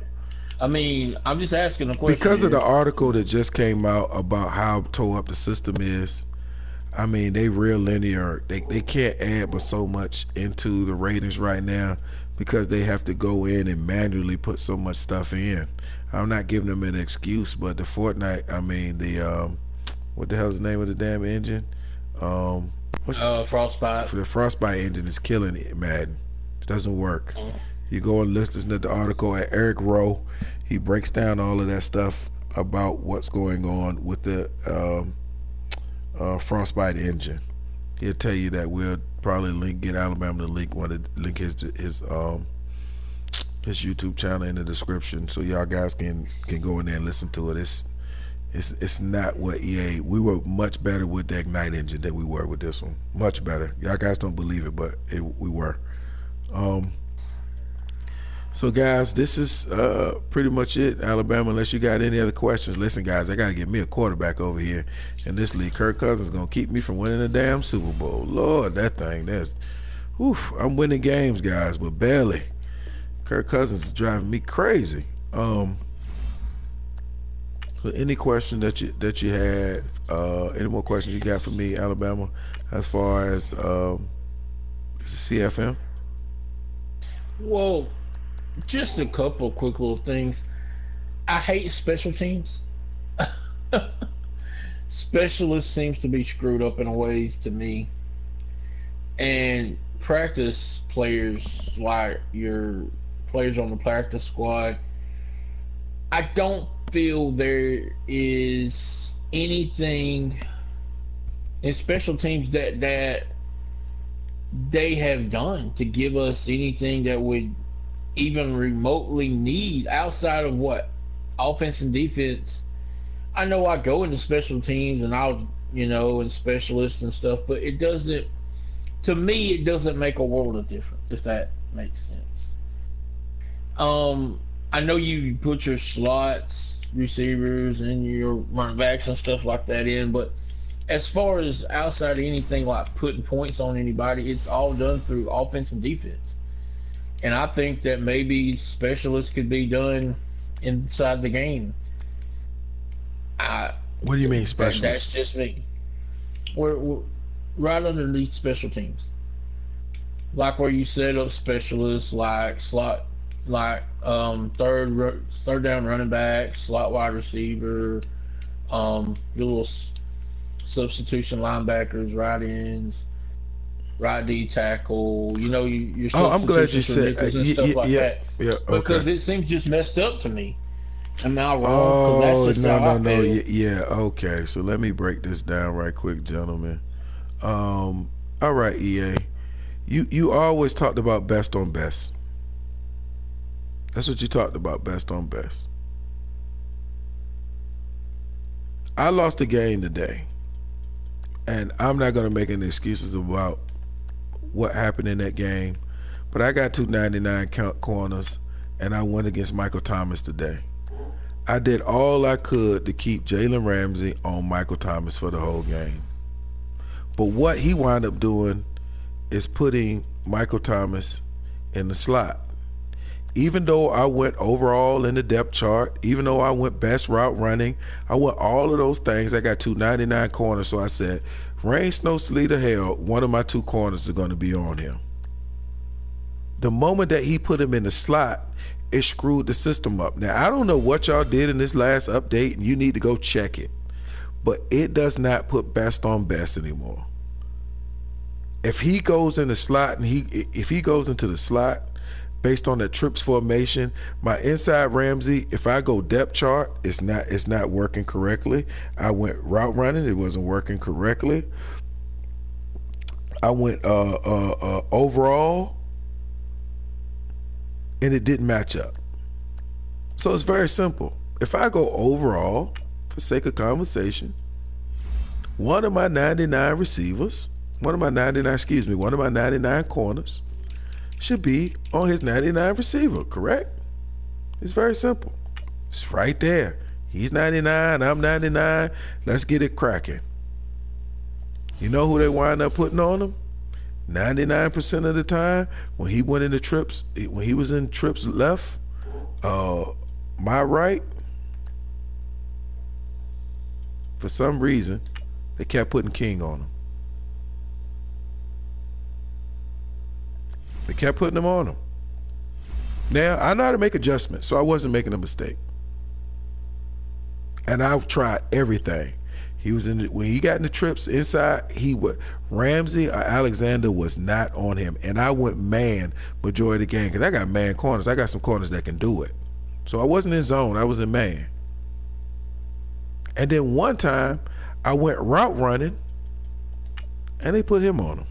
I mean, I'm just asking a question. Because of the article that just came out about how tore up the system is, I mean, they real linear. They can't add but so much into the ratings right now because they have to go in and manually put so much stuff in. I'm not giving them an excuse, but the Fortnite, I mean, the what the hell's the name of the damn engine? Frostbite. The Frostbite engine is killing it, Madden. It doesn't work. You go and listen to the article at Eric Rowe. He breaks down all of that stuff about what's going on with the Frostbite engine. He'll tell you that. We'll probably get Alabama to link his YouTube channel in the description, so y'all guys can go in there and listen to it. It's not what EA. We were much better with the Ignite engine than we were with this one. Much better. Y'all guys don't believe it, but we were. So guys, this is pretty much it. Alabama, unless you got any other questions. Listen guys, I gotta get me a quarterback over here in this league. Kirk Cousins gonna keep me from winning a damn Super Bowl. Lord, that thing, I'm winning games, guys, but barely. Kirk Cousins is driving me crazy. So any question that you had, any more questions you got for me, Alabama, as far as CFM? Well, just a couple quick little things. I hate special teams. Specialist seems to be screwed up in ways to me. And practice players, like your players on the practice squad, I don't feel there is anything in special teams that they have done to give us anything that would even remotely need outside of what offense and defense. I know I go into special teams and I'll and specialists and stuff, but it doesn't, to me, it doesn't make a world of difference, if that makes sense. I know you put your slots, receivers, and your running backs and stuff like that in, but as far as outside of anything like putting points on anybody, it's all done through offense and defense. And I think that maybe specialists could be done inside the game. What do you mean specialists? That's just me. We're right underneath special teams. Like where you set up specialists like slot, like third down running back, slot wide receiver, your little substitution linebackers, right ends, right D tackle. You know, your Oh, I'm glad you substitutions for said. nickels and stuff like Yeah, that, yeah. Okay. because it seems just messed up to me. Am I wrong? Because that's Oh, just no, how no, I no. feel. Yeah, yeah. Okay. So let me break this down right quick, gentlemen. Um. All right, EA. You always talked about best on best. That's what you talked about, best on best. I lost a game today, and I'm not gonna make any excuses about what happened in that game. But I got 299 count corners, and I went against Michael Thomas today. I did all I could to keep Jalen Ramsey on Michael Thomas for the whole game. But what he wound up doing is putting Michael Thomas in the slot. Even though I went overall in the depth chart, even though I went best route running, I went all of those things. I got 299 corners, so I said, rain, snow, sleet, or hail, one of my two corners are going to be on him. The moment that he put him in the slot, it screwed the system up. Now, I don't know what y'all did in this last update, and you need to go check it. But it does not put best on best anymore. If he goes in the slot and if he goes into the slot based on the trips formation, my inside Ramsey, if I go depth chart, it's not working correctly. I went route running, it wasn't working correctly. I went overall, and it didn't match up. So it's very simple. If I go overall, for sake of conversation, one of my 99 receivers, one of my 99 corners should be on his 99 receiver, correct? It's very simple. It's right there. He's 99, I'm 99. Let's get it cracking. You know who they wind up putting on him? 99% of the time, when he went into trips, when he was in trips left, my right, for some reason, they kept putting King on him. They kept putting him on him. Now, I know how to make adjustments, so I wasn't making a mistake. And I've tried everything. He was when he got in the trips inside, Ramsey or Alexander was not on him. And I went man majority of the game because I got man corners. I got some corners that can do it. So I wasn't in zone, I was in man. And then one time I went route running and they put him on him.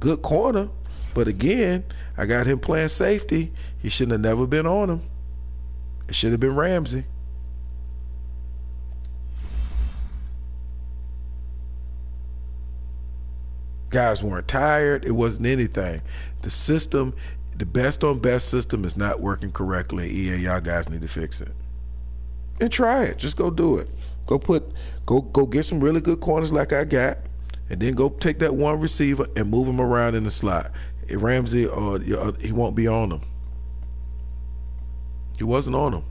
Good corner, but again, I got him playing safety. He shouldn't have never been on him. It should have been Ramsey. Guys weren't tired. It wasn't anything. The system, the best on best system is not working correctly. EA, y'all guys need to fix it. And try it. Just go do it. Go get some really good corners like I got, and then go take that one receiver and move him around in the slot. Ramsey, he won't be on him. He wasn't on him.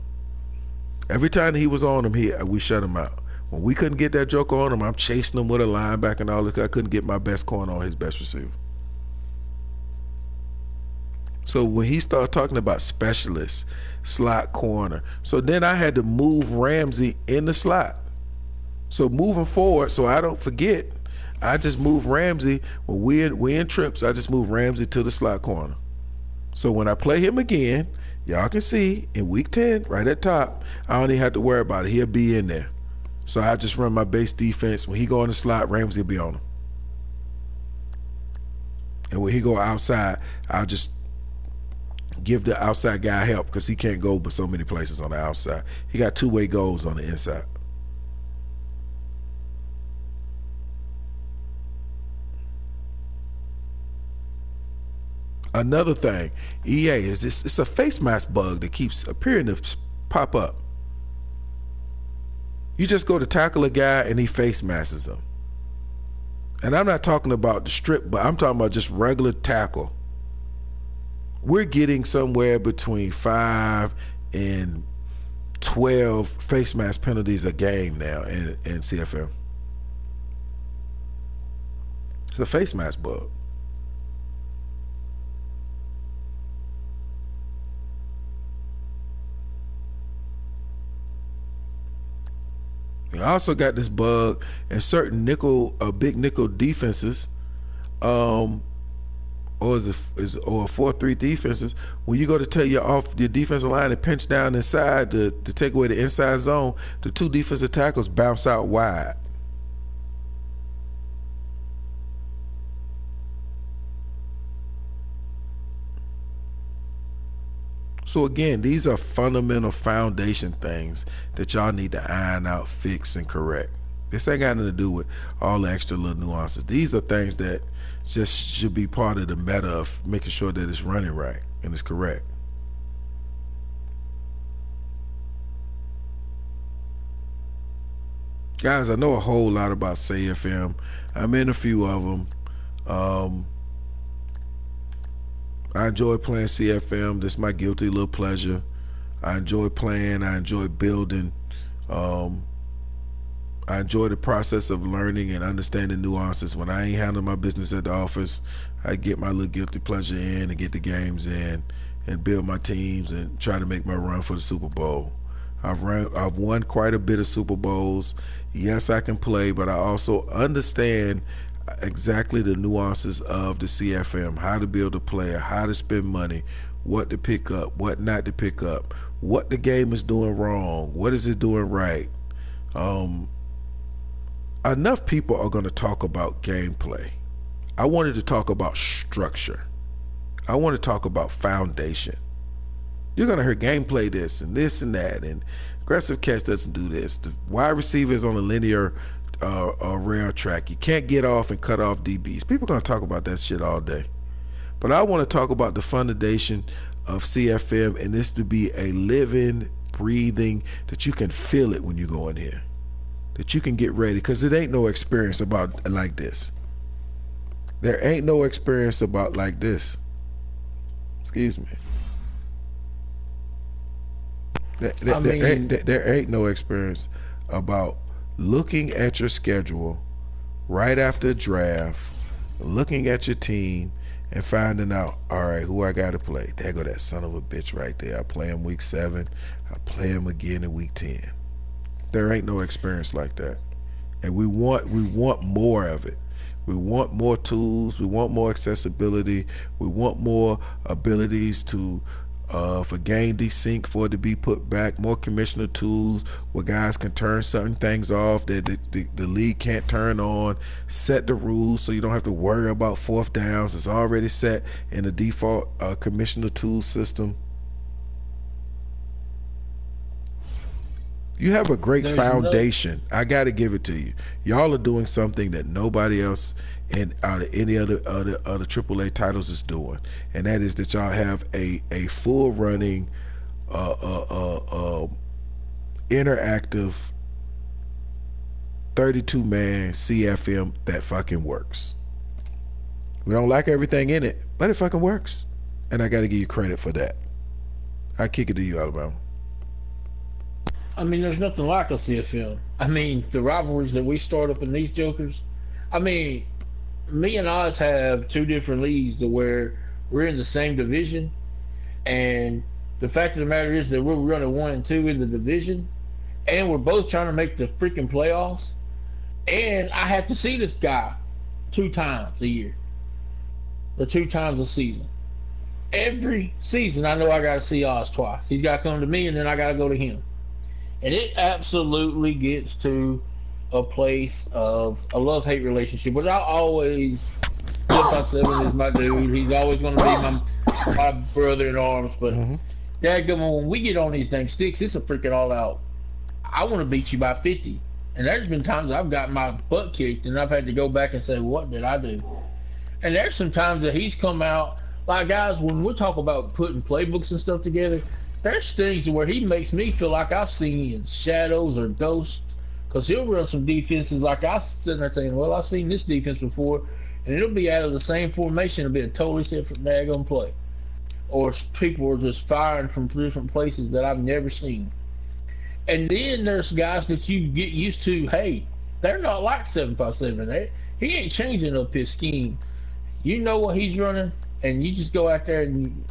Every time he was on him, we shut him out. When we couldn't get that joker on him, I'm chasing him with a linebacker and all this. I couldn't get my best corner on his best receiver. So when he started talking about specialists, slot corner, so then I had to move Ramsey in the slot. So moving forward, so I don't forget, I just move Ramsey when we in trips. I just move Ramsey to the slot corner. So when I play him again, y'all can see in week 10, right at top, I don't even have to worry about it. He'll be in there. So I just run my base defense. When he go in the slot, Ramsey will be on him. And when he go outside, I'll just give the outside guy help because he can't go but so many places on the outside. He got two-way goals on the inside. Another thing, EA, is it's a face mask bug that keeps appearing to pop up. You just go to tackle a guy and he face masks him. And I'm not talking about the strip, but I'm talking about just regular tackle. We're getting somewhere between 5 and 12 face mask penalties a game now in CFM. It's a face mask bug. You also got this bug in certain big nickel defenses. or is a 4-3 defenses, when you go to tell your defensive line to pinch down inside to take away the inside zone, the two defensive tackles bounce out wide. So again, these are fundamental foundation things that y'all need to iron out, fix, and correct. This ain't got nothing to do with all the extra little nuances. These are things that just should be part of the meta of making sure that it's running right and it's correct. Guys, I know a whole lot about CFM. I'm in a few of them. I enjoy playing CFM. This is my guilty little pleasure. I enjoy playing. I enjoy building. I enjoy the process of learning and understanding nuances. When I ain't handling my business at the office, I get my little guilty pleasure in and get the games in and build my teams and try to make my run for the Super Bowl. I've won quite a bit of Super Bowls. Yes, I can play, but I also understand exactly the nuances of the CFM, how to build a player, how to spend money, what to pick up, what not to pick up, what the game is doing wrong, what is it doing right. Enough people are going to talk about gameplay. I wanted to talk about structure. I want to talk about foundation. You're going to hear gameplay this and that, and aggressive catch doesn't do this. The wide receiver is on a linear rail track. You can't get off and cut off DBs. People are going to talk about that shit all day. But I want to talk about the foundation of CFM, and this to be a living, breathing, that you can feel it when you go in here. That you can get ready, because it ain't no experience about like this. There ain't no experience about like this. Excuse me. There ain't no experience about looking at your schedule right after draft, looking at your team, and finding out, all right, who I got to play. There go that son of a bitch right there. I play him week 7. I play him again in week 10. There ain't no experience like that, and we want more of it. We want more tools. We want more accessibility. We want more abilities to for game desync, for it to be put back. More commissioner tools where guys can turn certain things off that the league can't turn on. Set the rules so you don't have to worry about fourth downs. It's already set in the default commissioner tool system. You have a great foundation. I got to give it to you. Y'all are doing something that nobody else in out of any other AAA titles is doing, and that is that y'all have a full running, interactive 32-man CFM that fucking works. We don't like everything in it, but it fucking works, and I got to give you credit for that. I kick it to you, Alabama. I mean, there's nothing like a CFM. I mean, the rivalries that we start up in these jokers. I mean, me and Oz have 2 different leagues to where we're in the same division, and the fact of the matter is that we're running 1 and 2 in the division, and we're both trying to make the freaking playoffs. And I have to see this guy 2 times a year, or 2 times a season. Every season, I know I got to see Oz twice. He's got to come to me, and then I got to go to him. And it absolutely gets to a place of a love-hate relationship, which I always, 757 is my dude. He's always going to be my brother in arms. But dadgummit, when we get on these dang sticks, it's a freaking all-out. I want to beat you by 50. And there's been times I've got my butt kicked, and I've had to go back and say, what did I do? And there's some times that he's come out, like, guys, when we talk about putting playbooks and stuff together, there's things where he makes me feel like I've seen in shadows or ghosts, because he'll run some defenses like I sitting there thinking, well, I've seen this defense before, and it'll be out of the same formation. It'll be a totally different daggone play. Or people are just firing from different places that I've never seen. And then there's guys that you get used to, hey, they're not like 757. He ain't changing up his scheme. You know what he's running, and you just go out there and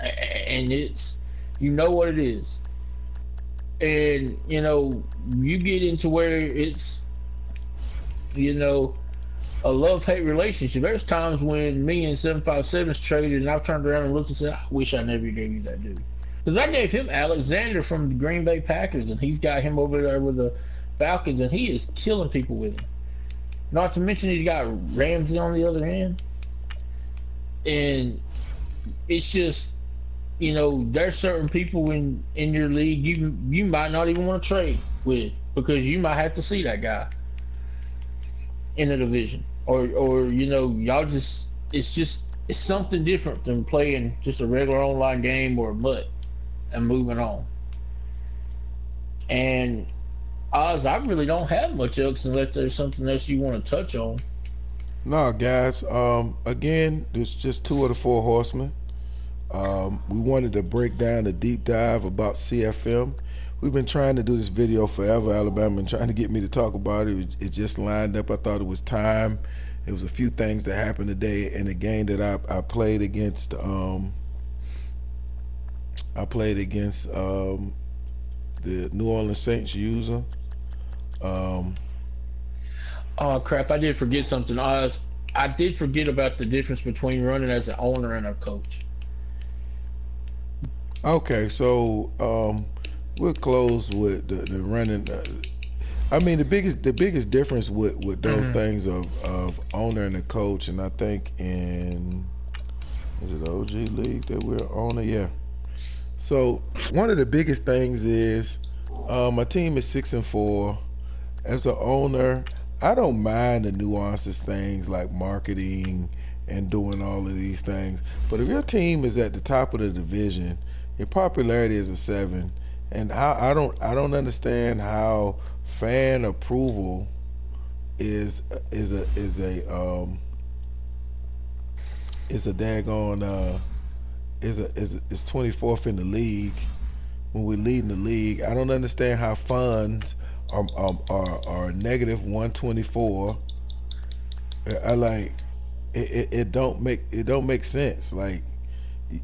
it's, you know what it is. And, you know, you get into where it's, you know, a love-hate relationship. There's times when me and 757's traded, and I've turned around and looked and said, I wish I never gave you that dude. Because I gave him Alexander from the Green Bay Packers, and he's got him over there with the Falcons, and he is killing people with him. Not to mention he's got Ramsey on the other end. And it's just, you know, there's certain people in your league you might not even want to trade with, because you might have to see that guy in the division. Or you know, y'all just it's something different than playing just a regular online game or a MUT and moving on. And Oz, I really don't have much else unless there's something else you want to touch on. No, guys. Again, there's just 2 of the 4 horsemen. We wanted to break down a deep dive about CFM. We've been trying to do this video forever, Alabama, and trying to get me to talk about it. It just lined up. I thought it was time. It was a few things that happened today in a game that I played against. The New Orleans Saints user. Oh crap! I did forget something. I did forget about the difference between running as an owner and a coach. Okay, so we'll close with the running. I mean, the biggest difference with those things of owner and a coach, and I think is it the OG league that we're owner? Yeah. So one of the biggest things is my team is 6-4. As an owner, I don't mind the nuances, things like marketing and doing all of these things. But if your team is at the top of the division, your popularity is a 7, and I don't understand how fan approval is a daggone is 24th in the league when we're leading the league. I don't understand how funds are negative 124. I like it don't make sense. Like,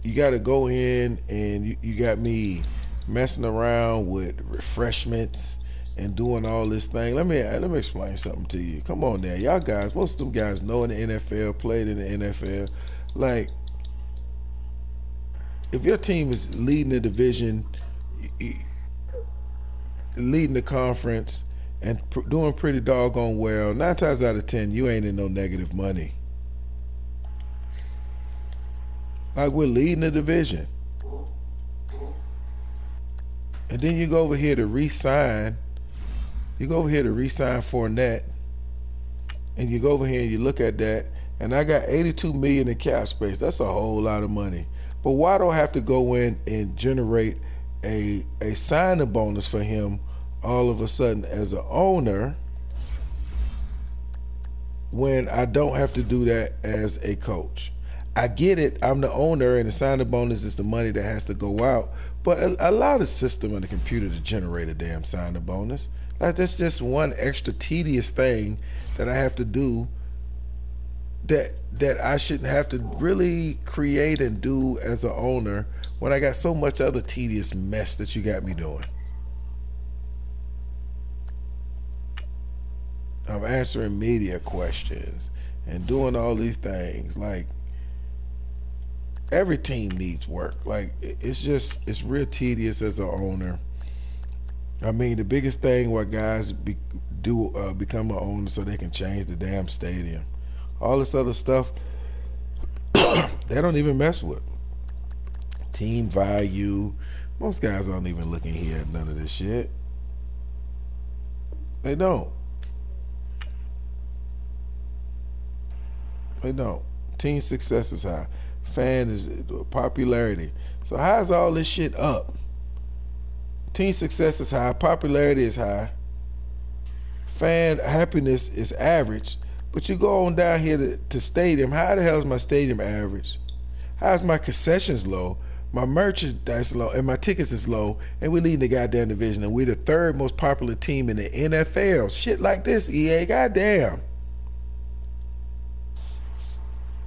you got to go in and you got me messing around with refreshments and doing all this thing. Let me explain something to you. Come on now, y'all guys. Most of them guys know in the NFL, played in the NFL. Like, if your team is leading the division, leading the conference, and doing pretty doggone well, 9 times out of 10, you ain't in no negative money. Like, we're leading the division. And then you go over here to re-sign. You go over here to re-sign Fournette. And you go over here and you look at that. And I got $82 million in cap space. That's a whole lot of money. But why do I have to go in and generate a signing bonus for him all of a sudden as an owner when I don't have to do that as a coach? I get it. I'm the owner, and the signing bonus is the money that has to go out. But allow the system and the computer to generate a damn signing bonus. Like, that's just one extra tedious thing that I have to do that I shouldn't have to really create and do as an owner when I got so much other tedious mess that you got me doing. I'm answering media questions and doing all these things. Like, every team needs work. Like, it's real tedious as an owner. I mean, the biggest thing why guys become an owner so they can change the damn stadium. All this other stuff, they don't even mess with. Team value. Most guys aren't even looking here at none of this shit. They don't. They don't. Team success is high. Fan is popularity. So how's all this shit up? Team success is high. Popularity is high. Fan happiness is average. But you go on down here to stadium. How the hell is my stadium average? How's my concessions low? My merchandise low, and my tickets is low, and we lead the goddamn division, and we're the 3rd most popular team in the NFL. Shit like this, EA, goddamn.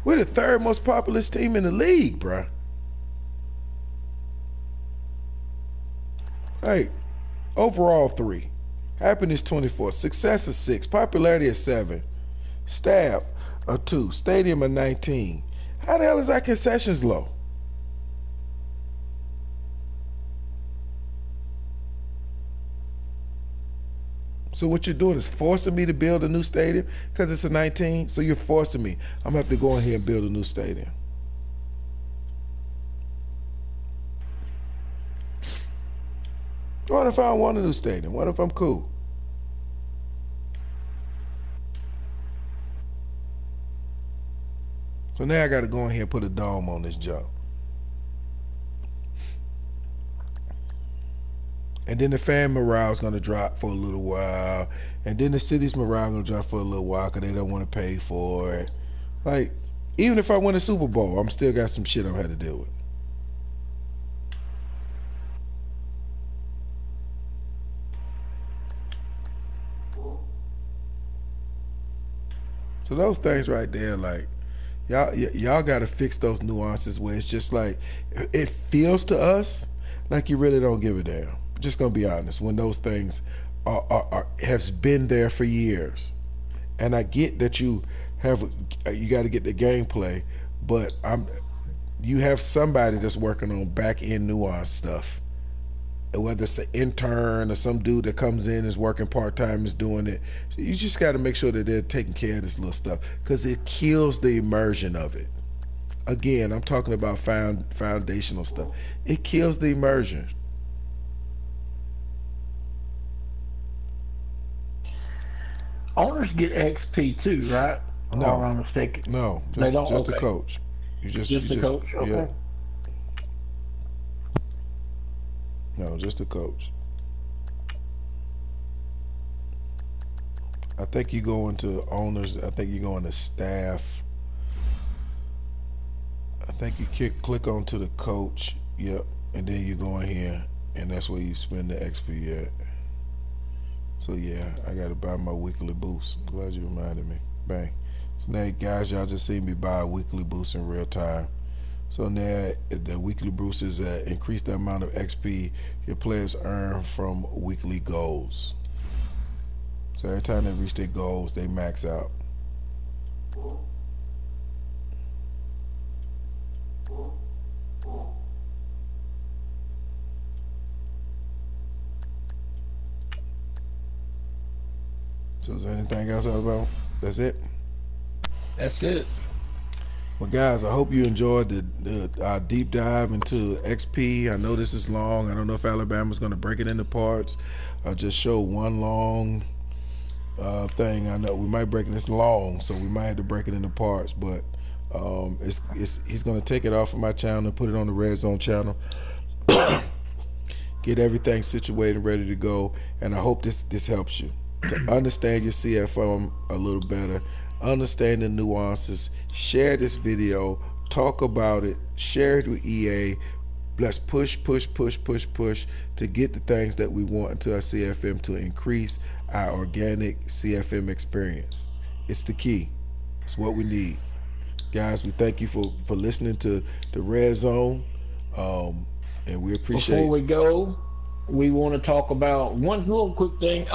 We're the 3rd most popular team in the league, bruh. Hey, overall 3. Happiness 24. Success is 6. Popularity is 7. Staff of 2, stadium of 19. How the hell is our concessions low? So what you're doing is forcing me to build a new stadium because it's a 19. So you're forcing me. I'm gonna have to go in here and build a new stadium. What if I don't want a new stadium? What if I'm cool? So now I got to go in here and put a dome on this junk. And then the fan morale is going to drop for a little while. And then the city's morale going to drop for a little while because they don't want to pay for it. Like, even if I win a Super Bowl, I'm still got some shit I've had to deal with. So those things right there, like, y'all got to fix those nuances where it's just like, it feels to us like you really don't give a damn. Just gonna be honest, when those things have been there for years. And I get that you got to get the gameplay, but you have somebody that's working on back end nuance stuff. Whether it's an intern or some dude that comes in is working part-time is doing it. So you just got to make sure that they're taking care of this little stuff because it kills the immersion of it. Again, I'm talking about foundational stuff. It kills the immersion. Owners get XP too, right? No, or am I mistaken? No, they don't. Just okay. the coach. Just the coach. Okay. Yeah. No, just the coach. I think you go into owners. I think you go into staff. I think you click onto the coach. Yep, and then you go in here, and that's where you spend the XP at. So yeah, I gotta buy my weekly boost. I'm glad you reminded me. Bang. So now, guys, y'all just seen me buy a weekly boost in real time. So now the weekly boost is increase the amount of XP your players earn from weekly goals. So every time they reach their goals, they max out. So is there anything else about? That's it? That's it. Well, guys, I hope you enjoyed our deep dive into XP. I know this is long. I don't know if Alabama's going to break it into parts. I'll just show one long thing. I know we might break this long, so we might have to break it into parts. But he's going to take it off of my channel and put it on the Red Zone channel. Get everything situated and ready to go. And I hope this helps you to understand your CFM a little better. Understand the nuances. Share this video, talk about it, share it with EA. Let's push to get the things that we want into our CFM to increase our organic CFM experience. It's the key. It's what we need. Guys, we thank you for listening to the Red Zone, and we appreciate. Before we go, we want to talk about one little quick thing.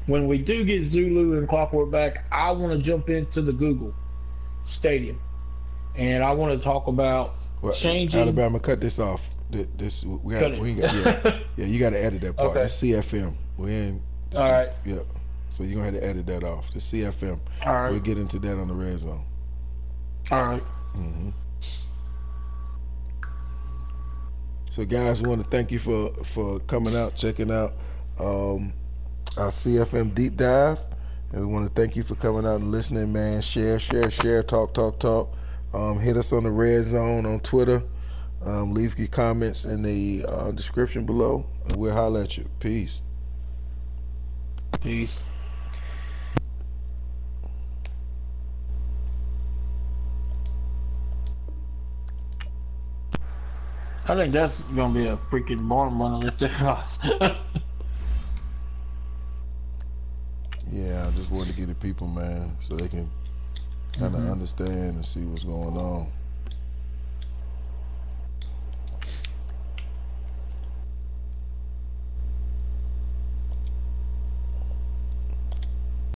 When we do get Zulu and Clockwork back, I want to jump into the Google Stadium, and I want to talk about changing. Alabama, cut this off. You got to edit that part. Okay. This CFM. We ain't. All right. Yeah. So you're gonna have to edit that off. The CFM. All right. We'll get into that on the Red Zone. All right. Mm-hmm. So guys, we want to thank you for coming out, checking out our CFM deep dive, and we want to thank you for coming out and listening, man. Share, talk. Hit us on the Red Zone on Twitter. Leave your comments in the description below, and we'll holler at you. Peace. Peace. I think that's gonna be a freaking barn runner if there was. Yeah, I just wanted to get the people, man, so they can kind of understand and see what's going on.